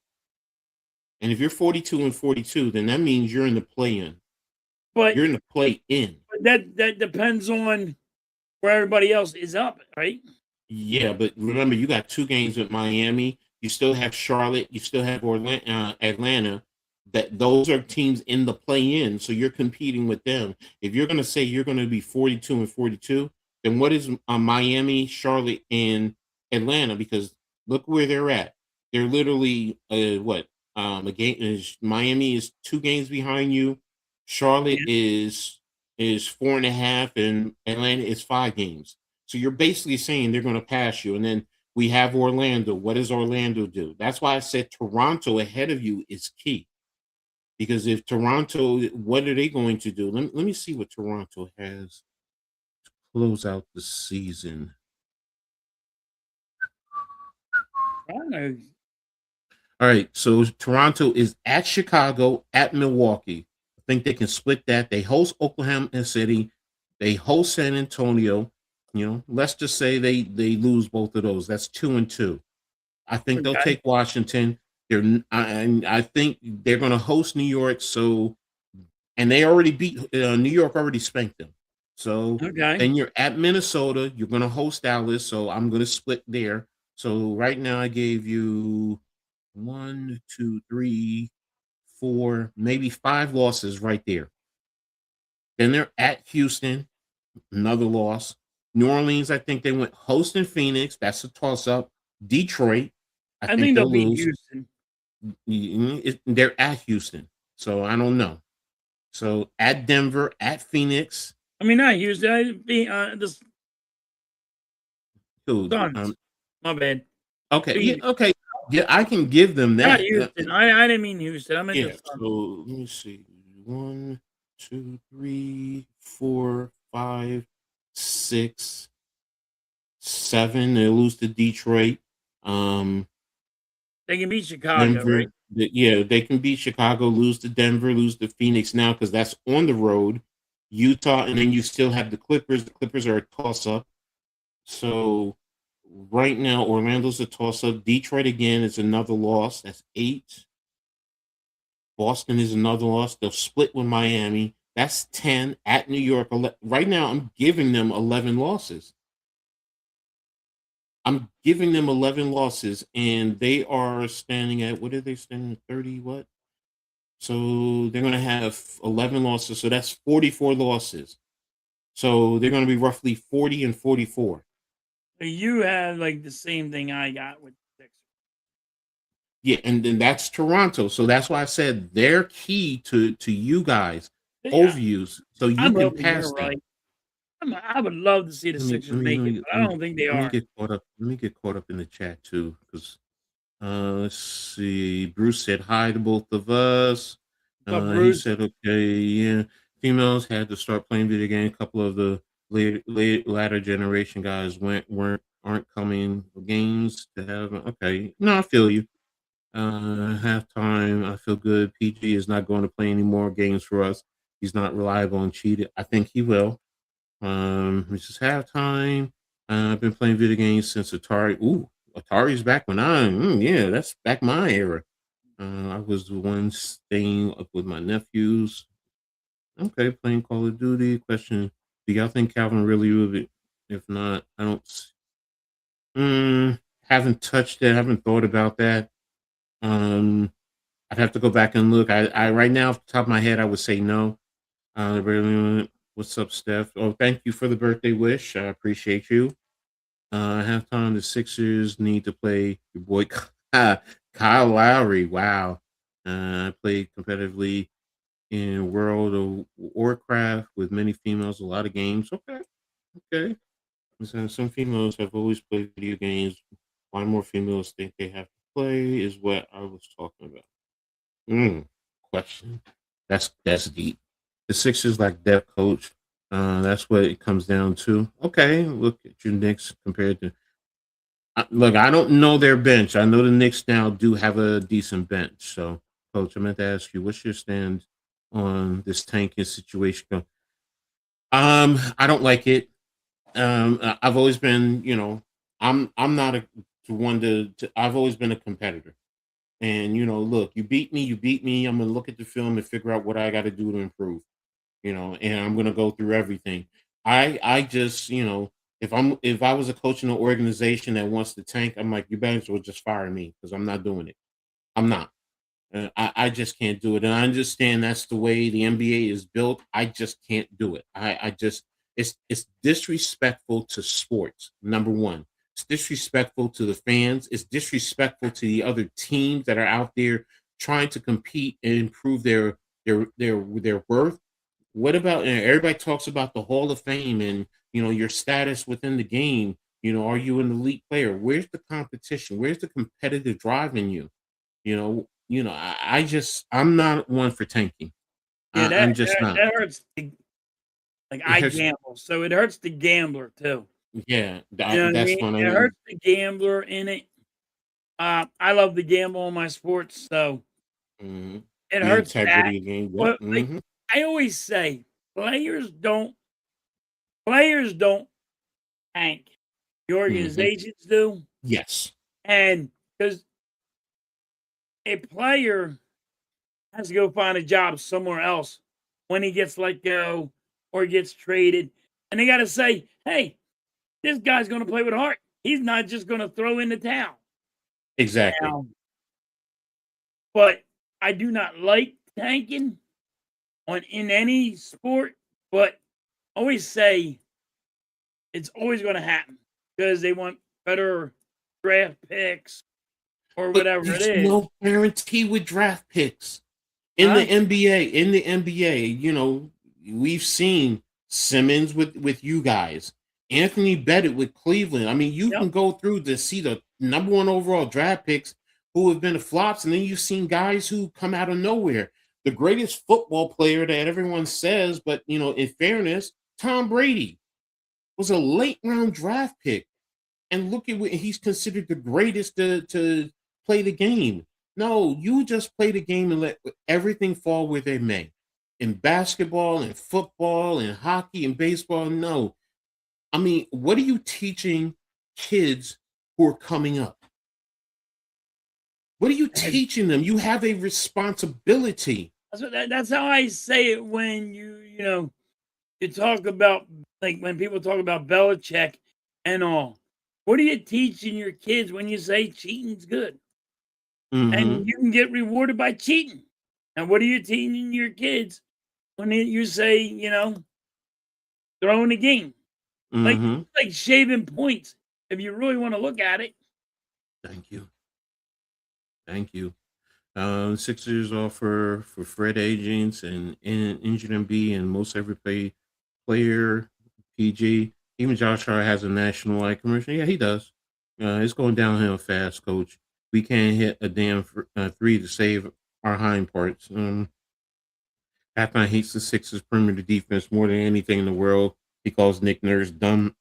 And if you're 42 and 42, then that means you're in the play-in. But you're in the play-in. But that depends on where everybody else is up, right? Yeah, but remember, you got 2 games with Miami. You still have Charlotte. You still have Atlanta. Those are teams in the play-in, so you're competing with them. If you're going to say you're going to be 42 and 42, then what is Miami, Charlotte, and Atlanta? Because look where they're at. They're literally what? A game is Miami is 2 games behind you. Charlotte is 4.5, and Atlanta is 5 games. So you're basically saying they're going to pass you, and then we have Orlando. What does Orlando do? That's why I said Toronto ahead of you is key. Because if Toronto, what are they going to do? Let me see what Toronto has to close out the season. All right, so Toronto is at Chicago, at Milwaukee. I think they can split that. They host Oklahoma City. They host San Antonio. Let's just say they lose both of those. That's 2-2. I think they'll take Washington. I think they're going to host New York. And they already beat New York. Already spanked them. So then you're at Minnesota. You're going to host Dallas. So I'm going to split there. So right now I gave you 1, 2, 3, 4, maybe 5 losses right there. Then they're at Houston, another loss. New Orleans, I think they went hosting Phoenix. That's a toss up. Detroit, I I think think they'll they'll beat lose. Houston. They're at Houston, so I don't know. So at Denver, at Phoenix, I mean, not Houston. The dude. Suns. My bad. Okay, yeah, Beat- okay, yeah, I can give them Not that. Houston. I didn't mean Houston. I meant the Yeah. Suns. So let me see. 1, 2, 3, 4, 5, 6, 7. They lose to Detroit. Um, They can beat Chicago, right? Denver. Yeah, they can beat Chicago, lose to Denver, lose to Phoenix now because that's on the road. Utah, and then you still have the Clippers. The Clippers are a toss up. So right now, Orlando's a toss up. Detroit again is another loss. That's 8. Boston is another loss. They'll split with Miami. That's 10 at New York. Right now, I'm giving them 11 losses. I'm giving them 11 losses, and they are standing at, what are they standing at? 30 what? So they're going to have 11 losses. So that's 44 losses. So they're going to be roughly 40 and 44. So you had like the same thing I got with the Sixers. Yeah, and then that's Toronto. So that's why I said they're key to you guys, Yeah, overviews, so you I'm can hoping pass you're them. right. I would love to see the Let me let Sixers me make let it, me but let I me don't think they let me are. get caught up. Let me get caught up in the chat too, because let's see. Bruce said hi to both of us. What's up, He Bruce? said okay, yeah. Females had to start playing video game. A couple of the latter generation guys aren't coming games to have. Okay, no, I feel you. Halftime, I feel good. PG is not going to play any more games for us. He's not reliable and cheated. I think he will. This is halftime. I've been playing video games since Atari. Ooh, Atari's back when yeah, that's back my era. I was the one staying up with my nephews. Okay, playing Call of Duty. Question: do y'all think Calvin really will be? If not, I don't. Haven't touched it. Haven't thought about that. Um, I'd have to go back and look. I right now, off the top of my head, I would say no. What's up, Steph? Oh, thank you for the birthday wish. I appreciate you. Halftime, the Sixers need to play your boy Kyle Lowry. Wow. I played competitively in World of Warcraft with many females, a lot of games. Okay, okay. So some females have always played video games. Why more females think they have to play is what I was talking about. Mm, question. That's deep. The Sixers like depth coach. That's what it comes down to. Okay, look at your Knicks compared to. Look, I don't know their bench. I know the Knicks now do have a decent bench. So, coach, I meant to ask you, what's your stand on this tanking situation? I don't like it. I've always been, I'm not to one to. I've always been a competitor. And look, you beat me. I'm gonna look at the film and figure out what I got to do to improve. And I'm gonna go through everything. I just, if I was a coach in an organization that wants to tank, I'm like, you better as well just fire me because I'm not doing it. I'm not. I just can't do it. And I understand that's the way the NBA is built. I just can't do it. I just it's disrespectful to sports. Number one, it's disrespectful to the fans. It's disrespectful to the other teams that are out there trying to compete and improve their worth. What about, and everybody talks about the Hall of Fame and your status within the game? Are you an elite player? Where's the competition? Where's the competitive drive in you? I'm not one for tanking. Yeah, I'm just not. that hurts. Like It I hurts. gamble, so it hurts the gambler too. Yeah, You know what I that's mean? when I It mean. hurts the gambler in it. I love to gamble on my sports, so Mhm. it The hurts that. integrity of the game. Yep. But like I always say, players don't players don't tank. The Hmm. organizations do, Yes. and because a player has to go find a job somewhere else when he gets let go or gets traded, and they got to say, "Hey, this guy's going to play with heart. he's not just going to throw in the towel. Exactly. Now, but I do not like tanking in any sport, but I always say it's always going to happen because they want better draft picks or But whatever it there's is. no guarantee with draft picks in Huh? the NBA. In the NBA, we've seen Simmons with you guys, Anthony Bennett with Cleveland. I mean, you Yep. can go through to see the number one overall draft picks who have been flops, and then you've seen guys who come out of nowhere. The greatest football player that everyone says, but in fairness, Tom Brady was a late round draft pick. And look at what he's considered the greatest to play the game. No, you just play the game and let everything fall where they may. In basketball and football and hockey and baseball, no. I mean, what are you teaching kids who are coming up? What are you teaching them? You have a responsibility. That's how I say it when you talk about, like, when people talk about Belichick and all. What are you teaching your kids when you say cheating's good? Mm-hmm. And you can get rewarded by cheating. And what are you teaching your kids when you say, throwing the game? Mm-hmm. Like shaving points, if you really want to look at it. Thank you. Thank you. Sixers offer for Fred agents and injured MB and most every player, PG. Even Josh Hart has a national wide commercial. Yeah, he does. It's going downhill fast, coach. We can't hit a damn three to save our hind parts. Halftime hates the Sixers' perimeter defense more than anything in the world. He calls Nick Nurse dumb.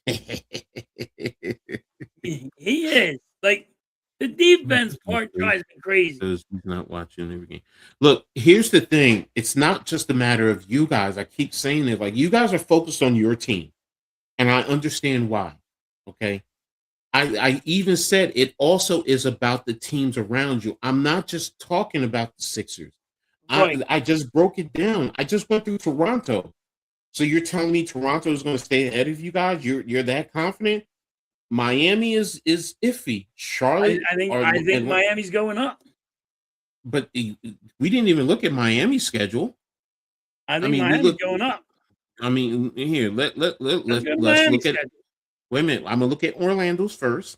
He is. Like, the defense part drives me crazy. Because he's not watching every game. Look, here's the thing. It's not just a matter of you guys. I keep saying it. Like, you guys are focused on your team. And I understand why. Okay. I even said it also is about the teams around you. I'm not just talking about the Sixers. Right. I just broke it down. I just went through Toronto. So you're telling me Toronto is going to stay ahead of you guys? You're that confident? Miami is iffy. Charlotte, I think Miami's going up. but we didn't even look at Miami's schedule. I think mean, Miami's going up. I mean, here let's Miami look at. schedule. Wait a minute. I'm gonna look at Orlando's first,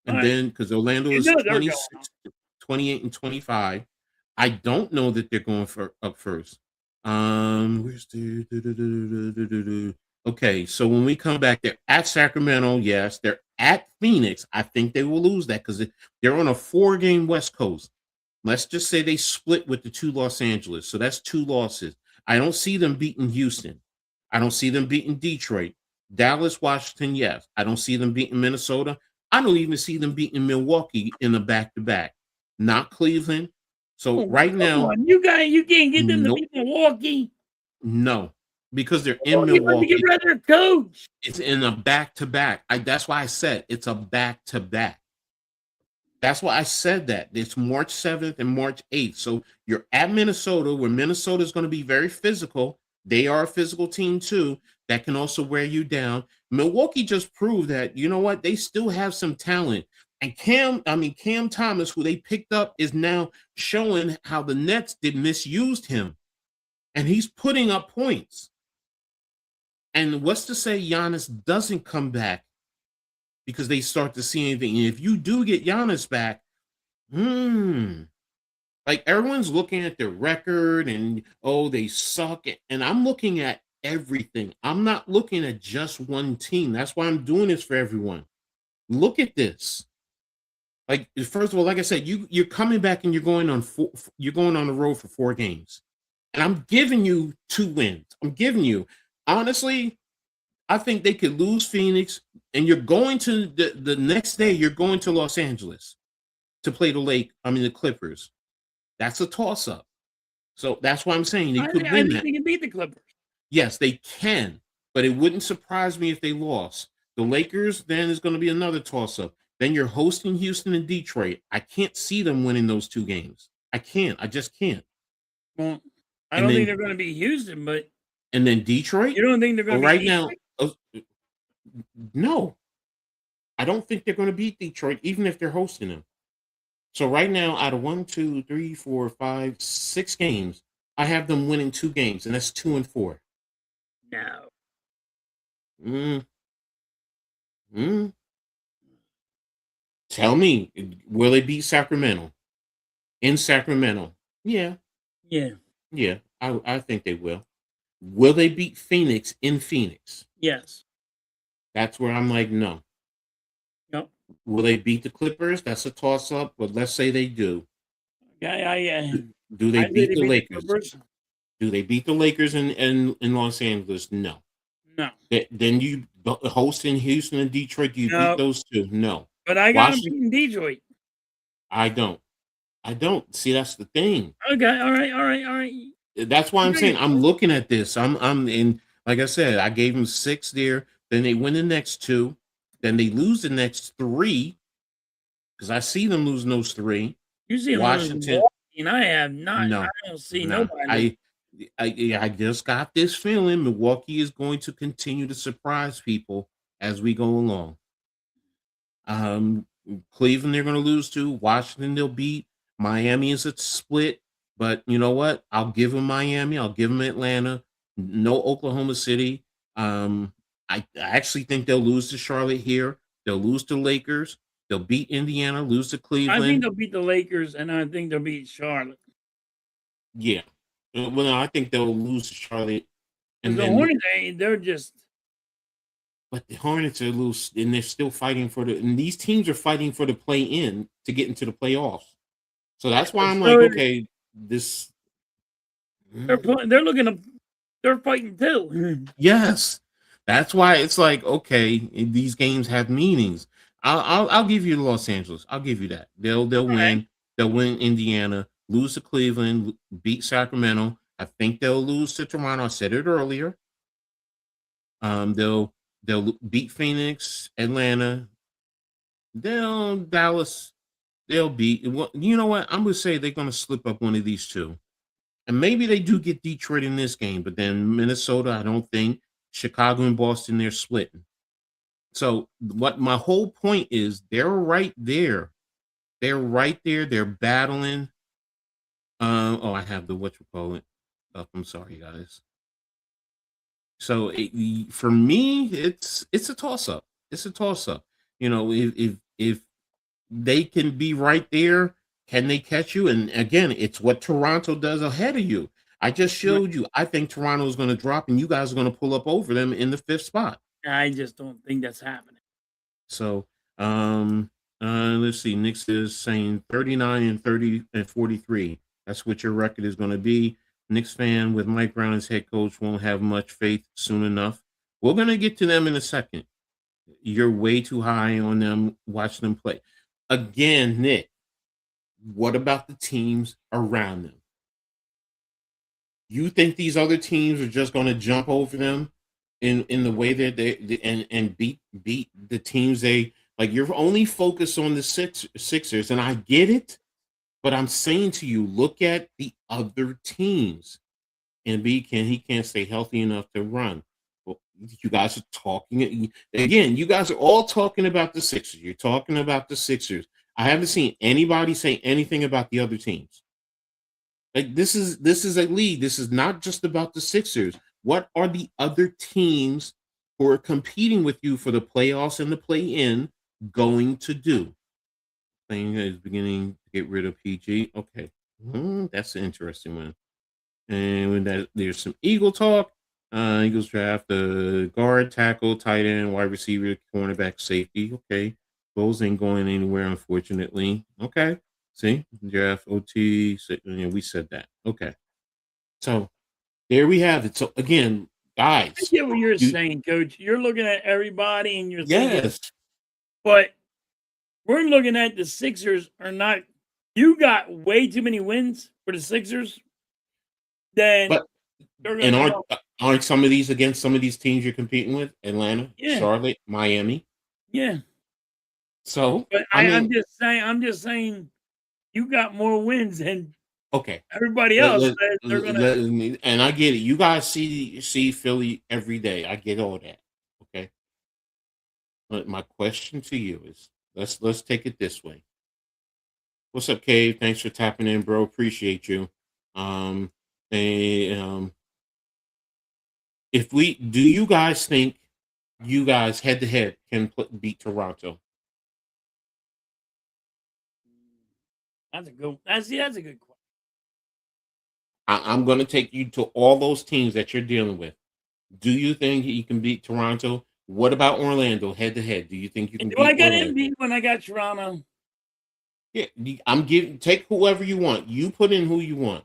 and All right. then because Orlando You is know they're 26, going 28, and 25. I don't know that they're going for up first. Where's the okay? So when we come back, they're at Sacramento. Yes, they're at Phoenix. I think they will lose that because they're on a 4-game West Coast. Let's just say they split with the 2 Los Angeles. So that's 2 losses. I don't see them beating Houston. I don't see them beating Detroit. Dallas, Washington, yes. I don't see them beating Minnesota. I don't even see them beating Milwaukee in the back-to-back. Not Cleveland. So right now, you can't get them to nope. beat Milwaukee. No, because they're in You want to Milwaukee. get rid of their coach. It's in a back-to-back. That's why I said it's a back-to-back. That's why I said that. It's March 7th and March 8th. So you're at Minnesota, where Minnesota is going to be very physical. They are a physical team too. That can also wear you down. Milwaukee just proved that, you know what? They still have some talent. And Cam Thomas, who they picked up, is now showing how the Nets did misused him. And he's putting up points. And what's to say Giannis doesn't come back because they start to see anything? And if you do get Giannis back, like everyone's looking at their record and they suck. And I'm looking at everything. I'm not looking at just one team. That's why I'm doing this for everyone. Look at this. Like, first of all, like I said, you're coming back and you're going on the road for 4 games. And I'm giving you 2 wins. I'm giving you, honestly, I think they could lose Phoenix, and you're going to the next day, you're going to Los Angeles to play the Clippers. That's a toss-up. So that's why I'm saying they could win that. They can beat the Clippers. Yes, they can, but it wouldn't surprise me if they lost. The Lakers, then, is going to be another toss-up. Then you're hosting Houston and Detroit. I can't see them winning those 2 games. I can't. I just can't. Well, I don't think they're going to be Houston, but and then Detroit. You don't think they're going to be right now? No. I don't think they're going to beat Detroit, even if they're hosting them. So right now, out of 1, 2, 3, 4, 5, 6 games, I have them winning 2 games, and that's 2-4. No. Mm, mm. Tell me, will they beat Sacramento in Sacramento? Yeah, Yeah. yeah, I think they will. Will they beat Phoenix in Phoenix? Yes. That's where I'm like, no. Yep. Will they beat the Clippers? That's a toss up, but let's say they do. Do they I say beat they the beat the Lakers? Clippers. Do they beat the Lakers in Los Angeles? No. No. Then you host in Houston and Detroit. Do you beat No. those two? No. But I got them Washington, beating Detroit. I don't. I don't. See, that's the thing. Okay. All right. All right. All right. That's why I'm Okay. saying I'm looking at this. I'm in. Like I said, I gave them 6 there. Then they win the next 2. Then they lose the next 3 because I see them losing those 3. You see them losing Washington, Milwaukee, and I have not. no, I don't see no. nobody. I just got this feeling Milwaukee is going to continue to surprise people as we go along. Cleveland they're going to lose to. Washington they'll beat. Miami is a split, but you know what? I'll give them Miami. I'll give them Atlanta. No Oklahoma City. I actually think they'll lose to Charlotte here. They'll lose to Lakers. They'll beat Indiana. Lose to I think Cleveland. they'll beat the Lakers, and I think they'll beat Charlotte. Yeah. Well, no, I think they'll lose to Charlotte. And And the then, Hornets, they're just. but the Hornets are loose, and they're still fighting for the. And these teams are fighting for the play in to get into the playoffs. So that's why I'm like, okay, this. They're looking to. They're fighting too. Yes, that's why it's like, okay, these games have meanings. I'll give you Los Angeles. I'll give you that. They'll win. Right. They'll win Indiana. Lose to Cleveland. Beat Sacramento. I think they'll lose to Toronto. I said it earlier. They'll beat Phoenix, Atlanta. Dallas. They'll beat. Well, you know what? I'm gonna say they're gonna slip up one of these 2, and maybe they do get Detroit in this game. But then Minnesota, I don't think. Chicago and Boston, they're splitting. So what my whole point is, they're right there. They're right there. They're battling. I have the whatchamacallit up. I'm sorry, guys. So for me, it's a toss up. It's a toss up. You know, if they can be right there, can they catch you? And again, it's what Toronto does ahead of you. I just showed you. I think Toronto is going to drop, and you guys are going to pull up over them in the 5th spot. I just don't think that's happening. So, let's see. Knicks is saying 39 and 30 and 43. That's what your record is going to be. Knicks fan with Mike Brown as head coach won't have much faith soon enough. We're going to get to them in a second. You're way too high on them. Watch them play. Again, Nick, what about the teams around them? You think these other teams are just going to jump over them in the way that they and beat the teams they like? You're only focused on the Sixers, and I get it, but I'm saying to you, look at the other teams. And he can't stay healthy enough to run. Well, you guys are talking again. You guys are all talking about the Sixers. You're talking about the Sixers. I haven't seen anybody say anything about the other teams. Like this is a league. This is not just about the Sixers. What are the other teams who are competing with you for the playoffs and the play-in going to do? Thing is beginning to get rid of PG. Okay, that's an interesting one. And when that there's some Eagle talk. Eagles draft the guard, tackle, tight end, wide receiver, cornerback, safety. Okay, those ain't going anywhere, unfortunately. Okay, see, draft OT. We said that. Okay, so there we have it. So again, I guys, get what you're saying, Coach. You're looking at everybody, and you're thinking, yes, but we're looking at the Sixers are not. You got way too many wins for the Sixers. Then but they're and going to aren't some of these against some of these teams you're competing with? Atlanta, Yeah. Charlotte, Miami. Yeah. So, But I'm just saying, you got more wins than okay, everybody else. They're gonna. And I get it. You guys see Philly every day. I get all that. Okay, But my question to you is, let's take it this way. What's up, Cave? Thanks for tapping in, bro. Appreciate you. Um, and, if we do, you guys think you guys head to head can beat Toronto? That's a good. That's a good question. I'm going to take you to all those teams that you're dealing with. Do you think you can beat Toronto? What about Orlando head to head? Do you think you can Do I beat got Orlando? MVP when I got Toronto? Yeah, I'm giving. Take whoever you want. You put in who you want.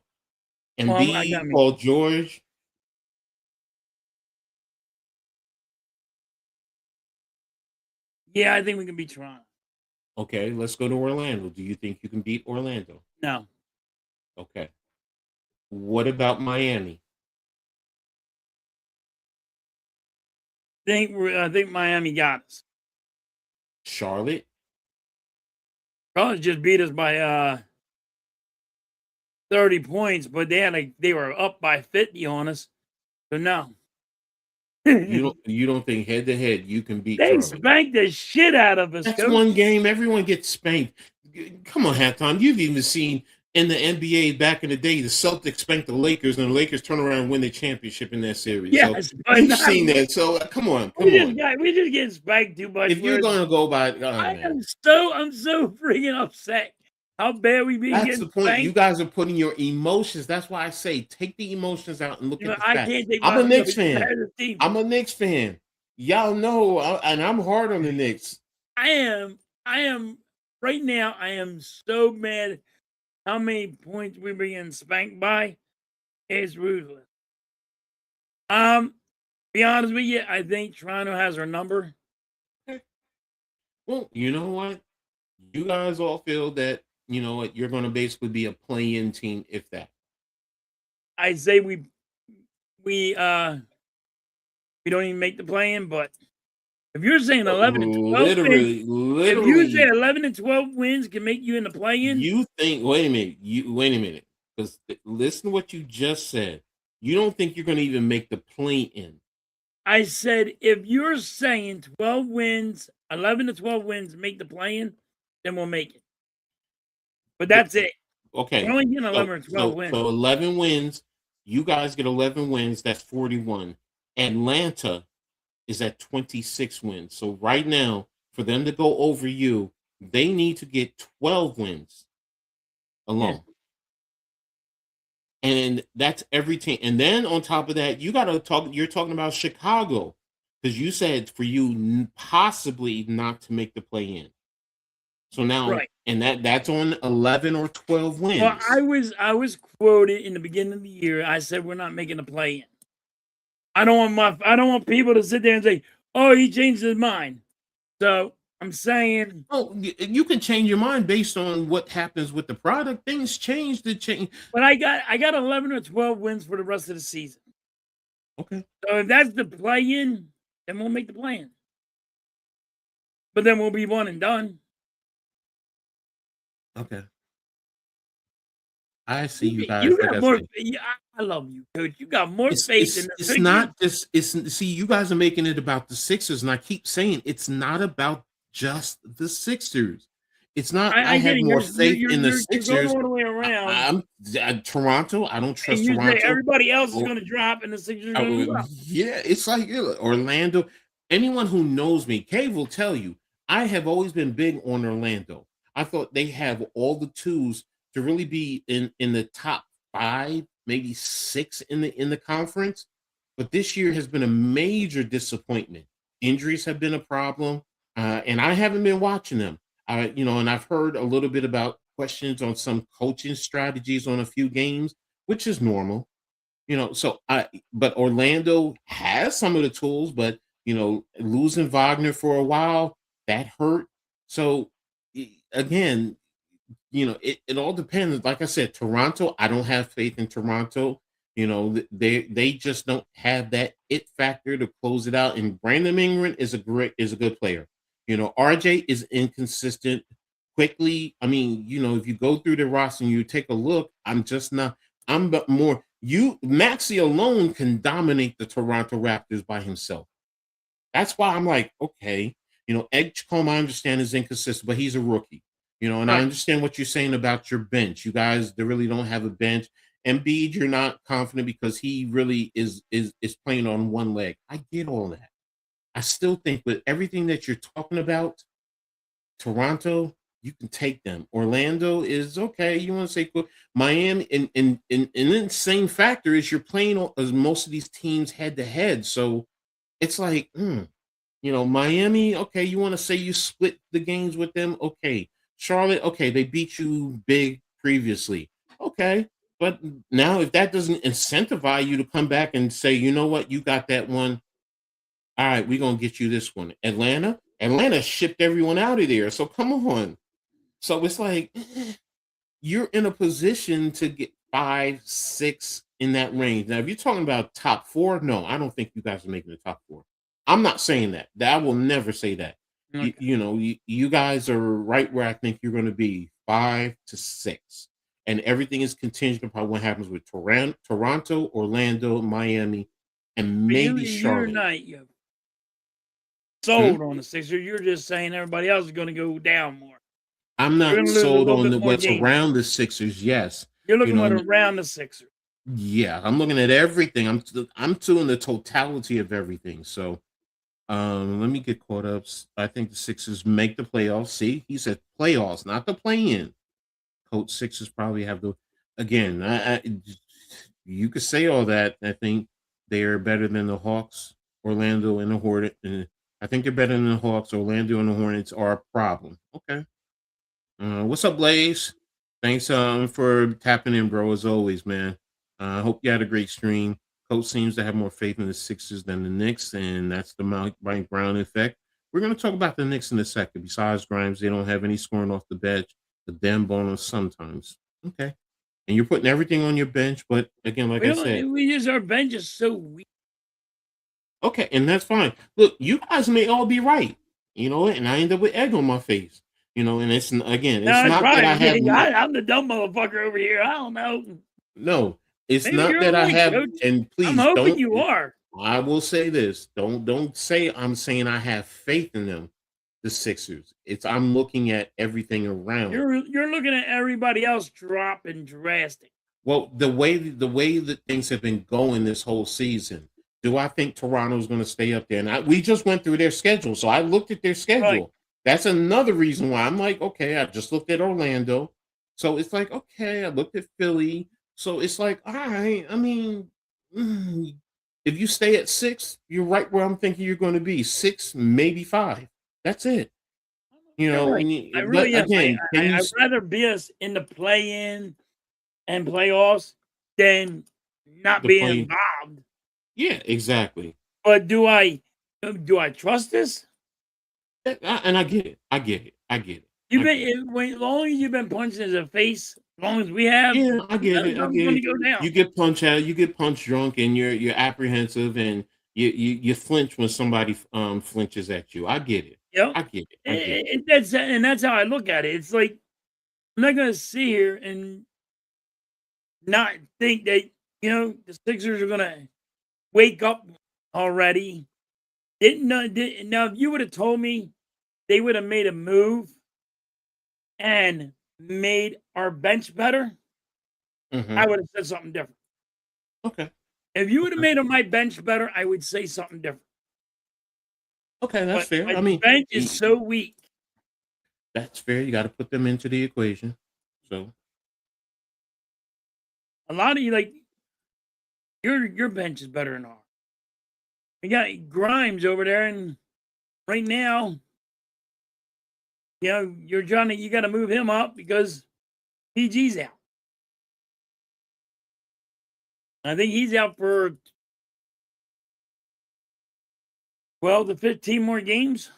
I got Embiid, me. Paul George. Yeah, I think we can beat Toronto. Okay, let's go to Orlando. Do you think you can beat Orlando? No. Okay. What about Miami? I think Miami got us. Charlotte? Charlotte just beat us by 30 points, but they were up by 50 on us. So no. You don't think head to head you can beat They Charlotte? spanked the shit out of us. That's Coach. one game. Everyone gets spanked. Come on, Halftime. You've even seen in the NBA back in the day, the Celtics spanked the Lakers, and the Lakers turn around and win the championship in that series. Yes, So but you've seen that. So come on. we just getting spanked too much. If you're gonna go by, I'm so freaking upset how bad we being that's getting the point. spanked. You guys are putting your emotions. That's why I say take the emotions out and look at the I facts. can't take I'm a Knicks fan. team. I'm a Knicks fan. Y'all know, and I'm hard on the Knicks. I am right now. I am so mad. How many points we been getting spanked by? It's ruthless. Be honest with you, I think Toronto has our number. Well, you know what? You guys all feel that, you know what, you're going to basically be a play-in team, if that. I say we don't even make the play-in, but if you're saying 11 and 12 wins, if you say 11 and 12 wins can make you in the play-in, you think, wait a minute, because listen to what you just said. You don't think you're going to even make the play-in. I said if you're saying 12 wins, 11 to 12 wins make the play-in, then we'll make it. But that's it. Okay. We're only getting 11 or 12 wins. So 11 wins. You guys get 11 wins. That's 41. Atlanta is at 26 wins. So right now, for them to go over you, they need to get 12 wins alone. Yeah. And that's every team. And then on top of that, you're talking about Chicago, because you said for you possibly not to make the play-in. So now, right. And that's on 11 or 12 wins. Well, I was quoted in the beginning of the year. I said we're not making the play-in. I don't want people to sit there and say, "Oh, he changed his mind." So I'm saying, oh, you can change your mind based on what happens with the product. Things change. But I got 11 or 12 wins for the rest of the season. Okay. So if that's the play-in, then we'll make the play-in. But then we'll be one and done. Okay. I see you guys. You got more. I love you, Coach. You got more faith in the Sixers. It's not just. See, you guys are making it about the Sixers, and I keep saying it's not about just the Sixers. It's not. I have more faith in the Sixers. You're going all the way around. I'm Toronto. I don't trust Toronto. Everybody else is going to drop, and the Sixers are going to go up. Yeah, it's like Orlando. Anyone who knows me, Cave will tell you, I have always been big on Orlando. I thought they have all the tools to really be in the top 5, maybe 6 in the conference. But this year has been a major disappointment. Injuries have been a problem, and I haven't been watching them. And I've heard a little bit about questions on some coaching strategies on a few games, which is normal. But Orlando has some of the tools, but losing Wagner for a while, that hurt. So again, it all depends. Like I said, Toronto, I don't have faith in Toronto. They just don't have that it factor to close it out. And Brandon Ingram is a good player. RJ is inconsistent quickly. I mean, if you go through the roster and you take a look, Maxey alone can dominate the Toronto Raptors by himself. That's why I'm like, okay, Edgecombe, I understand, is inconsistent, but he's a rookie. And I Right. understand what you're saying about your bench. You guys, they really don't have a bench. Embiid, you're not confident because he really is playing on one leg. I get all that. I still think with everything that you're talking about, Toronto, you can take them. Orlando is okay. You want to say cool. Miami, and then same factor is you're playing as most of these teams head to head. So it's like, Miami, okay, you want to say you split the games with them? Okay. Charlotte, okay, they beat you big previously. Okay. But now if that doesn't incentivize you to come back and say, you know what, you got that one. All right, we're gonna get you this one. Atlanta shipped everyone out of there. So come on. So it's like you're in a position to get 5, 6 in that range. Now, if you're talking about top 4, no, I don't think you guys are making the top 4. I'm not saying that. I will never say that. Okay. You guys are right where I think you're going to be, 5 to 6, and everything is contingent upon what happens with Toronto, Orlando, Miami, and But maybe you're Charlotte. not Hmm? sold on the Sixers. You're just saying everybody else is going to go down more. I'm You're not going to lose a sold little on bit more what's games. around the Sixers. Yes, You're you looking know, at around the Sixers. yeah, I'm looking at everything. I'm doing the totality of everything. So, let me get caught up. I think the Sixers make the playoffs. See, he said playoffs, not the play-in. Coach Sixers probably have the again. You could say all that. I think they are better than the Hawks, Orlando, and the Hornets. I think they're better than the Hawks. Orlando and the Hornets are a problem. Okay. What's up, Blaze? Thanks for tapping in, bro. As always, man. I hope you had a great stream. Coach seems to have more faith in the Sixers than the Knicks, and that's the Mike Brown effect. We're going to talk about the Knicks in a second. Besides Grimes, they don't have any scoring off the bench. The damn bonus sometimes. Okay. And you're putting everything on your bench, but again, like We I said, don't. We just our bench is so weak. okay, and that's fine. Look, you guys may all be right, and I end up with egg on my face, and it's No, it's not that I probably have me. I'm the dumb motherfucker over here. I don't know. no, it's Maybe not you're that I right, have, Coach. and I'm please hoping don't. you are. I will say this: don't say I'm saying I have faith in them, the Sixers. It's I'm looking at everything around. You're looking at everybody else dropping drastic. Well, the way that things have been going this whole season, do I think Toronto's going to stay up there? And we just went through their schedule, so I looked at their Right. schedule. That's another reason why I'm like, okay, I just looked at Orlando, so it's like, okay, I looked at Philly, so it's like, all right. I mean, mm, if you stay at 6, you're right where I'm thinking you're going to be. 6, maybe 5. That's it. You're right. I But really am. again, can you? I'd rather be us in the play-in and playoffs than not The being play? involved. Yeah, exactly. But do I trust this? And I get it. I get it. I get it. You've I get it. as long as you've been punched in the face, as long as we have, Yeah, I get it. I nothing's get going to it. go down. You get punch out. You get punch drunk, and you're apprehensive, and you flinch when somebody flinches at you. I get it. Yep. I get it. I get it. That's how I look at it. It's like I'm not going to sit here and not think that the Sixers are going to wake up already. Didn't know. Now, if you would have told me they would have made a move and made our bench better, Hmm. I would have said something different. Okay. If you would have Okay. made my bench better, I would say something different. Okay. That's But fair. my I mean, bench is so weak. that's fair. You got to put them into the equation. So A lot of you your bench is better than ours. We got Grimes over there, and right now, you got to move him up because PG's out. I think he's out for 12 to 15 more games.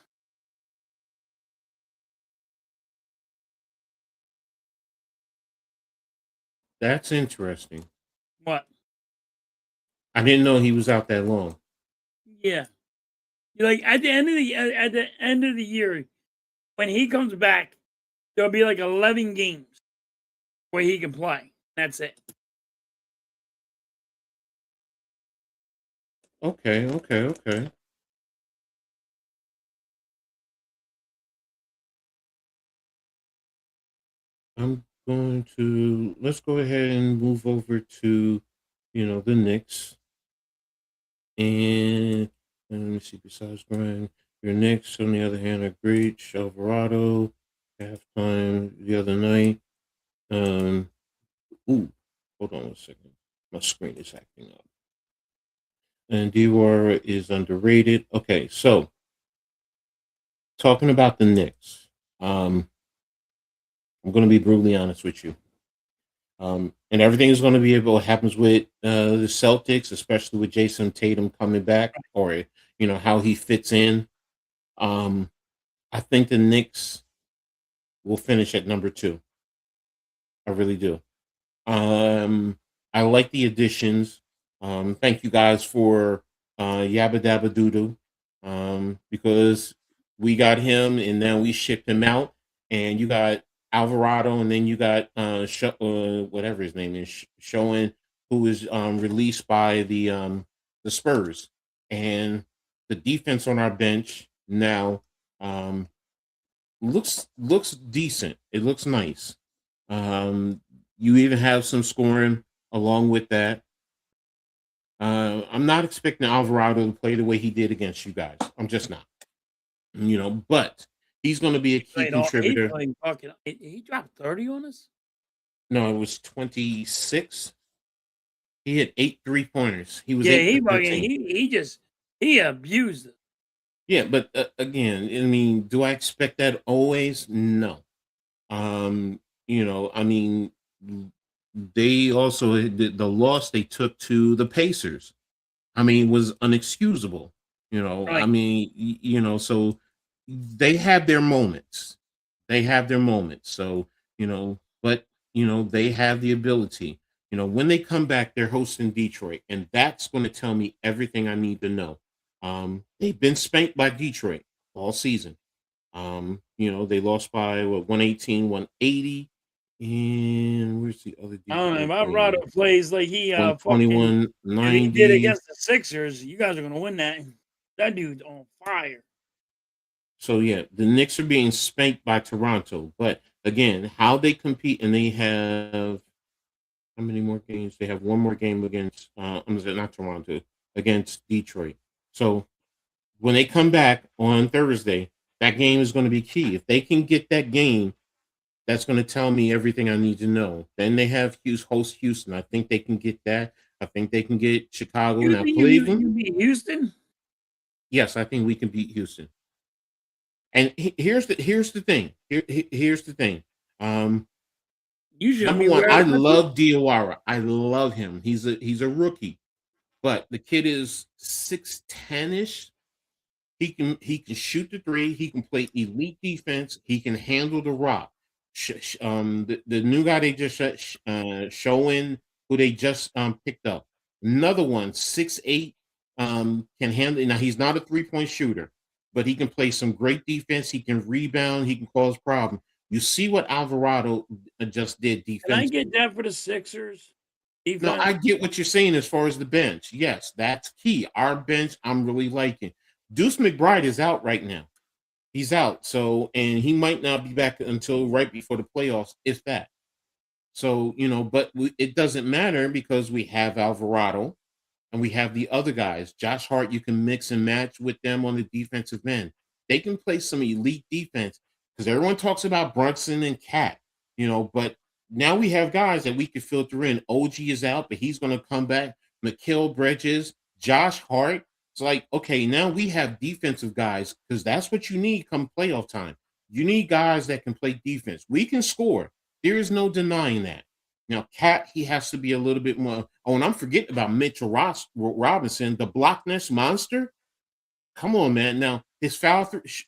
that's interesting. What? I didn't know he was out that long. Yeah. Like at the end of the year, when he comes back, there'll be like 11 games where he can play. That's it. Okay. Okay. Okay. let's go ahead and move over to, the Knicks. And let me see, besides Brian, your Knicks, on the other hand, are great. Alvarado, halftime the other night. Ooh, hold on a second. My screen is acting up. And Dewar is underrated. Okay, so talking about the Knicks, I'm going to be brutally honest with you. And everything is going to be what happens with the Celtics, especially with Jason Tatum coming back, or how he fits in. I think the Knicks will finish at number 2. I really do. I like the additions. Thank you guys for Yabba Dabba Doodoo, because we got him and then we shipped him out, and you got Alvarado, and then you got whatever his name is, showing, who is released by the Spurs, and the defense on our bench now looks decent. It looks nice. You even have some scoring along with that. I'm not expecting Alvarado to play the way he did against you guys. I'm just not. But he's going to be a key contributor. He dropped 30 on us? No, it was 26. He had 8 3-pointers. He was Yeah, 8 for 13. he abused it. Yeah, but again, I mean, do I expect that always? No. I mean, they also, the loss they took to the Pacers, I mean, was unexcusable. I Right. mean, so they have their moments. They have their moments. So, but they have the ability. When they come back, they're hosting Detroit, and that's going to tell me everything I need to know. They've been spanked by Detroit all season. They lost by 118, 180. And where's the other I don't know. If Detroit Alvarado game? plays like he fucking 121, if he did 90. against the Sixers, you guys are gonna win that. That dude's on fire. So yeah, the Knicks are being spanked by Toronto. But again, how they compete, and they have how many more games? They have one more game against not Toronto, against Detroit. So when they come back on Thursday, that game is going to be key. If they can get that game, that's going to tell me everything I need to know. Then they have host Houston. I think they can get that. I think they can get Chicago. You Now think Cleveland. you beat Houston? Yes, I think we can beat Houston. And here's the thing. Here's the thing. You should Number be one, I wearing love Diawara. I love him. He's a rookie, but the kid is 6'10-ish. He can shoot the three. He can play elite defense. He can handle the rock. The new guy they just showing, who they just picked up. Another one, 6'8", can handle. Now he's not a 3-point shooter, but he can play some great defense. He can rebound. He can cause problems. You see what Alvarado just did Can I defensively. get that for the Sixers? No, Defense? I get what you're saying as far as the bench. Yes, that's key. Our bench, I'm really liking. Deuce McBride is out right now. He's out. So, and he might not be back until right before the playoffs, if that. So, but it doesn't matter because we have Alvarado and we have the other guys. Josh Hart, you can mix and match with them on the defensive end. They can play some elite defense because everyone talks about Brunson and Cat, but now we have guys that we can filter in. OG is out, but he's going to come back. Mikal Bridges, Josh Hart. It's like, okay, now we have defensive guys because that's what you need come playoff time. You need guys that can play defense. We can score. There is no denying that. Now, Cat, he has to be a little bit more. Oh, and I'm forgetting about Mitchell Robinson, the blockness monster. Come on, man. Now, his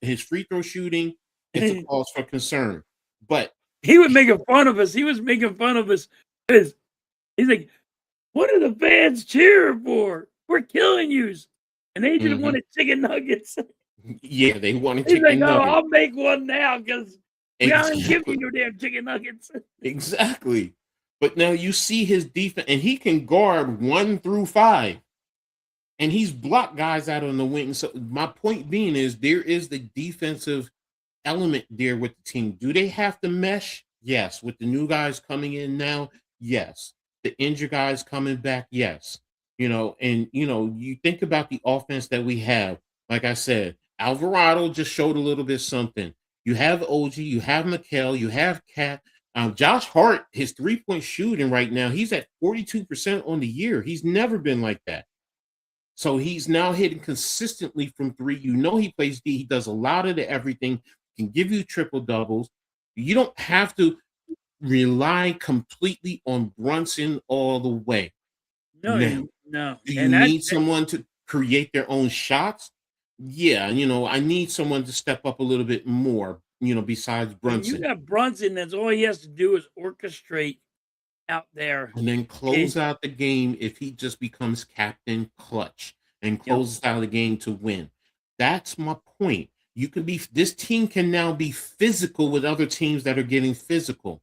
his free throw shooting, it's a cause for concern. But He was making fun of us. He was making fun of us because he's like, "What are the fans cheering for? We're killing yous." And they just wanted chicken nuggets. yeah, they wanted He's like, chicken "Oh, nuggets. I'll make one now because we aren't giving Exactly. you no damn chicken nuggets." Exactly. But now you see his defense, and he can guard 1 through 5. And he's blocked guys out on the wing. So my point being is there is the defensive element there with the team. Do they have to mesh? Yes. With the new guys coming in now, yes. The injured guys coming back, yes. And you think about the offense that we have. Like I said, Alvarado just showed a little bit something. You have OG, you have McHale, you have Cat. Josh Hart, his 3-point shooting right now, he's at 42% on the year. He's never been like that. So he's now hitting consistently from three. He plays D. He does a lot of the everything, can give you triple doubles. You don't have to rely completely on Brunson all the way. No, Now, no. do you And that need someone to create their own shots? Yeah, I need someone to step up a little bit more, besides when you Brunson. got Brunson, that's all he has to do is orchestrate out there. And then And close out the game if he just becomes captain clutch and yep, closes out the game to win. That's my point. This team can now be physical with other teams that are getting physical.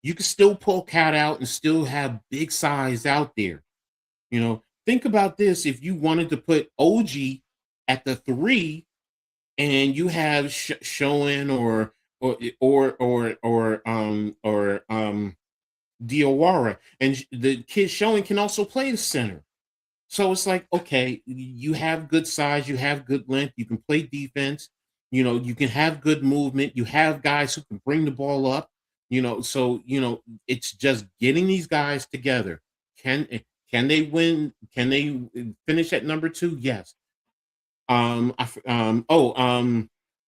You can still pull Cat out and still have big size out there. Think about this. If you wanted to put OG at the 3 and you have Showen or Diawara, and the kid Showing can also play the center. So it's like, okay, you have good size, you have good length, you can play defense, you can have good movement, you have guys who can bring the ball up, so it's just getting these guys together. Can they win? Can they finish at number 2? Yes.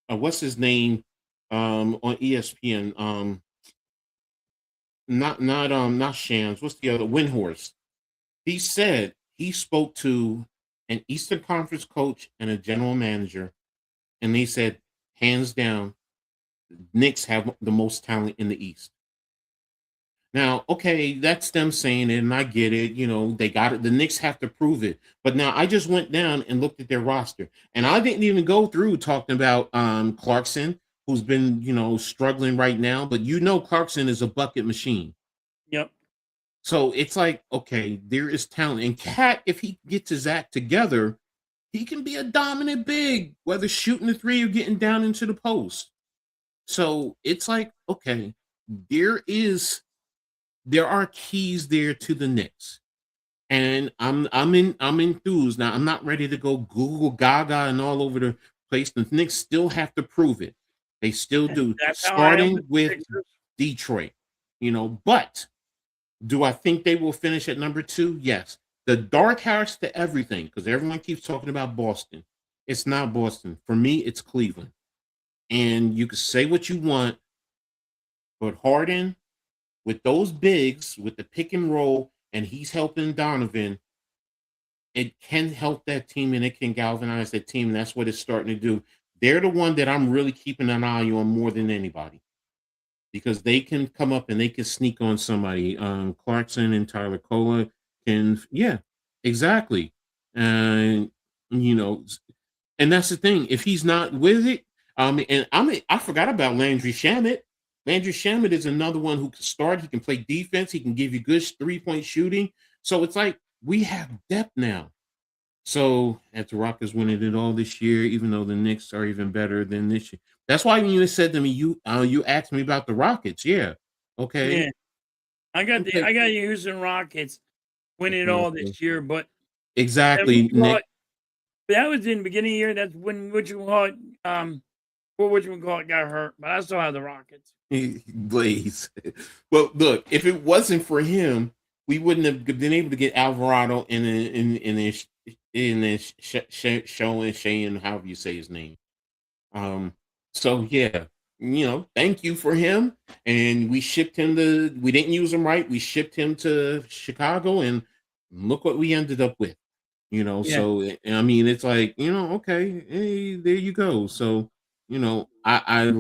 What's his name on ESPN? Not Shams. What's the other? Windhorse. He spoke to an Eastern Conference coach and a general manager, and they said, hands down, Knicks have the most talent in the East. Now, okay, that's them saying it, and I get it. They got it. The Knicks have to prove it. But now I just went down and looked at their roster, and I didn't even go through talking about Clarkson, who's been struggling right now. But Clarkson is a bucket machine. yep. So it's like, okay, there is talent. And Cat, if he gets his act together, he can be a dominant big, whether shooting the 3 or getting down into the post. So it's like, okay, there are keys there to the Knicks. And I'm enthused. Now I'm not ready to go Google Gaga and all over the place. The Knicks still have to prove it. They still do, That's how I am starting with the with Sixers. Detroit. But do I think they will finish at number 2? Yes. The dark horse to everything, because everyone keeps talking about Boston. It's not Boston. For me, it's Cleveland. And you can say what you want, but Harden, with those bigs, with the pick and roll, and he's helping Donovan, it can help that team and it can galvanize that team. And that's what it's starting to do. They're the one that I'm really keeping an eye on more than anybody, because they can come up and they can sneak on somebody. Clarkson and Tyler Cola can, yeah, exactly. And and that's the thing. If he's not with it, I forgot about Landry Shamet. Landry Shamet is another one who can start. He can play defense. He can give you good 3-point shooting. So it's like we have depth now. So as the Rockets winning it all this year, even though the Knicks are even better than this year. That's why when you said to me, you asked me about the Rockets. Yeah. Okay. Yeah, I got Okay. you Houston Rockets winning it all this year, but Exactly. Nick. that was in the beginning of the year. That's when whatchamacallit, got hurt. But I still have the Rockets. Blaze. Well, look, if it wasn't for him, we wouldn't have been able to get Alvarado in this show and Shane, however you say his name. So yeah, thank you for him. And we didn't use him right. We shipped him to Chicago, and look what we ended up with. Yeah. So I mean, it's like, okay, hey, there you go. So, I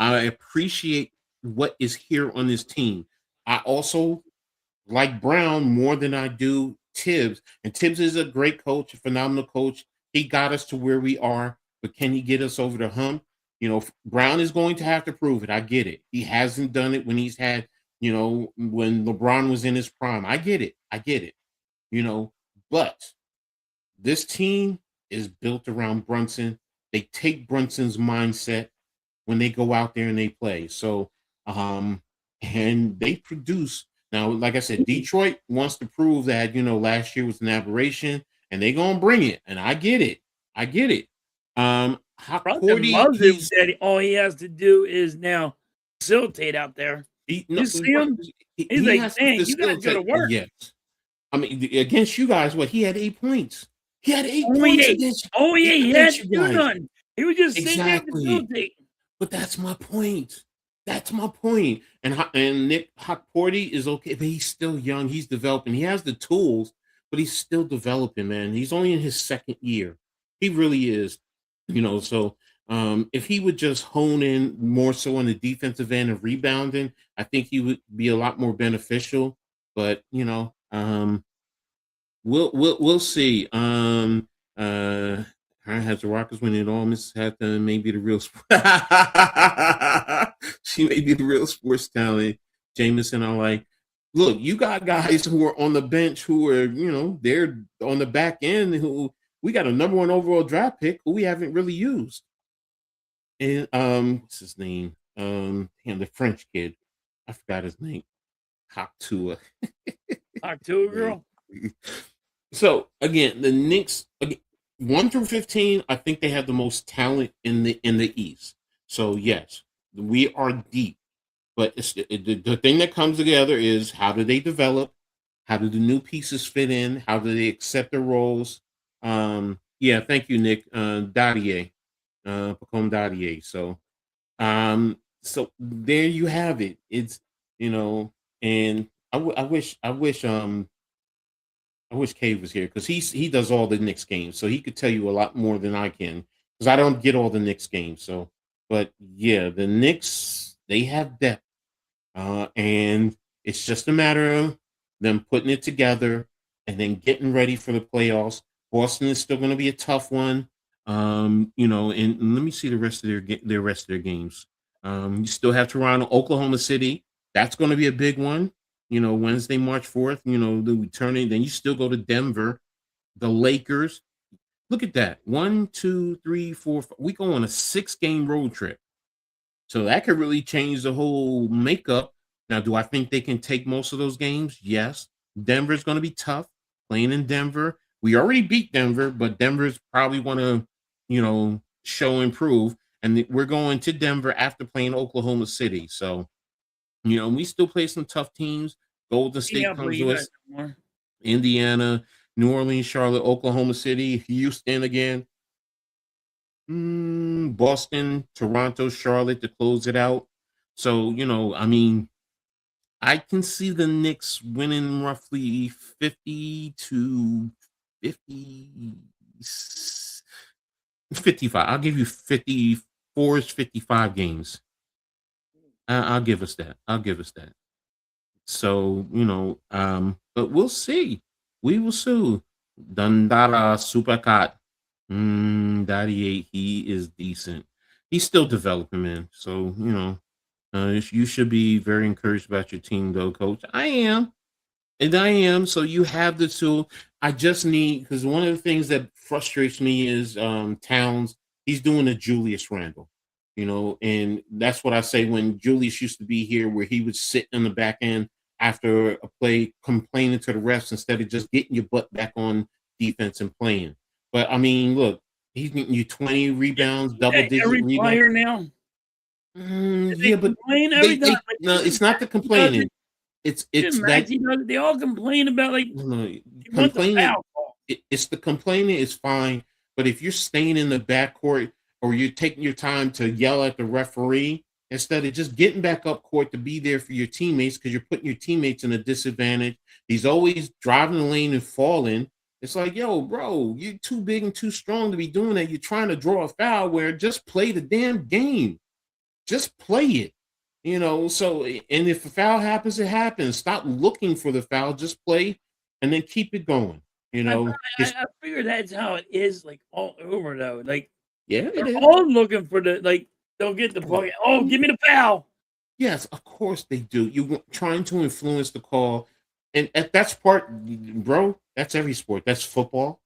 appreciate what is here on this team. I also like Brown more than I do Tibbs. And Tibbs is a great coach, a phenomenal coach. He got us to where we are, but can he get us over the hump? Brown is going to have to prove it. I get it. He hasn't done it when he's had, when LeBron was in his prime. I get it. But this team is built around Brunson. They take Brunson's mindset when they go out there and they play. So And they produce. Now, like I said, Detroit wants to prove that, last year was an aberration, and they're going to bring it. And I get it. I get it. Brunson Cordy, loves it that all he has to do is now facilitate out there. no, You see him? He's he like, has to "Man, you gotta go to facilitate. work." Yes. I mean, against you guys, what? He had 8 points. He had 8 Only points 8. Only 8. He had against to you do guys. none. He was just sitting there Exactly. facilitating. But that's my point. That's my point. And Nick Hockporty is okay, but he's still young. He's developing. He has the tools, but he's still developing, man. He's only in his second year. He really is. So if he would just hone in more so on the defensive end and rebounding, I think he would be a lot more beneficial. But we'll see. Has the Rockets winning it all? Mrs. Hathaway may be the real she may be the real sports talent. Jameson, I like. Look, you got guys who are on the bench who are, they're on the back end who we got a number 1 overall draft pick who we haven't really used. And what's his name? The French kid. I forgot his name. Haktua. Haktua girl. So again, the Knicks 1 through 15, I think they have the most talent in the East. So yes, we are deep. But the thing that comes together is how do they develop? How do the new pieces fit in? How do they accept their roles? Yeah, thank you, Nick. Dadier. Pacome Dadier. So there you have it. It's and I wish Cave was here because he does all the Knicks games, so he could tell you a lot more than I can because I don't get all the Knicks games. So, but yeah, the Knicks, they have depth, and it's just a matter of them putting it together and then getting ready for the playoffs. Boston is still going to be a tough one, and let me see the rest of their games. You still have Toronto, Oklahoma City. That's going to be a big one. Wednesday, March 4th, the returning, then you still go to Denver, the Lakers. Look at that. 1, 2, 3, 4, 5. We go on a 6-game road trip. So that could really change the whole makeup. Now, do I think they can take most of those games? Yes. Denver's going to be tough playing in Denver. We already beat Denver, but Denver's probably want to, show and prove. And we're going to Denver after playing Oklahoma City. So, we still play some tough teams. Golden State comes to us. Indiana, New Orleans, Charlotte, Oklahoma City, Houston again. Boston, Toronto, Charlotte to close it out. So, I can see the Knicks winning roughly 50 to 50, 55. I'll give you 54 55 games. I'll give us that. So, but we'll see. We will see. Dandara Supercat. Daddy 8, he is decent. He's still developing, man. So, you should be very encouraged about your team, though, Coach. I am. And I am. So you have the tool. I just need, because one of the things that frustrates me is Towns. He's doing a Julius Randle, and that's what I say when Julius used to be here, where he would sit in the back end after a play complaining to the refs instead of just getting your butt back on defense and playing. But I mean, look, he's getting you 20 rebounds, double-digit rebounds. Player now. Yeah, but complain every time. No, it's not the complaining. It's that they all complain about complaining. It's the complaining is fine, but if you're staying in the backcourt or you're taking your time to yell at the referee instead of just getting back up court to be there for your teammates because you're putting your teammates in a disadvantage. He's always driving the lane and falling. It's like, yo, bro, you're too big and too strong to be doing that. You're trying to draw a foul where just play the damn game. Just play it. So, and if a foul happens, it happens. Stop looking for the foul. Just play and then keep it going. I figure that's how it is, all over though. Yeah, they're all looking for they'll get the ball. Oh, give me the foul. Yes, of course they do. You're trying to influence the call, and that's part, bro. That's every sport. That's football.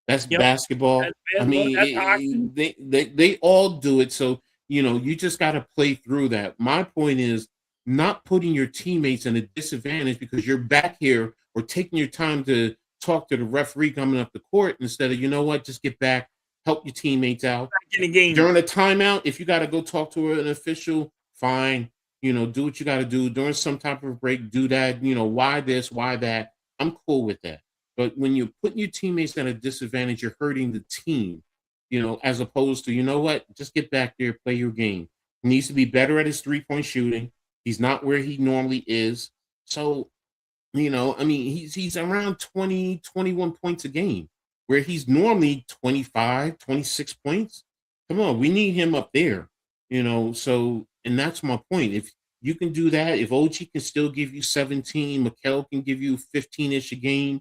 That's basketball. I mean, that's hockey. they all do it. So you just got to play through that. My point is not putting your teammates in a disadvantage because you're back here or taking your time to talk to the referee coming up the court instead of, just get back, help your teammates out. Back in the game. During a timeout, if you got to go talk to an official, fine. Do what you got to do. During some type of break, do that. Why this, why that. I'm cool with that. But when you're putting your teammates at a disadvantage, you're hurting the team, as opposed to, just get back there, play your game. He needs to be better at his 3-point shooting. He's not where he normally is. So, he's around 20, 21 points a game, where he's normally 25, 26 points. Come on, we need him up there, so, and that's my point. If you can do that, if OG can still give you 17, Mikal can give you 15-ish a game,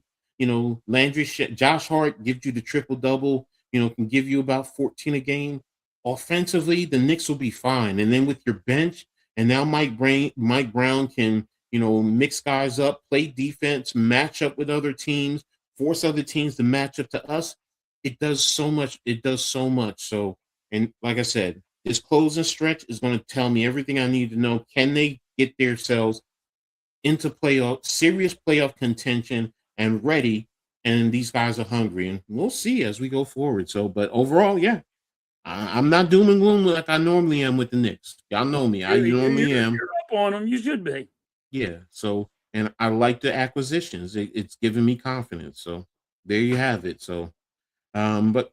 Landry, Josh Hart gives you the triple-double, can give you about 14 a game. Offensively, the Knicks will be fine. And then with your bench, and now Mike Brown can, mix guys up, play defense, match up with other teams, force other teams to match up to us. It does so much. It does so much. So, and like I said, this closing stretch is going to tell me everything I need to know. Can they get themselves into serious playoff contention and ready? And these guys are hungry, and we'll see as we go forward. So, but overall, yeah, I'm not doom and gloom like I normally am with the Knicks. Y'all know me. I normally am. You're up on them. You should be. Yeah. So, and I like the acquisitions. It's giving me confidence. So there you have it. So, but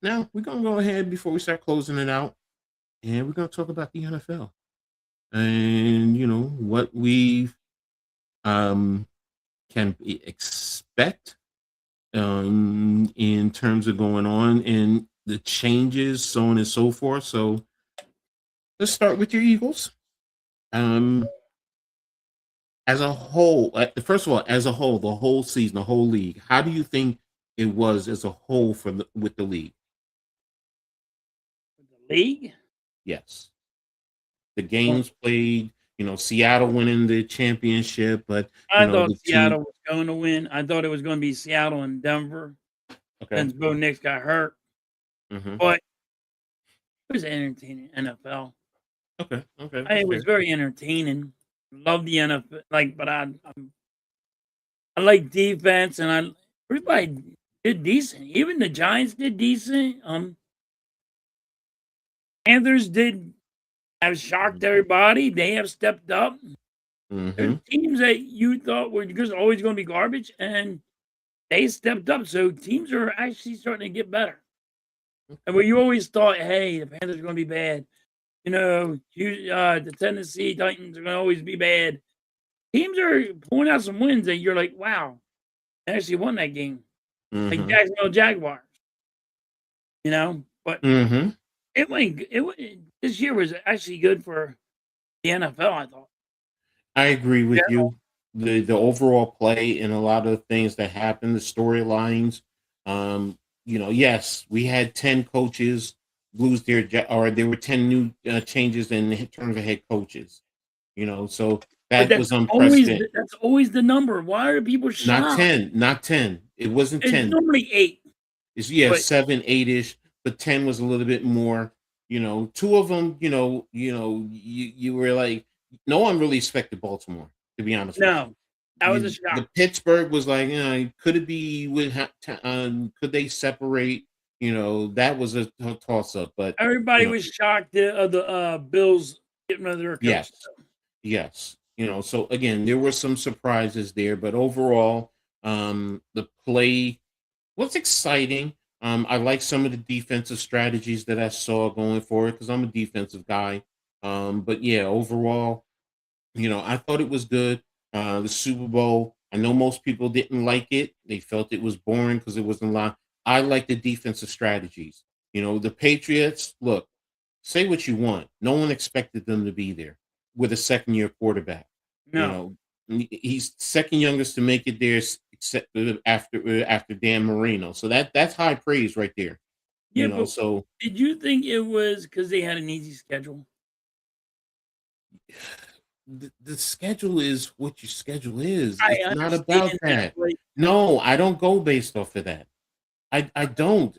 now we're gonna go ahead before we start closing it out, and we're gonna talk about the NFL and what we can expect in terms of going on and the changes, so on and so forth. So let's start with your Eagles. As a whole, first of all, as a whole, the whole season, the whole league, how do you think it was as a whole with the league? The league? Yes. The games played, Seattle winning the championship, but I thought Seattle was going to win. I thought it was going to be Seattle and Denver. Okay. Since Bo Nix got hurt. Mm-hmm. But it was entertaining NFL. Okay. It was very entertaining. Love the NFL, but I like defense, and everybody did decent. Even the Giants did decent. Panthers have shocked everybody. They have stepped up. Mm-hmm. There's teams that you thought were just always going to be garbage, and they stepped up. So teams are actually starting to get better. And where you always thought, hey, the Panthers are going to be bad. The Tennessee Titans are going to always be bad. Teams are pulling out some wins that you're like, wow, they actually won that game. Mm-hmm. Like Jacksonville Jaguars. But it went. This year was actually good for the NFL, I thought. I agree with you. The overall play and a lot of the things that happened, the storylines. Yes, we had 10 coaches lose or there were 10 new changes in terms of head coaches. So that was unprecedented. That's always the number. Why are people shocked? Not 10. It wasn't 10. It's normally 8. It's 7, 8-ish, but 10 was a little bit more. Two of them, you were like, no one really expected Baltimore, to be honest. No, that was a shock. The Pittsburgh was like, could it be could they separate? That was a toss up. But everybody was shocked the Bills getting rid of their coach. Yes. So again, there were some surprises there, but overall, the play was exciting. I like some of the defensive strategies that I saw going forward because I'm a defensive guy. But yeah, overall, I thought it was good. The Super Bowl, I know most people didn't like it. They felt it was boring because it wasn't a lot. I like the defensive strategies. The Patriots, look, say what you want. No one expected them to be there with a second-year quarterback. No. He's second youngest to make it there except after Dan Marino. So that's high praise right there. Yeah, so did you think it was because they had an easy schedule? The schedule is what your schedule is. I It's not about that. No, I don't go based off of that. I don't.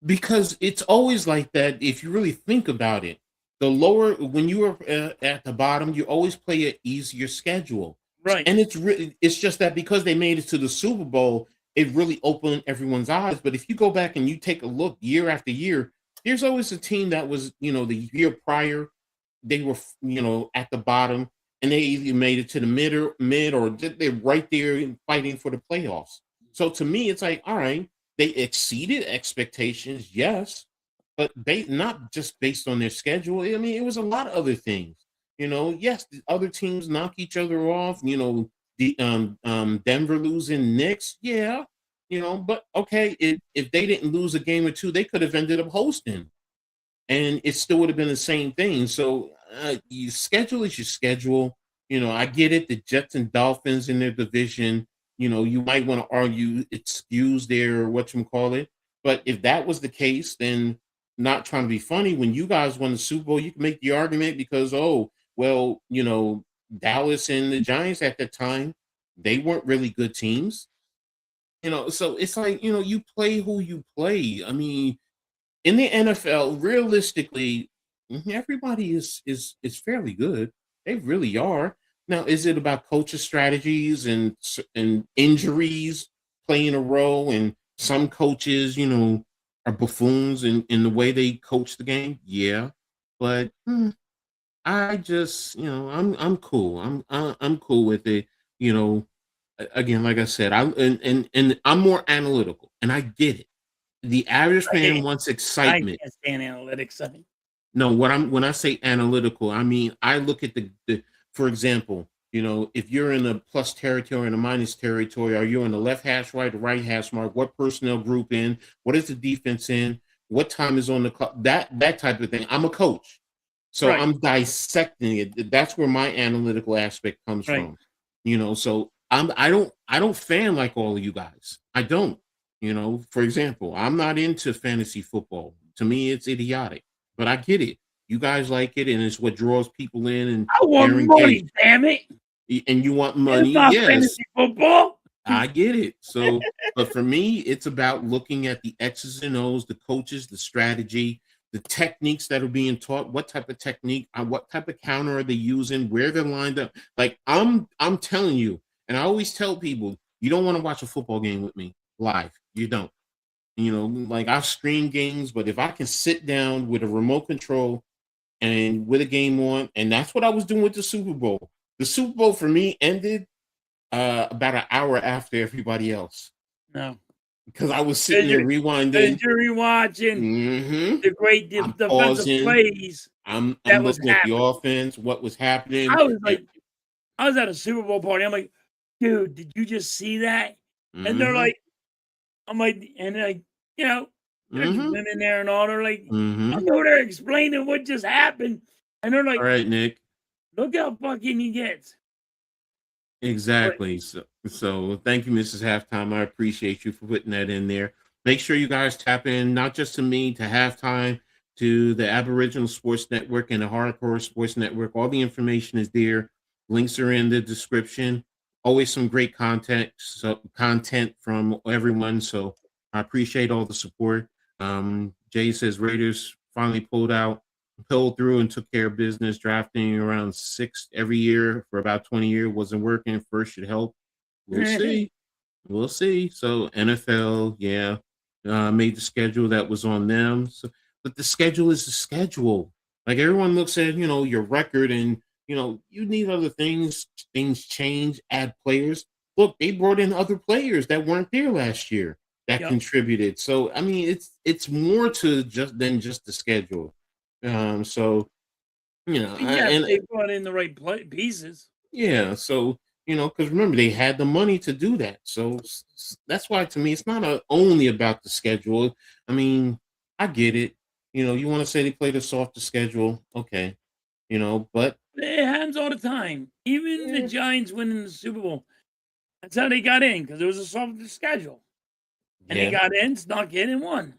because it's always like that. If you really think about it, the lower when you are at the bottom, you always play an easier schedule, Right. and it's just that because they made it to the Super Bowl, it really opened everyone's eyes. But if you go back and you take a look year after year, there's always a team that was, the year prior, they were, at the bottom, and they either made it to the mid, or they're right there fighting for the playoffs. So to me, it's like, all right, they exceeded expectations, yes, but they not just based on their schedule. I mean, it was a lot of other things. Yes, the other teams knock each other off. The Denver losing Knicks, yeah. But okay, if they didn't lose a game or two, they could have ended up hosting, and it still would have been the same thing. So your schedule is your schedule. I get it. The Jets and Dolphins in their division. You might want to argue excuse their whatchamacallit. But if that was the case, then not trying to be funny, when you guys won the Super Bowl, you can make the argument because, oh, well, Dallas and the Giants at that time, they weren't really good teams. So it's like, you play who you play. I mean, in the NFL, realistically, everybody is fairly good. They really are. Now, is it about coaches' strategies and injuries playing a role? And some coaches, are buffoons in the way they coach the game. Yeah, but I just, I'm cool. I'm cool with it. You know, Again, like I said, and I'm more analytical, and I get it. The average I fan can't, wants I excitement. can't stand analytics. No, when I say analytical, I mean I look at the for example, if you're in a plus territory and a minus territory, are you in the left hash right, the right hash mark, what personnel group in, what is the defense in, what time is on the clock, that type of thing. I'm a coach. So Right. I'm dissecting it. That's where my analytical aspect comes Right. from. So I don't fan like all of you guys. I don't. For example, I'm not into fantasy football. To me, it's idiotic. But I get it. You guys like it, and it's what draws people in, and I want they're engaged. money, damn it. And you want It's money, not yes. fantasy football. I get it. So, but for me, it's about looking at the X's and O's, the coaches, the strategy, the techniques that are being taught, what type of technique, what type of counter are they using, where they're lined up. Like I'm telling you, and I always tell people, you don't want to watch a football game with me live. You don't. Like I stream games, but if I can sit down with a remote control and with a game on, and that's what I was doing with the Super Bowl. The Super Bowl for me ended about an hour after everybody else No. because I was sitting there rewinding. Because you're rewatching Mm-hmm. the great I'm defensive pausing. plays I'm that was looking at the happening. offense, what was happening. I was at a Super Bowl party. I'm like, dude, did you just see that? And they're Mm-hmm. like, I'm like, and like, you know, there's Mm-hmm. women there and all. They're like, Mm-hmm. I know they're explaining what just happened. And they're All like, right, Nick. look how fucking he gets. But Exactly. So thank you, Mrs. Halftime. I appreciate you for putting that in there. Make sure you guys tap in, not just to me, to Halftime, to the Aboriginal Sports Network and the Hardcore Sports Network. All the information is there. Links are in the description. Always some great content from everyone. So I appreciate all the support. Jay says Raiders finally pulled through and took care of business, drafting around 6 every year for about 20 years. Wasn't working. First should help. We'll see. We'll see. So NFL, yeah, made the schedule that was on them. So, but the schedule is the schedule. Like everyone looks at, your record, and you need other things. Things change. Add players. Look, they brought in other players that weren't there last year that yep. contributed. So I mean, it's more to than just the schedule. So Yes, and they brought in the right pieces. yeah, so because remember they had the money to do that. So that's why to me it's not only about the schedule. I mean, I get it. You want to say they played a softer schedule, okay. But It happens all the time. Even the yeah, Giants winning the Super Bowl. That's how they got in because it was a soft schedule. And they yeah, got in, snuck in, and won.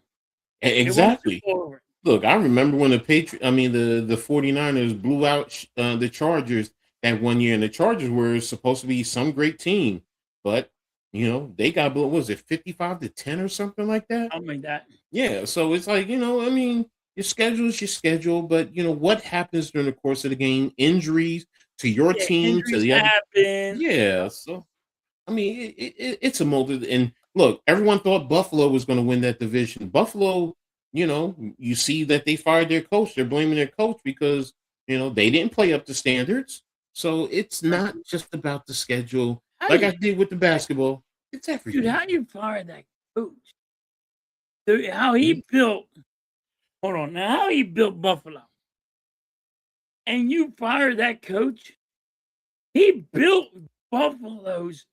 They won the Super exactly. Bowl over it. Look, I remember when the 49ers blew out the Chargers that one year, and the Chargers were supposed to be some great team, but They got, what was it, 55-10 or something like that? Something like that. Yeah, so it's like, I mean, your schedule is your schedule, but what happens during the course of the game? Injuries to your Yeah, team, to injuries the other. happen. Yeah, so I mean, it's a molded. And look, everyone thought Buffalo was going to win that division. Buffalo, you see that they fired their coach. They're blaming their coach because they didn't play up to standards. So it's not just about the schedule, How like you, I did with the basketball. It's dude, everything. how you fire that coach? Dude, how Mhm. he built, hold on, now how he built Buffalo. And you fire that coach? He built Buffalo's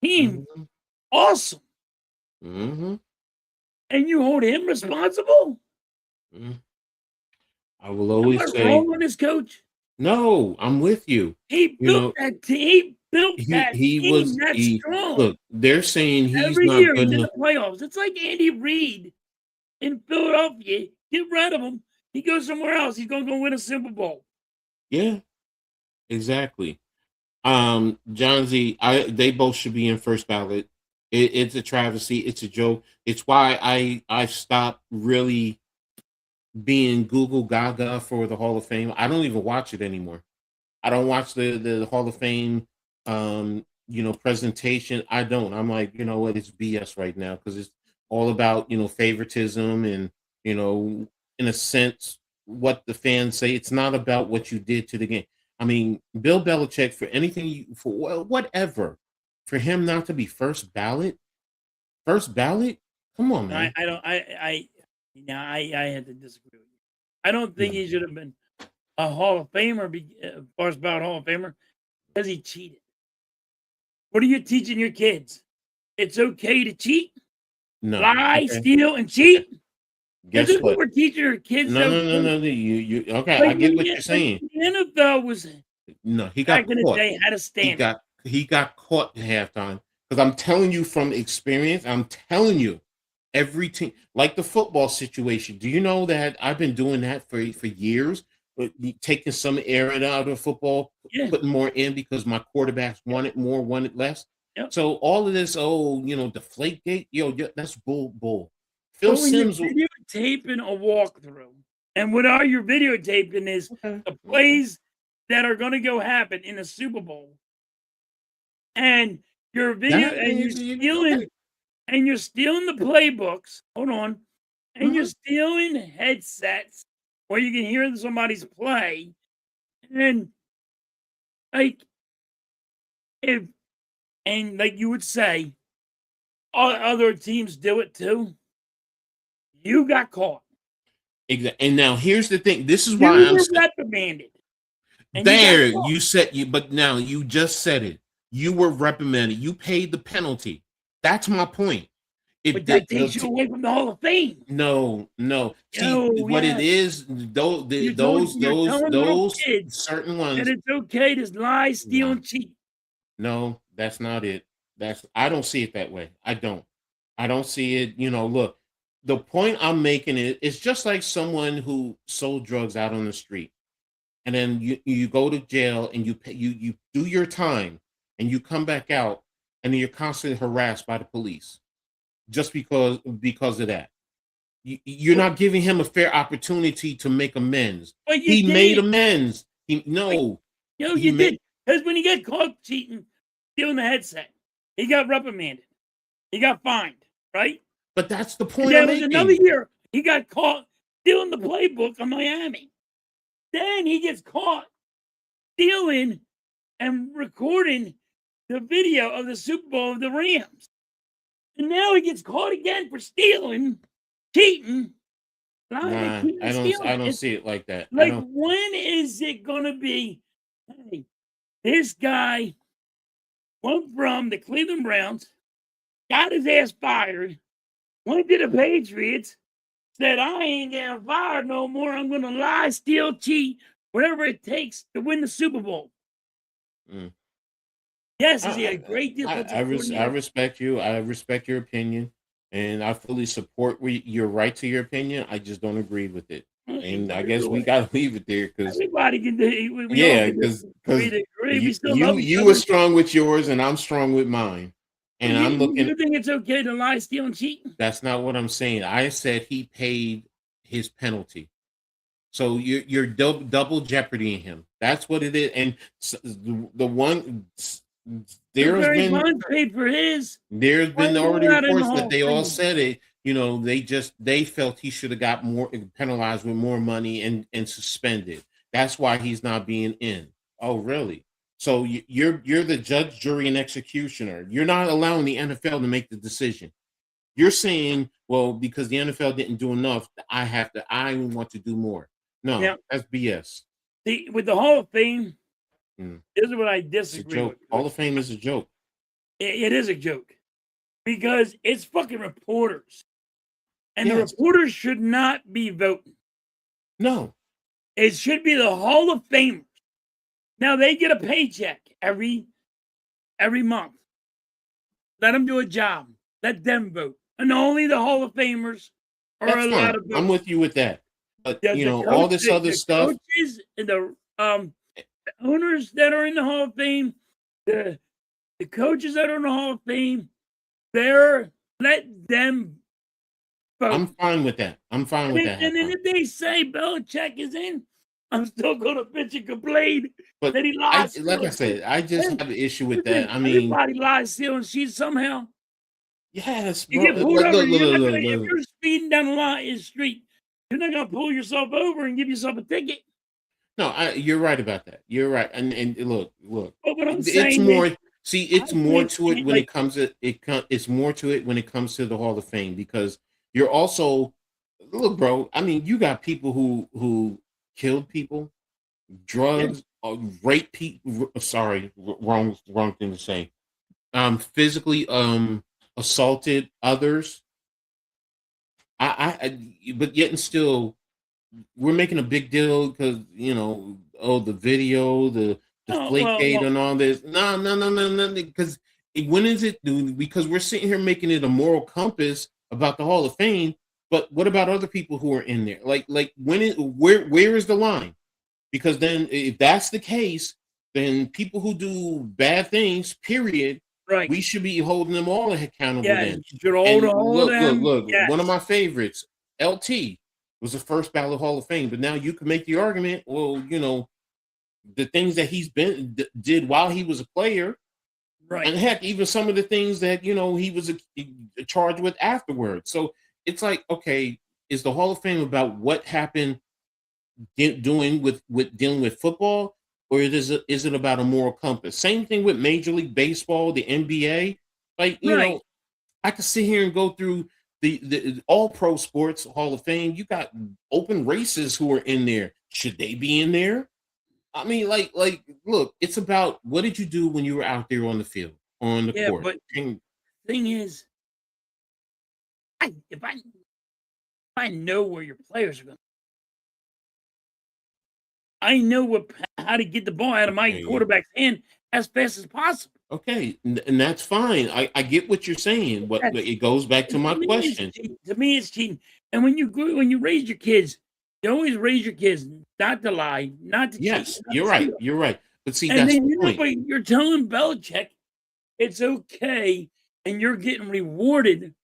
team Mhm. awesome. Mhm. And you hold him responsible? Mhm. I will Am I always say, wrong on this coach? no, I'm with you. He You built know, that team. He built he that he team was that he strong. look, they're saying he's Every not year good he's in enough. the playoffs. It's like Andy Reid in Philadelphia. Get rid of him. He goes somewhere else. He's going to go win a Super Bowl. Yeah, exactly. John Z, they both should be in first ballot. It's a travesty. It's a joke. It's why I stopped really being Google Gaga for the Hall of Fame. I don't even watch it anymore. I don't watch the Hall of Fame presentation. I don't. I'm like, you know what, it's BS right now because it's all about, favoritism and, you know, in a sense, what the fans say. It's not about what you did to the game. I mean, Bill Belichick, for anything for whatever, for him not to be first ballot, come on, I, man. I don't. I had to disagree with you. I don't think No. he should have been a Hall of Famer, first ballot Hall of Famer, because he cheated. What are you teaching your kids? It's okay to cheat, No. lie, Okay. steal, and Okay. cheat. Is Guess this what what? we're teaching our kids? No, Though, no, no, no. You okay, like I when get what you're like saying. the NFL was No, he back got in the caught. day had a He standard. got he got caught at halftime. Because I'm telling you from experience, I'm telling you, every team, like the football situation. Do you know that I've been doing that for years? But taking some air out of football, Yeah, putting more in because my quarterbacks yep, wanted more, wanted less. yep. So all of this, deflate gate, that's bull. Phil But when you're Sims. videotaping a walkthrough, and what are you videotaping is Okay, the okay. plays that are going to go happen in a Super Bowl, and you're video That and okay. you're stealing the playbooks. Hold on, and you're Mhm. stealing headsets where you can hear somebody's play, and like if and like you would say, other teams do it too. You got caught. Exactly. And now here's the thing. This is why You I'm were saying. reprimanded, and you got There, caught. but now you just said it. You were reprimanded. You paid the penalty. That's my point. It But that did takes you away from the Hall of Fame. no. See Oh, what it yes. is. Those You're telling little those kids certain that ones. it's okay to lie, steal, Nah, and cheat. no, that's not it. I don't see it that way. I don't. I don't see it. Look, the point I'm making is just like someone who sold drugs out on the street, and then you go to jail and you pay, you do your time and you come back out and then you're constantly harassed by the police just because of that. You're But not giving him a fair opportunity to make amends. but you He made did. amends. But, He you made. did. Because when he got caught cheating, stealing the headset, he got reprimanded. He got fined, right? But that's the And point I'm then was another making. year, he got caught stealing the playbook of Miami. Then he gets caught stealing and recording the video of the Super Bowl of the Rams. And now he gets caught again for stealing, cheating, lying, and Nah, cheating and I stealing. don't It's see it like that. I like, don't. when is it gonna be? Hey, this guy went from the Cleveland Browns, got his ass fired, went to the Patriots, said, I ain't getting fired no more. I'm gonna lie, steal, cheat, whatever it takes to win the Super Bowl. Mm. Yes, is he I, a great defensive I coordinator? respect you. I respect your opinion, and I fully support your right to your opinion. I just don't agree with it, Hey, and I guess we got to leave it there because everybody can do. We all yeah, can because disagree to agree. We still you love each you were other. strong with yours, and I'm strong with mine. And I'm looking. You think it's okay to lie, steal, and cheat? That's not what I'm saying. I said he paid his penalty. So you're double jeopardying him. That's what it is. And the one there's Barry been Bonds paid for his. there's Why been is he already not in the reports Hall that of they all Fame? said it. They felt he should have got more penalized with more money and suspended. That's why he's not being in. Oh, really? So you're the judge, jury, and executioner. You're not allowing the NFL to make the decision. You're saying, well, because the NFL didn't do enough, I want to do more. No, Now, that's BS. with the Hall of Fame, Mm. this is what I It's a disagree joke. with. Hall of Fame is a joke. It is a joke because it's fucking reporters, and the Yes. reporters should not be voting. No. It should be the Hall of Famers. Now they get a paycheck every month. Let them do a job. Let them vote, and only the Hall of Famers are That's allowed fine. to vote. I'm with you with that. But The all this other stuff. coaches and the owners that are in the Hall of Fame, the coaches that are in the Hall of Fame, let them vote. I'm fine with that. I'm fine with that. And then if they say Belichick is in, I'm still going to bitch and complain But that he lies. like I said, I just have an issue with that. I mean, everybody lies, stealing shit somehow. yes, You bro. get pulled over. Look. If you're speeding down the street, you're not going to pull yourself over and give yourself a ticket. No, you're right about that. You're right. And look. But what I'm It's saying more. is, It's more to it when it comes to it's more to it when it comes to the Hall of Fame, because you're also, look, bro. I mean, you got people who killed people, drugs, rape people. Sorry, wrong thing to say. Physically assaulted others. But yet and still, we're making a big deal because the video, the Deflategate and all this. No. Because when is it? Because we're sitting here making it a moral compass about the Hall of Fame. But what about other people who are in there? Like where is the line? Because then, if that's the case, then people who do bad things, period, right, we should be holding them all accountable. yeah, then. you should hold all of them. Look. Yes. One of my favorites, LT, was the first ballot Hall of Fame. But now you can make the argument, well, the things that he's did while he was a player, right? And heck, even some of the things that he was charged with afterwards. So it's like, okay, is the Hall of Fame about what happened doing with dealing with football, or is it about a moral compass? Same thing with Major League Baseball, the NBA. Like, I could sit here and go through the all pro sports Hall of Fame. You got open races who are in there. Should they be in there? I mean, like, look, it's about what did you do when you were out there on the field, on the court. But thing is, if I know where your players are going, I know how to get the ball out of my quarterback's hand as fast as possible. Okay, and that's fine. I get what you're saying, but it goes back to my question. To me, it's cheating. And when you raise your kids, you always raise your kids not to lie, not to cheat. Yes, you're right. You're right. But see, and that's then the point. You're telling Belichick it's okay, and you're getting rewarded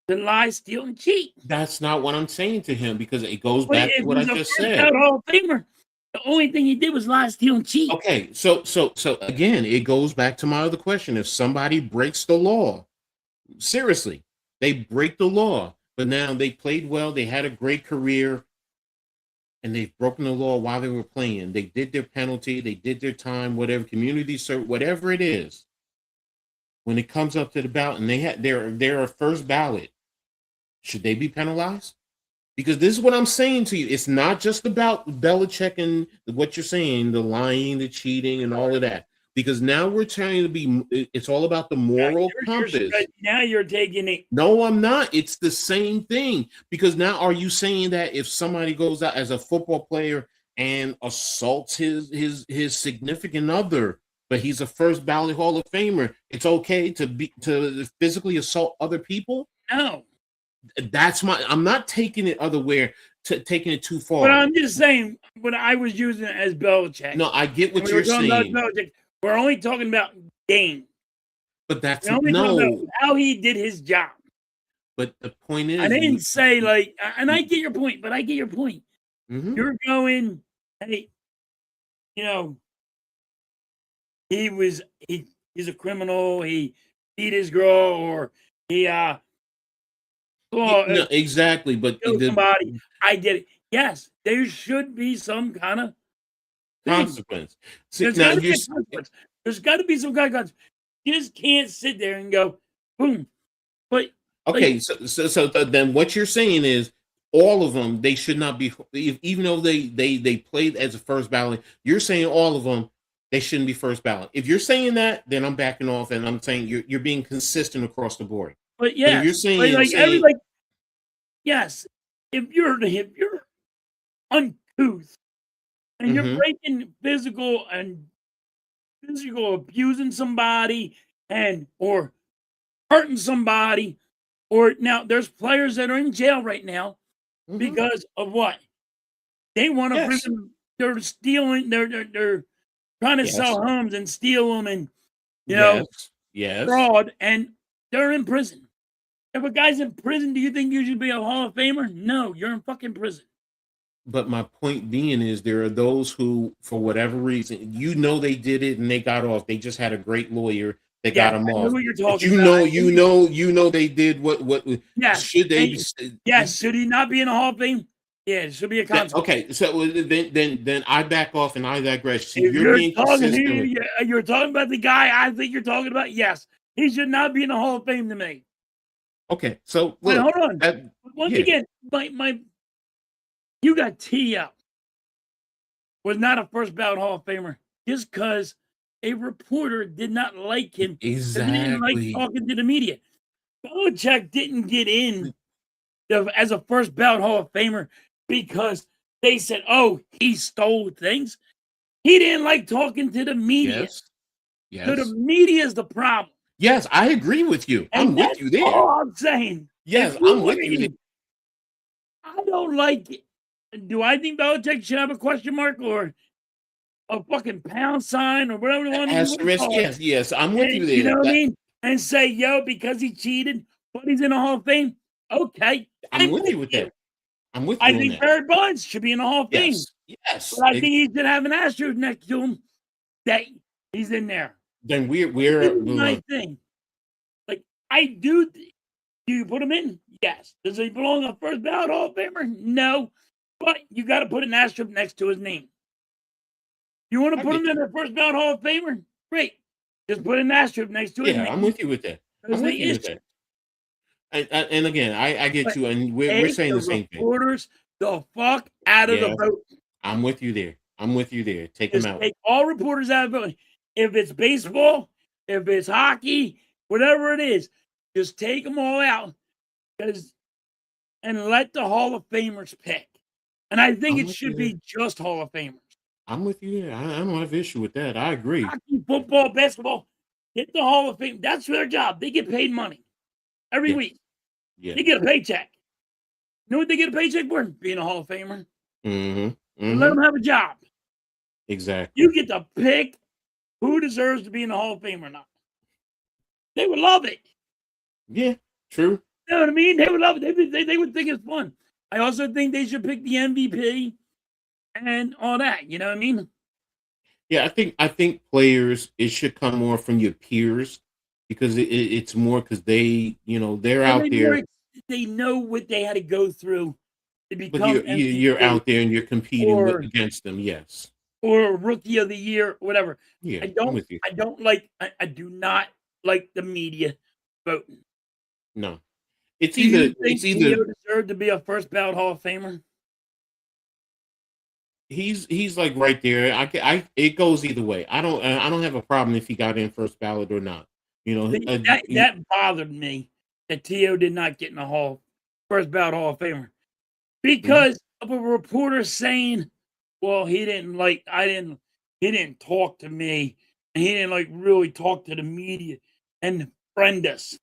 to lie, steal, and cheat. That's not what I'm saying to him, because it goes back to what I just said. Hall of Famer, the only thing he did was lie, steal, and cheat. Okay, so again, it goes back to my other question. If somebody breaks the law, seriously, they break the law, but now they played well, they had a great career, and they've broken the law while they were playing. They did their penalty, they did their time, whatever, community service, whatever it is. When it comes up to the ballot and they're a first ballot, should they be penalized? Because this is what I'm saying to you. It's not just about Belichick and what you're saying, the lying, the cheating, and all of that. Because now we're trying to be, it's all about the moral compass. Now you're taking it. No, I'm not. It's the same thing. Because now, are you saying that if somebody goes out as a football player and assaults his significant other, but he's a first ballot Hall of Famer, it's okay to physically assault other people? No. I'm not taking it other way, taking it too far. But I'm just saying, when I was using it as Belichick. No, I get what you're saying. We're only talking about game. But that's We're only talking about no. how he did his job. But the point I is, didn't say like, and I get your point, but I get your point. Mhm. You're going, hey, you know, he's a criminal. He beat his girl, or he No, exactly. But killed somebody. I get it. Yes, there should be some kind of thing. consequence. See, There's now got to you're be a consequence. There's got to be some kind of consequence. You just can't sit there and go, boom. But like, okay. Then what you're saying is all of them, they should not be, even though they played as a first ballot. You're saying all of them, they shouldn't be first ballot. If you're saying that, then I'm backing off, and I'm saying you're being consistent across the board. but But if you're yes, like saying yes, if you're uncouth and you're mhm, breaking physical abusing somebody or hurting somebody, or now there's players that are in jail right now mhm, because of what? They want to yes, freaking they're stealing, they're trying to yes, sell homes and steal them and yes, yes. fraud, and they're in prison. If a guy's in prison, do you think you should be a Hall of Famer? No, you're in fucking prison. But my point being is there are those who, for whatever reason, they did it and they got off. They just had a great lawyer that got Yes, them I know off. what you're But talking about. they did what Yes, should they? and yes, should he not be in the Hall of Fame? Yeah, it should be a consequence. Okay, so then I back off and I digress. See, If you're being consistent. you're talking about the guy I think you're talking about, yes, he should not be in the Hall of Fame to me. Okay, so Wait, look, hold on. Once yeah, again, my you got T.O. was not a first ballot Hall of Famer just because a reporter did not like him because he didn't like exactly. talking to the media. Belichick didn't get in as a first ballot Hall of Famer because they said, "Oh, he stole things." He didn't like talking to the media. Yes, So the yes, media is the problem, yes. I agree with you. I'm and with that's you there. all I'm saying. If Yes, I'm you with you there. win, I don't like it. Do I think Belichick should have a question mark or a fucking pound sign or whatever one you want to Asterisk. call it? Yes, yes. I'm with And you you there. know what I mean? And say, yo, because he cheated, but he's in the Hall of Fame. Okay, I'm I'm with with you with you. that. I'm with I you on think that. Barry Bonds should be in the Hall of Fame, Yes, yes. but I think he should have an asterisk next to him that he's in there. Then This we're is my thing. Like, I do. Do you put him in? Yes. Does he belong on first ballot Hall of Famer? No. But you got to put an asterisk next to his name. You want to I put him get in you. the first ballot Hall of Famer? Great. Just put an asterisk next to his Yeah, I'm name with you with that. because I'm with the you with issue. that. And again, I get But you, and we're take saying the the same thing. reporters the fuck out of the Yeah, vote. I'm with you there. I'm with you there. Take them Just out. take all reporters out of the vote. If it's baseball, if it's hockey, whatever it is, just take them all out and let the Hall of Famers pick. And I think I'm it with you should there. be just Hall of Famers. I'm with you there. I don't have issue with that. I agree. Hockey, football, basketball, get the Hall of Fame. That's their job. They get paid money every Yes. week. Yeah. They get a paycheck. You know what they get a paycheck for? Being a Hall of Famer. Mm-hmm. And let Mm-hmm. them have a job. Exactly. You get to pick who deserves to be in the Hall of Fame or not. They would love it. Yeah. True. You know what I mean? They would love it. They would think it's fun. I also think they should pick the MVP and all that. You know what I mean? Yeah, I think players, it should come more from your peers because it's more because they're Well, out there, they know what they had to go through to but become you're MVP out there and you're competing or against them. Yes. rookie of the year, whatever. Yeah, I I'm don't with you. I don't like I do not like the media voting. No, it's Do you either think Theo deserved to be a first ballot Hall of Famer? he's like right there. It goes either way. I don't have a problem if he got in first ballot or not. You know, That bothered me that Theo did not get in the first ballot Hall of Famer mhm. because of a reporter saying, "Well, he didn't talk to me, and he didn't like really talk to the media and friend us."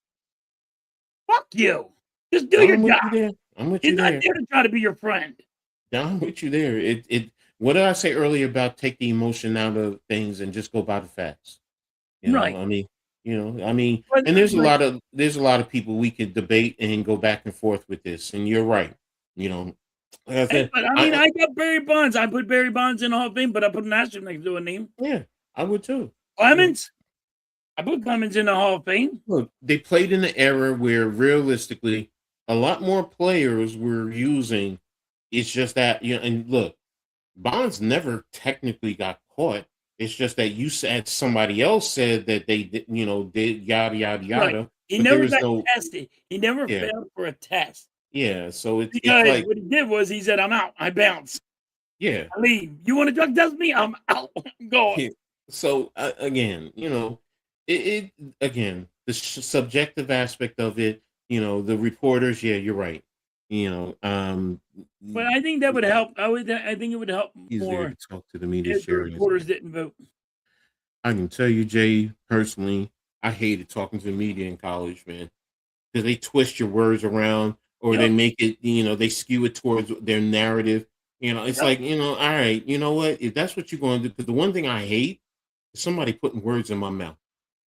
Fuck you. Just do your I'm with job. you there. I'm with He's you not there. there to try to be your friend. No, I'm with you there. What did I say earlier about take the emotion out of things and just go by the facts? Right. I mean, I mean, But, and there's a lot of people we could debate and go back and forth with this. And you're right. You know, like I hey, said, but I mean, I got Barry Bonds. I put Barry Bonds in the Hall of Fame, but I put an asterisk next to a name. yeah, I would too. Clemens. I put Clemens in the Hall of Fame. Look, they played in an era where realistically, a lot more players were using. It's just that and look, Bonds never technically got caught. It's just that you said somebody else said that they did, did yada yada Right. yada, He but there never was got no, tested. He never yeah, failed for a test yeah. So it's because like, what he did was he said, "I'm out. I bounce. yeah, I leave. You want to drug test me? I'm out. I'm going." yeah. So again, again the subjective aspect of it. The reporters. Yeah, you're right. You know, um, But I think that would help. I think it would help he's there more to talk to the media, if the sharing his. reporters didn't vote. I can tell you, Jay, personally, I hated talking to the media in college, man, because they twist your words around or they Yep. make it, they skew it towards their narrative. It's Yep. like, all right, you know what? If that's what you're going to do, because the one thing I hate is somebody putting words in my mouth.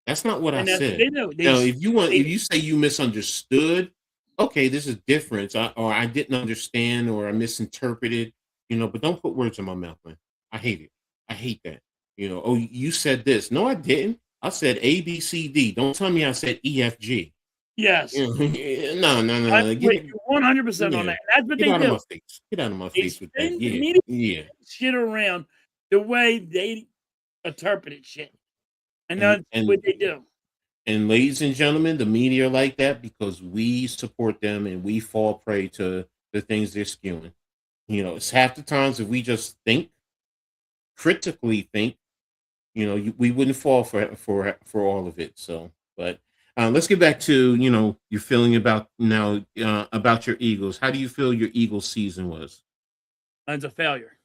That's not what I And that's what said. they do. Now, if you say you misunderstood, okay, this is different, or I didn't understand, or I misinterpreted, but don't put words in my mouth, man. I hate it. I hate that. Oh, you said this. No, I didn't. I said A, B, C, D. Don't tell me I said E, F, G. Yes. No, no, no, I'm no. with you 100% on Yeah. that. That's what Get they out of do. my face. Get out of my They face with that. spin the Yeah. media Yeah. shit around the way they interpreted shit. And And that's and what they do. and ladies and gentlemen, the media are like that because we support them and we fall prey to the things they're skewing. It's half the times if we just critically think, we wouldn't fall for all of it. So, but let's get back to your feeling about now about your Eagles. How do you feel your Eagles season was? It's a failure.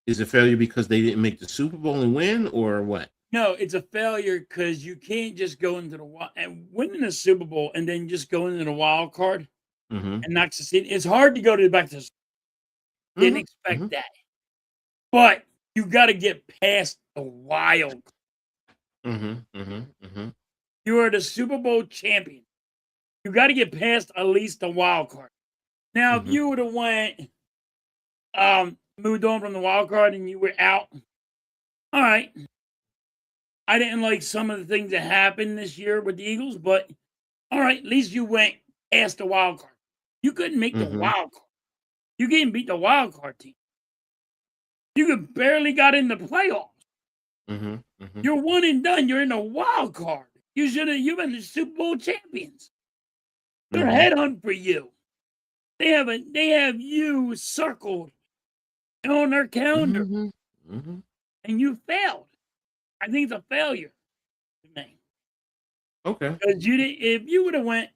Is it failure because they didn't make the Super Bowl and win, or what? No, it's a failure because you can't just go into the wild and winning the Super Bowl and then just go into the wild card Mm-hmm. and not succeed. It's hard to go to back to didn't Mm-hmm. Mm-hmm. expect that. But you got to get past the wild. Mm-hmm. Mm-hmm. Mm-hmm. You are the Super Bowl champion. You got to get past at least the wild card. Now, if Mm-hmm. you would have went moved on from the wild card and you were out, all right. I didn't like some of the things that happened this year with the Eagles, but all right, at least you went past the wild card. You couldn't make the Mm-hmm. wild card. You couldn't beat the wild card team. You could barely got in the playoffs. Mm-hmm. Mm-hmm. You're one and done. You're in the wild card. You've been the Super Bowl champions. They're Mm-hmm. headhunting for you. They have you circled on their calendar, Mm-hmm. Mm-hmm. and you failed. I think it's a failure to me. Okay. Because you didn't if you would have went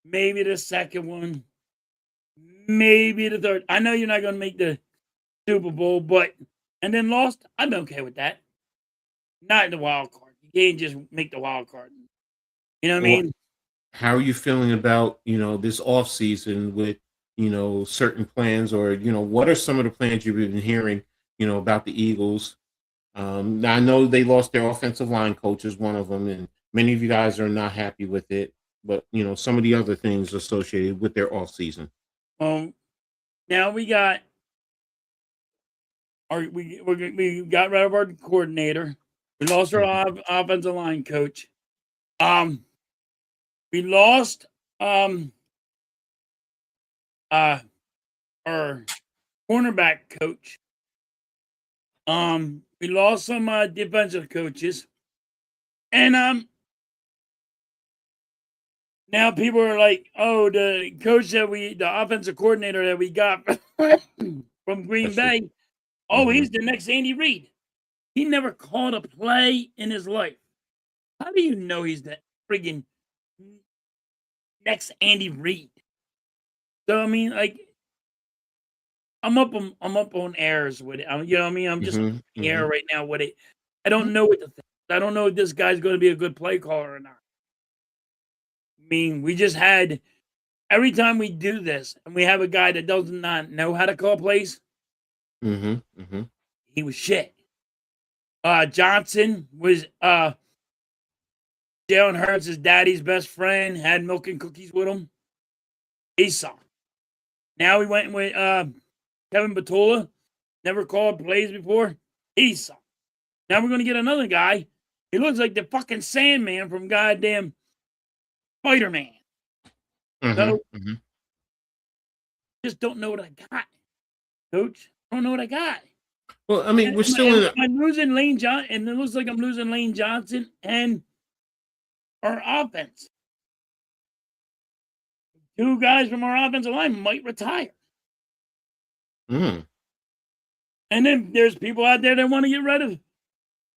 maybe the second one, maybe the third. I know you're not gonna make the Super Bowl, but and then lost, I'm okay with that. Not in the wild card. You can't just make the wild card. You know what I Well, mean? how are you feeling about this off season with certain plans, or what are some of the plans you've been hearing about the Eagles? Now I know they lost their offensive line coach is one of them, and many of you guys are not happy with it. But some of the other things associated with their off season. Now we got we got rid of our coordinator. We lost our offensive line coach. We lost our cornerback coach. We lost some defensive coaches. And now people are like, oh, the offensive coordinator that we got from Green That's true. Bay, oh, Mhm. he's the next Andy Reid. He never called a play in his life. How do you know he's the friggin' next Andy Reid? So I mean, like, I'm up on airs with it. You know what I mean? I'm just Mhm. in the air Mhm. right now with it. I don't know what to think. I don't know if this guy's going to be a good play caller or not. I mean, we just had every time we do this, and we have a guy that does not know how to call plays. Mhm. Mhm. He was shit. Johnson was Jalen Hurts' daddy's best friend, had milk and cookies with him. He sucked. Now we went with Kevin Batula, never called plays before. He sucked. Now we're going to get another guy. He looks like the fucking Sandman from goddamn Spider-Man. So, just don't know what I got, Coach. I don't know what I got. Well, I mean, we're still in. I'm losing Lane Johnson, and it looks like I'm losing Lane Johnson and our offense. 2 guys from our offensive line might retire. Mm. And then there's people out there that want to get rid of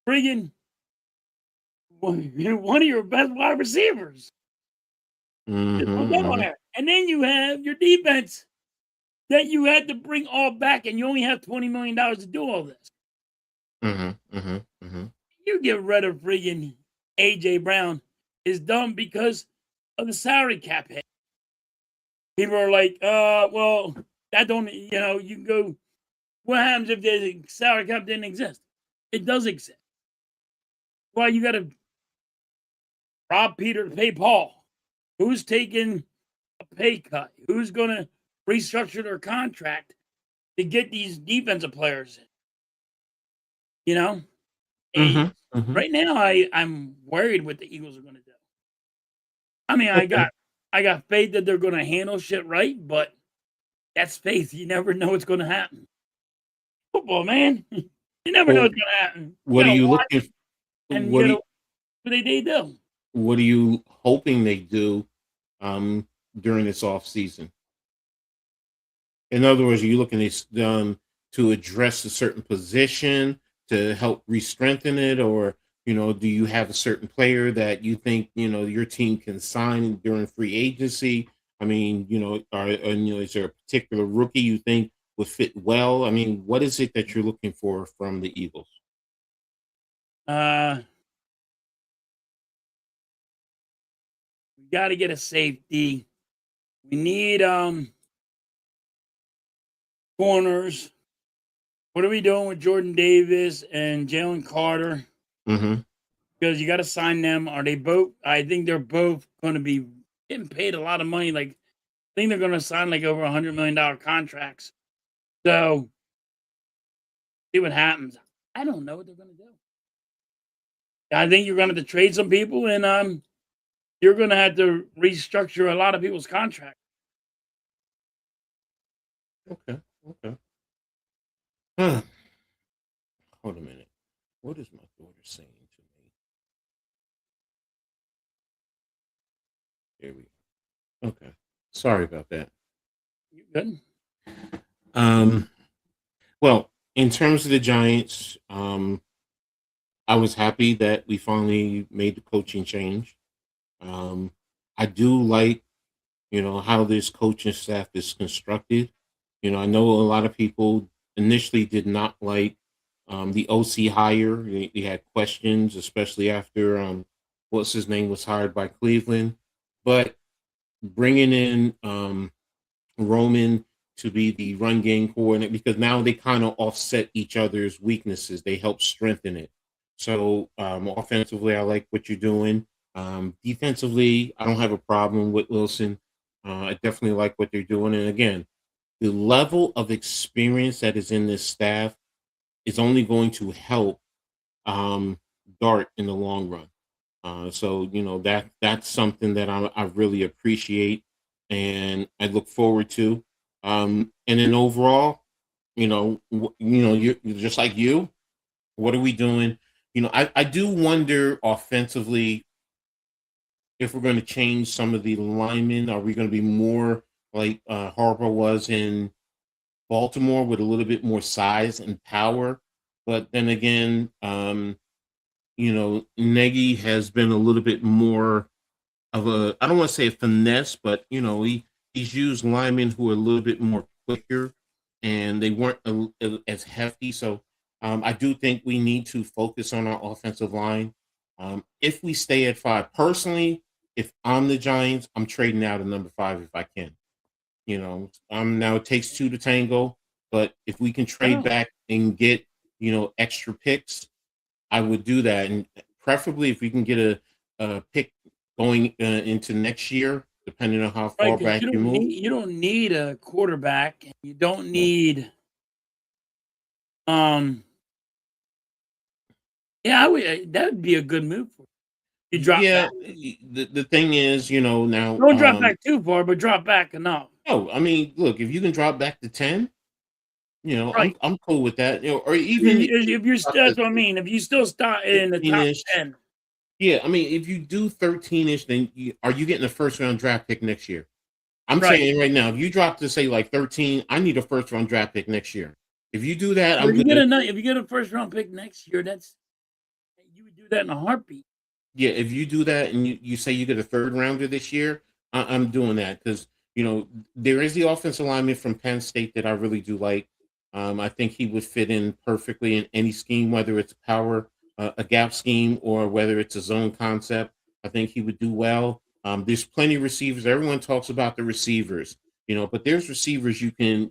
friggin' one of your best wide receivers. Mm-hmm. And then you have your defense that you had to bring all back, and you only have $20 million to do all this. You get rid of friggin' A.J. Brown is dumb because of the salary cap hit. People are like, well, that don't, you can go, what happens if the salary cap didn't exist? It does exist. Well, you got to rob Peter to pay Paul. Who's taking a pay cut? Who's going to restructure their contract to get these defensive players in? Right now, I'm worried what the Eagles are going to do. I mean, I got faith that they're going to handle shit right, but that's faith. You never know what's going to happen. Football, man. You never know what's going to happen. What are you looking for? And what they do? What are you hoping they do during this off season? In other words, are you looking to address a certain position to help re-strengthen it, or do you have a certain player that you think your team can sign during free agency? I mean, is there a particular rookie you think would fit well? I mean, what is it that you're looking for from the Eagles? We got to get a safety. We need corners. What are we doing with Jordan Davis and Jalen Carter? Because you got to sign them. Are they both? I think they're both going to be getting paid a lot of money. Like, I think they're going to sign like over $100 million contracts. So, see what happens. I don't know what they're going to do. I think you're going to have to trade some people, and you're going to have to restructure a lot of people's contracts. Okay. Hold a minute. What is my daughter saying to me? There we go. Okay. Sorry about that. You good? Well, in terms of the Giants, I was happy that we finally made the coaching change. I do like, how this coaching staff is constructed. I know a lot of people initially did not like the OC hire. They had questions, especially after what's his name was hired by Cleveland. But bringing in Roman to be the run game coordinator, because now they kind of offset each other's weaknesses. They help strengthen it. So offensively, I like what you're doing. Defensively, I don't have a problem with Wilson. I definitely like what they're doing. And again, the level of experience that is in this staff is only going to help Dart in the long run. So that's something that I really appreciate and I look forward to. And then overall, you're just like you. What are we doing? I do wonder offensively if we're going to change some of the linemen. Are we going to be more like Harper was in Baltimore with a little bit more size and power? But then again, Nagy has been a little bit more of I don't want to say a finesse, but he's used linemen who are a little bit more quicker and they weren't as hefty. So I do think we need to focus on our offensive line. If we stay at 5, personally, if I'm the Giants, I'm trading out of number 5 if I can. Now it takes 2 to tango, but if we can trade back and get, extra picks, I would do that, and preferably if we can get a pick going into next year, depending on how Right, far because back you move. you don't need a quarterback, and you don't need, um yeah, I would that would be a good move for you. You drop Yeah, back. the thing is, now, Don't drop back too far, but drop back enough. no, I mean, look, if you can drop back to 10, Right. I'm cool with that. Or If even you if you're drop that's to what I mean, if you still start in the top 13-ish. 10. Yeah, I mean, if you do 13-ish, then are you getting a first round draft pick next year? I'm Right. saying right now, if you drop to say like 13, I need a first round draft pick next year. If you do that, But I'm good. if you get a first round pick next year, that's you would do that in a heartbeat. Yeah, if you do that and you say you get a third rounder this year, I'm doing that because there is the offensive lineman from Penn State that I really do like. I think he would fit in perfectly in any scheme, whether it's a gap scheme, or whether it's a zone concept. I think he would do well. There's plenty of receivers. Everyone talks about the receivers, but there's receivers you can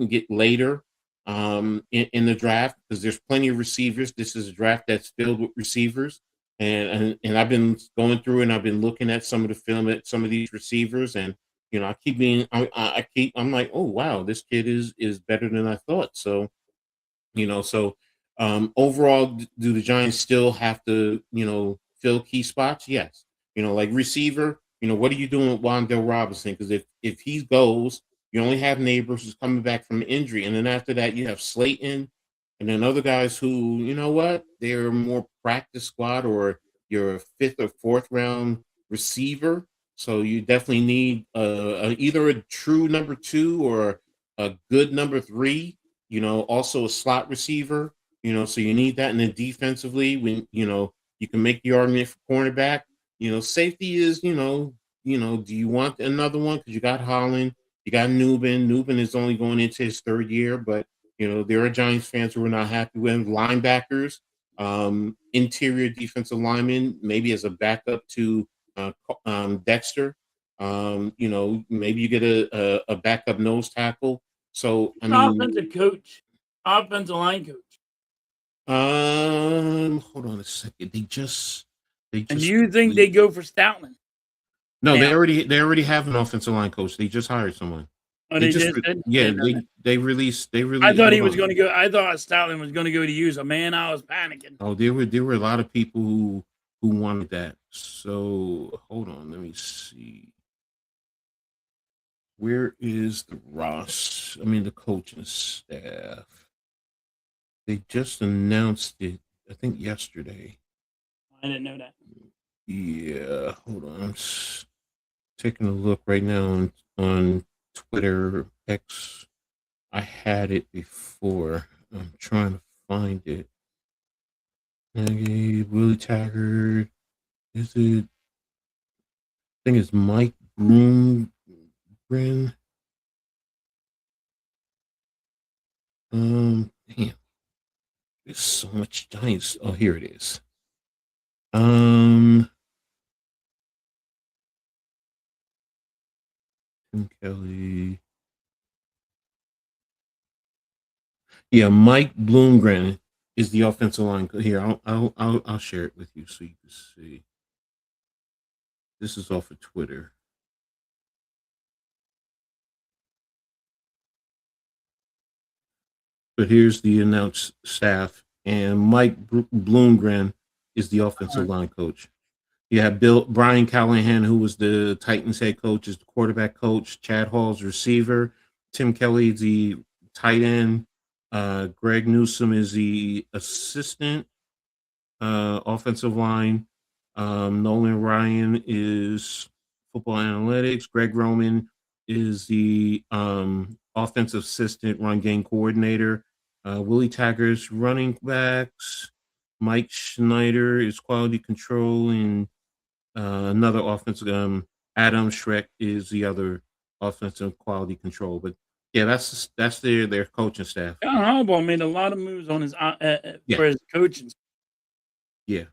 get later in the draft because there's plenty of receivers. This is a draft that's filled with receivers. And I've been going through and I've been looking at some of the film at some of these receivers, and I'm like, oh wow, this kid is better than I thought. So overall, do the Giants still have to fill key spots? Yes. Like receiver. What are you doing with Wandale Robinson? Because if he goes, you only have Neighbors who's coming back from injury, and then after that you have Slayton, and then other guys who they're more practice squad or your fifth or fourth round receiver. So you definitely need either a true number two or a good number three. Also a slot receiver. So you need that. And then defensively, when you can make the argument for cornerback. Safety is do you want another one? Because you got Holland, you got Newbin. Newbin is only going into his third year, but there are Giants fans who are not happy with linebackers, interior defensive linemen, maybe as a backup to Dexter. Maybe you get a backup nose tackle. So I mean, Offensive coach, offensive line coach. hold on a second. They And do just you think they go for Stoutland? no, Now, they already have an offensive line coach. They just hired someone. oh, They they just just did? I yeah, didn't know that. they I released thought he hold was on. going to go. I thought Stoutland was going to go to use him. Man, I was panicking. Oh, there were a lot of people who wanted that. So hold on, let me see. Where is the the coaching staff? They just announced it, I think yesterday. I didn't know that. Yeah, hold on. Taking a look right now on Twitter X. I had it before. I'm trying to find it. Okay, Willie Taggart. Is it? I think it's Mike Broomgren. Damn, there's so much Giants. Oh, here it is. Tim Kelly. Yeah, Mike Bloomgren is the offensive line. Here, I'll share it with you so you can see. This is off of Twitter. But here's the announced staff, and Mike Bloomgren is the offensive line coach. You have Brian Callahan, who was the Titans head coach, is the quarterback coach. Chad Hall's receiver. Tim Kelly, the tight end. Greg Newsome is the assistant offensive line. Nolan Ryan is football analytics. Greg Roman is the offensive assistant, run game coordinator. Willie Taggart's running backs. Mike Schneider is quality control, and another offensive. Adam Schreck is the other offensive quality control. But yeah, that's their coaching staff. John Harbaugh made a lot of moves on his Yeah, for his coaching. yeah.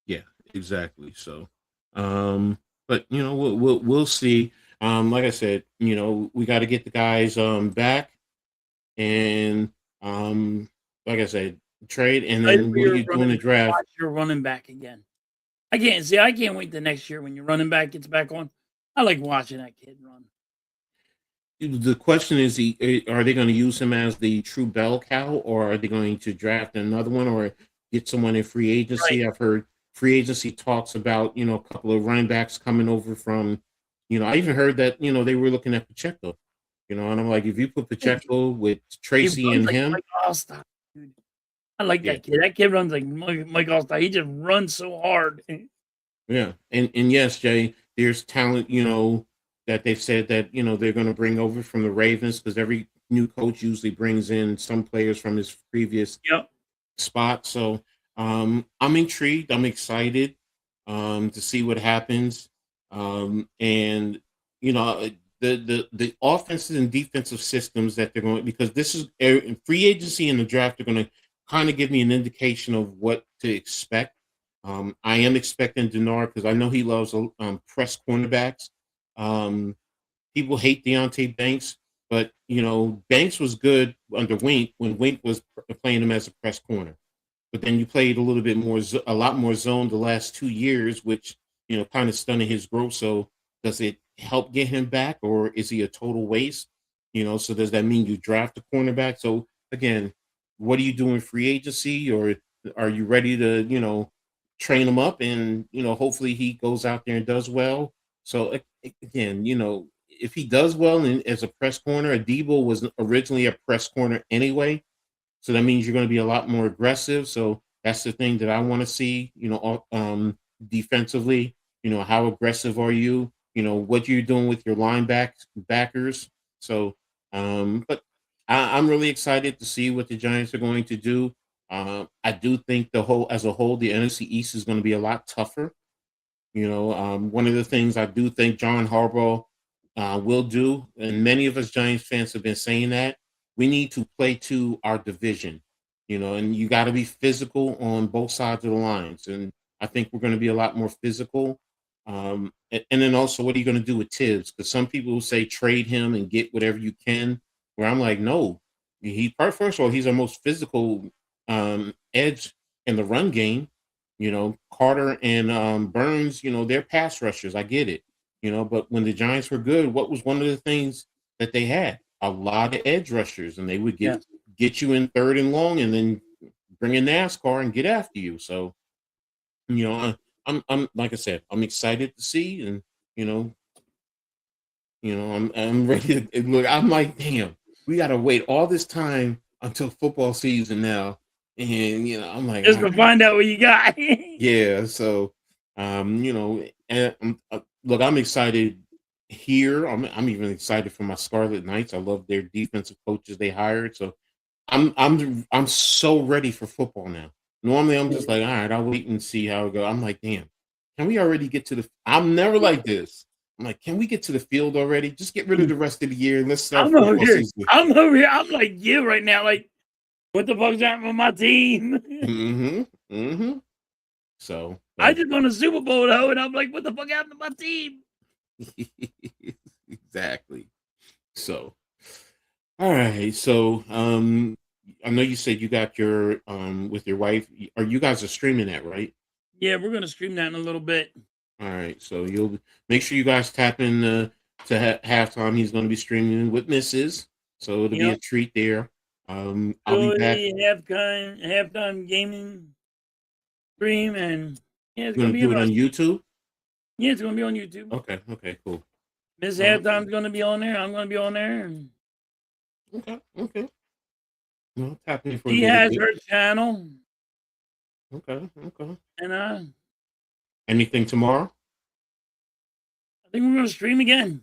Yeah, exactly. So, but we'll see. Like I said, we got to get the guys back, and like I said, trade, and Right then where what do you're you do in the running, draft? watch your running back again. I can't wait the next year when your running back gets back on. I like watching that kid run. The question is, are they going to use him as the true bell cow, or are they going to draft another one, or get someone in free Right. agency? I've heard free agency talks about, a couple of running backs coming over from, I even heard that, they were looking at Pacheco, and I'm like, if you put Pacheco with He Tracy runs and like him, Mike Allstott, dude. I like yeah, that kid. That kid runs like Mike Allstott. He just runs so hard. yeah, and yes, Jay, there's talent, that they've said that they're going to bring over from the Ravens, because every new coach usually brings in some players from his previous Yep. spot. So I'm intrigued. I'm excited to see what happens. And the offensive and defensive systems that they're going, because this is free agency and the draft are going to kind of give me an indication of what to expect. I am expecting Denard, because I know he loves press cornerbacks. Um, People hate Deontay Banks, but Banks was good under Wink when Wink was playing him as a press corner. But then you played a little bit more, a lot more zone the last 2 years, which kind of stunted his growth. So does it help get him back, or is he a total waste? So does that mean you draft a cornerback? So again, what are you doing free agency, or are you ready to train him up, and hopefully he goes out there and does well? So again, if he does well and as a press corner, Adebo was originally a press corner anyway. So that means you're going to be a lot more aggressive. So that's the thing that I want to see, defensively. How aggressive are you? What you're doing with your backers. So, but I'm really excited to see what the Giants are going to do. I do think as a whole, the NFC East is going to be a lot tougher. One of the things I do think John Harbaugh will do, and many of us Giants fans have been saying that, we need to play to our division, and you got to be physical on both sides of the lines. And I think we're going to be a lot more physical. And then also, what are you going to do with Tibbs? Because some people will say trade him and get whatever you can, where I'm like, no, first of all, he's our most physical edge in the run game. Carter and Burns, they're pass rushers. I get it. But when the Giants were good, what was one of the things that they had? A lot of edge rushers, and they would Yeah. get you in third and long, and then bring in NASCAR and get after you. So, I'm like I said, I'm excited to see, and I'm ready to look. I'm like, damn, we got to wait all this time until football season now, and I'm like, Just to find out what you got. yeah. So, and look, I'm excited here. I'm even excited for my Scarlet Knights. I love their defensive coaches they hired. So I'm so ready for football now. Normally I'm just like, all right, I'll wait and see how it goes. I'm like, damn, can we already get to the? I'm never like this. I'm like, can we get to the field already? Just get rid of the rest of the year and let's start I'm over football here. season. I'm over here. I'm like you right now. Like, what the fuck's happening with my team? Mm-hmm. Mm-hmm. So, I but just won a Super Bowl though, and I'm like, what the fuck happened to my team? exactly. So, all right. So, I know you said you got your with your wife. Are you guys are streaming that, right? Yeah, we're gonna stream that in a little bit. All right. So you'll make sure you guys tap in to halftime. He's going to be streaming with Mrs. So it'll be a Yep. treat there. I'll be back. Really halftime gaming stream, and yeah, it's You're gonna going to be do it on interesting. YouTube. Yeah, it's gonna be on YouTube. Okay. Okay. Cool. Miss Uh, Halftime's gonna be on there. I'm gonna be on there. And okay. Okay. Well, tap in for a she little has bit. her channel, Okay. Okay. and Anything tomorrow? I think we're gonna stream again.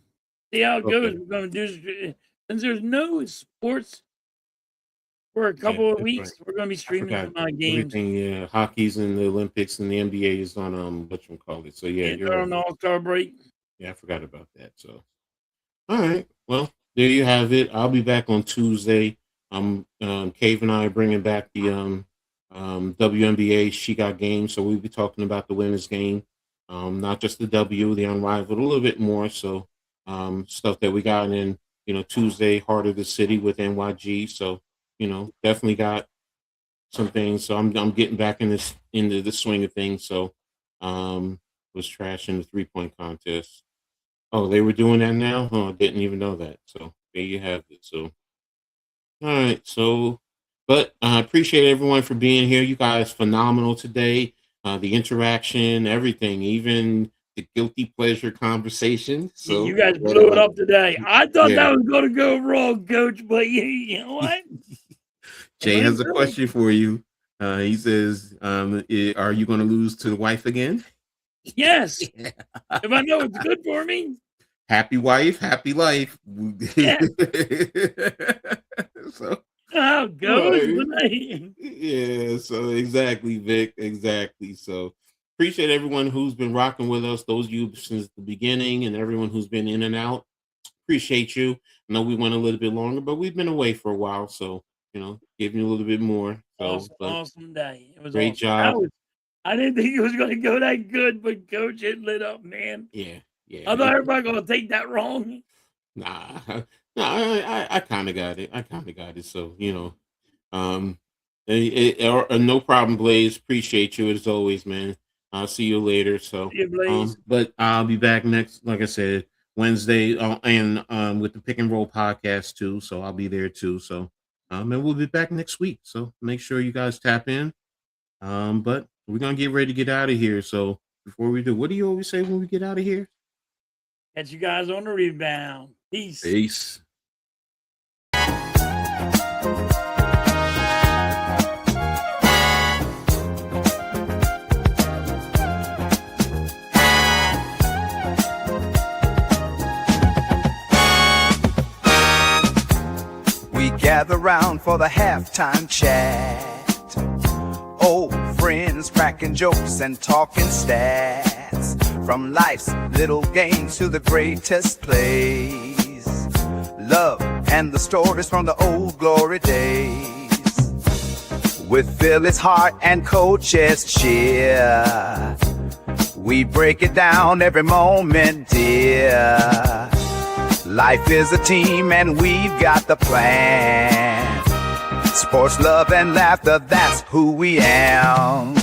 See how it goes. Okay. We're gonna do since there's no sports for a Yeah, couple of that's right. weeks. We're gonna be I streaming forgot some games. everything. Yeah, hockey's in the Olympics and the NBA is on whatchamacallit. So yeah, And you're they're right. on the All-Star break. Yeah, I forgot about that. So all right, well there you have it. I'll be back on Tuesday. Cave and I are bringing back the WNBA She Got game, so we'll be talking about the women's game, not just the W, the unrivaled, a little bit more. So stuff that we got in Tuesday, Heart of the City with NYG. So definitely got some things. So I'm getting back into the swing of things. So was trashing the 3-point contest. Oh, they were doing that now? Oh, I didn't even know that. So there you have it. So all right. So but I appreciate everyone for being here. You guys phenomenal today. The interaction, everything, even the guilty pleasure conversation. So You guys blew it up today. I thought yeah. that was going to go wrong, Coach, but you know what? Jay has a question for you. He says, are you going to lose to the wife again? Yes. If I know it's good for me. Happy wife, happy life. Yeah. So How it goes. yeah, so exactly, Vic, exactly. So appreciate everyone who's been rocking with us, those of you since the beginning, and everyone who's been in and out. Appreciate you. I know we went a little bit longer, but we've been away for a while, so giving you a little bit more. So, awesome day. It was great awesome. job. I didn't think it was going to go that good, but Coach, it lit up, man. Yeah. I thought everybody going to take that wrong. Nah, I kind of got it. So, no problem, Blaze. Appreciate you as always, man. I'll see you later. So, See you, Blaze. But I'll be back next, like I said, Wednesday, and with the Pick and Roll podcast too. So I'll be there too. So, and we'll be back next week. So make sure you guys tap in. But we're gonna get ready to get out of here. So before we do, what do you always say when we get out of here? Catch you guys on the rebound. Peace. We gather round for the halftime chat. Old friends cracking jokes and talking stats. From life's little games to the greatest plays. Love and the stories from the old glory days. With Philly's heart and Coach's cheer, we break it down every moment, dear. Life is a team and we've got the plan. Sports, love, and laughter, that's who we am.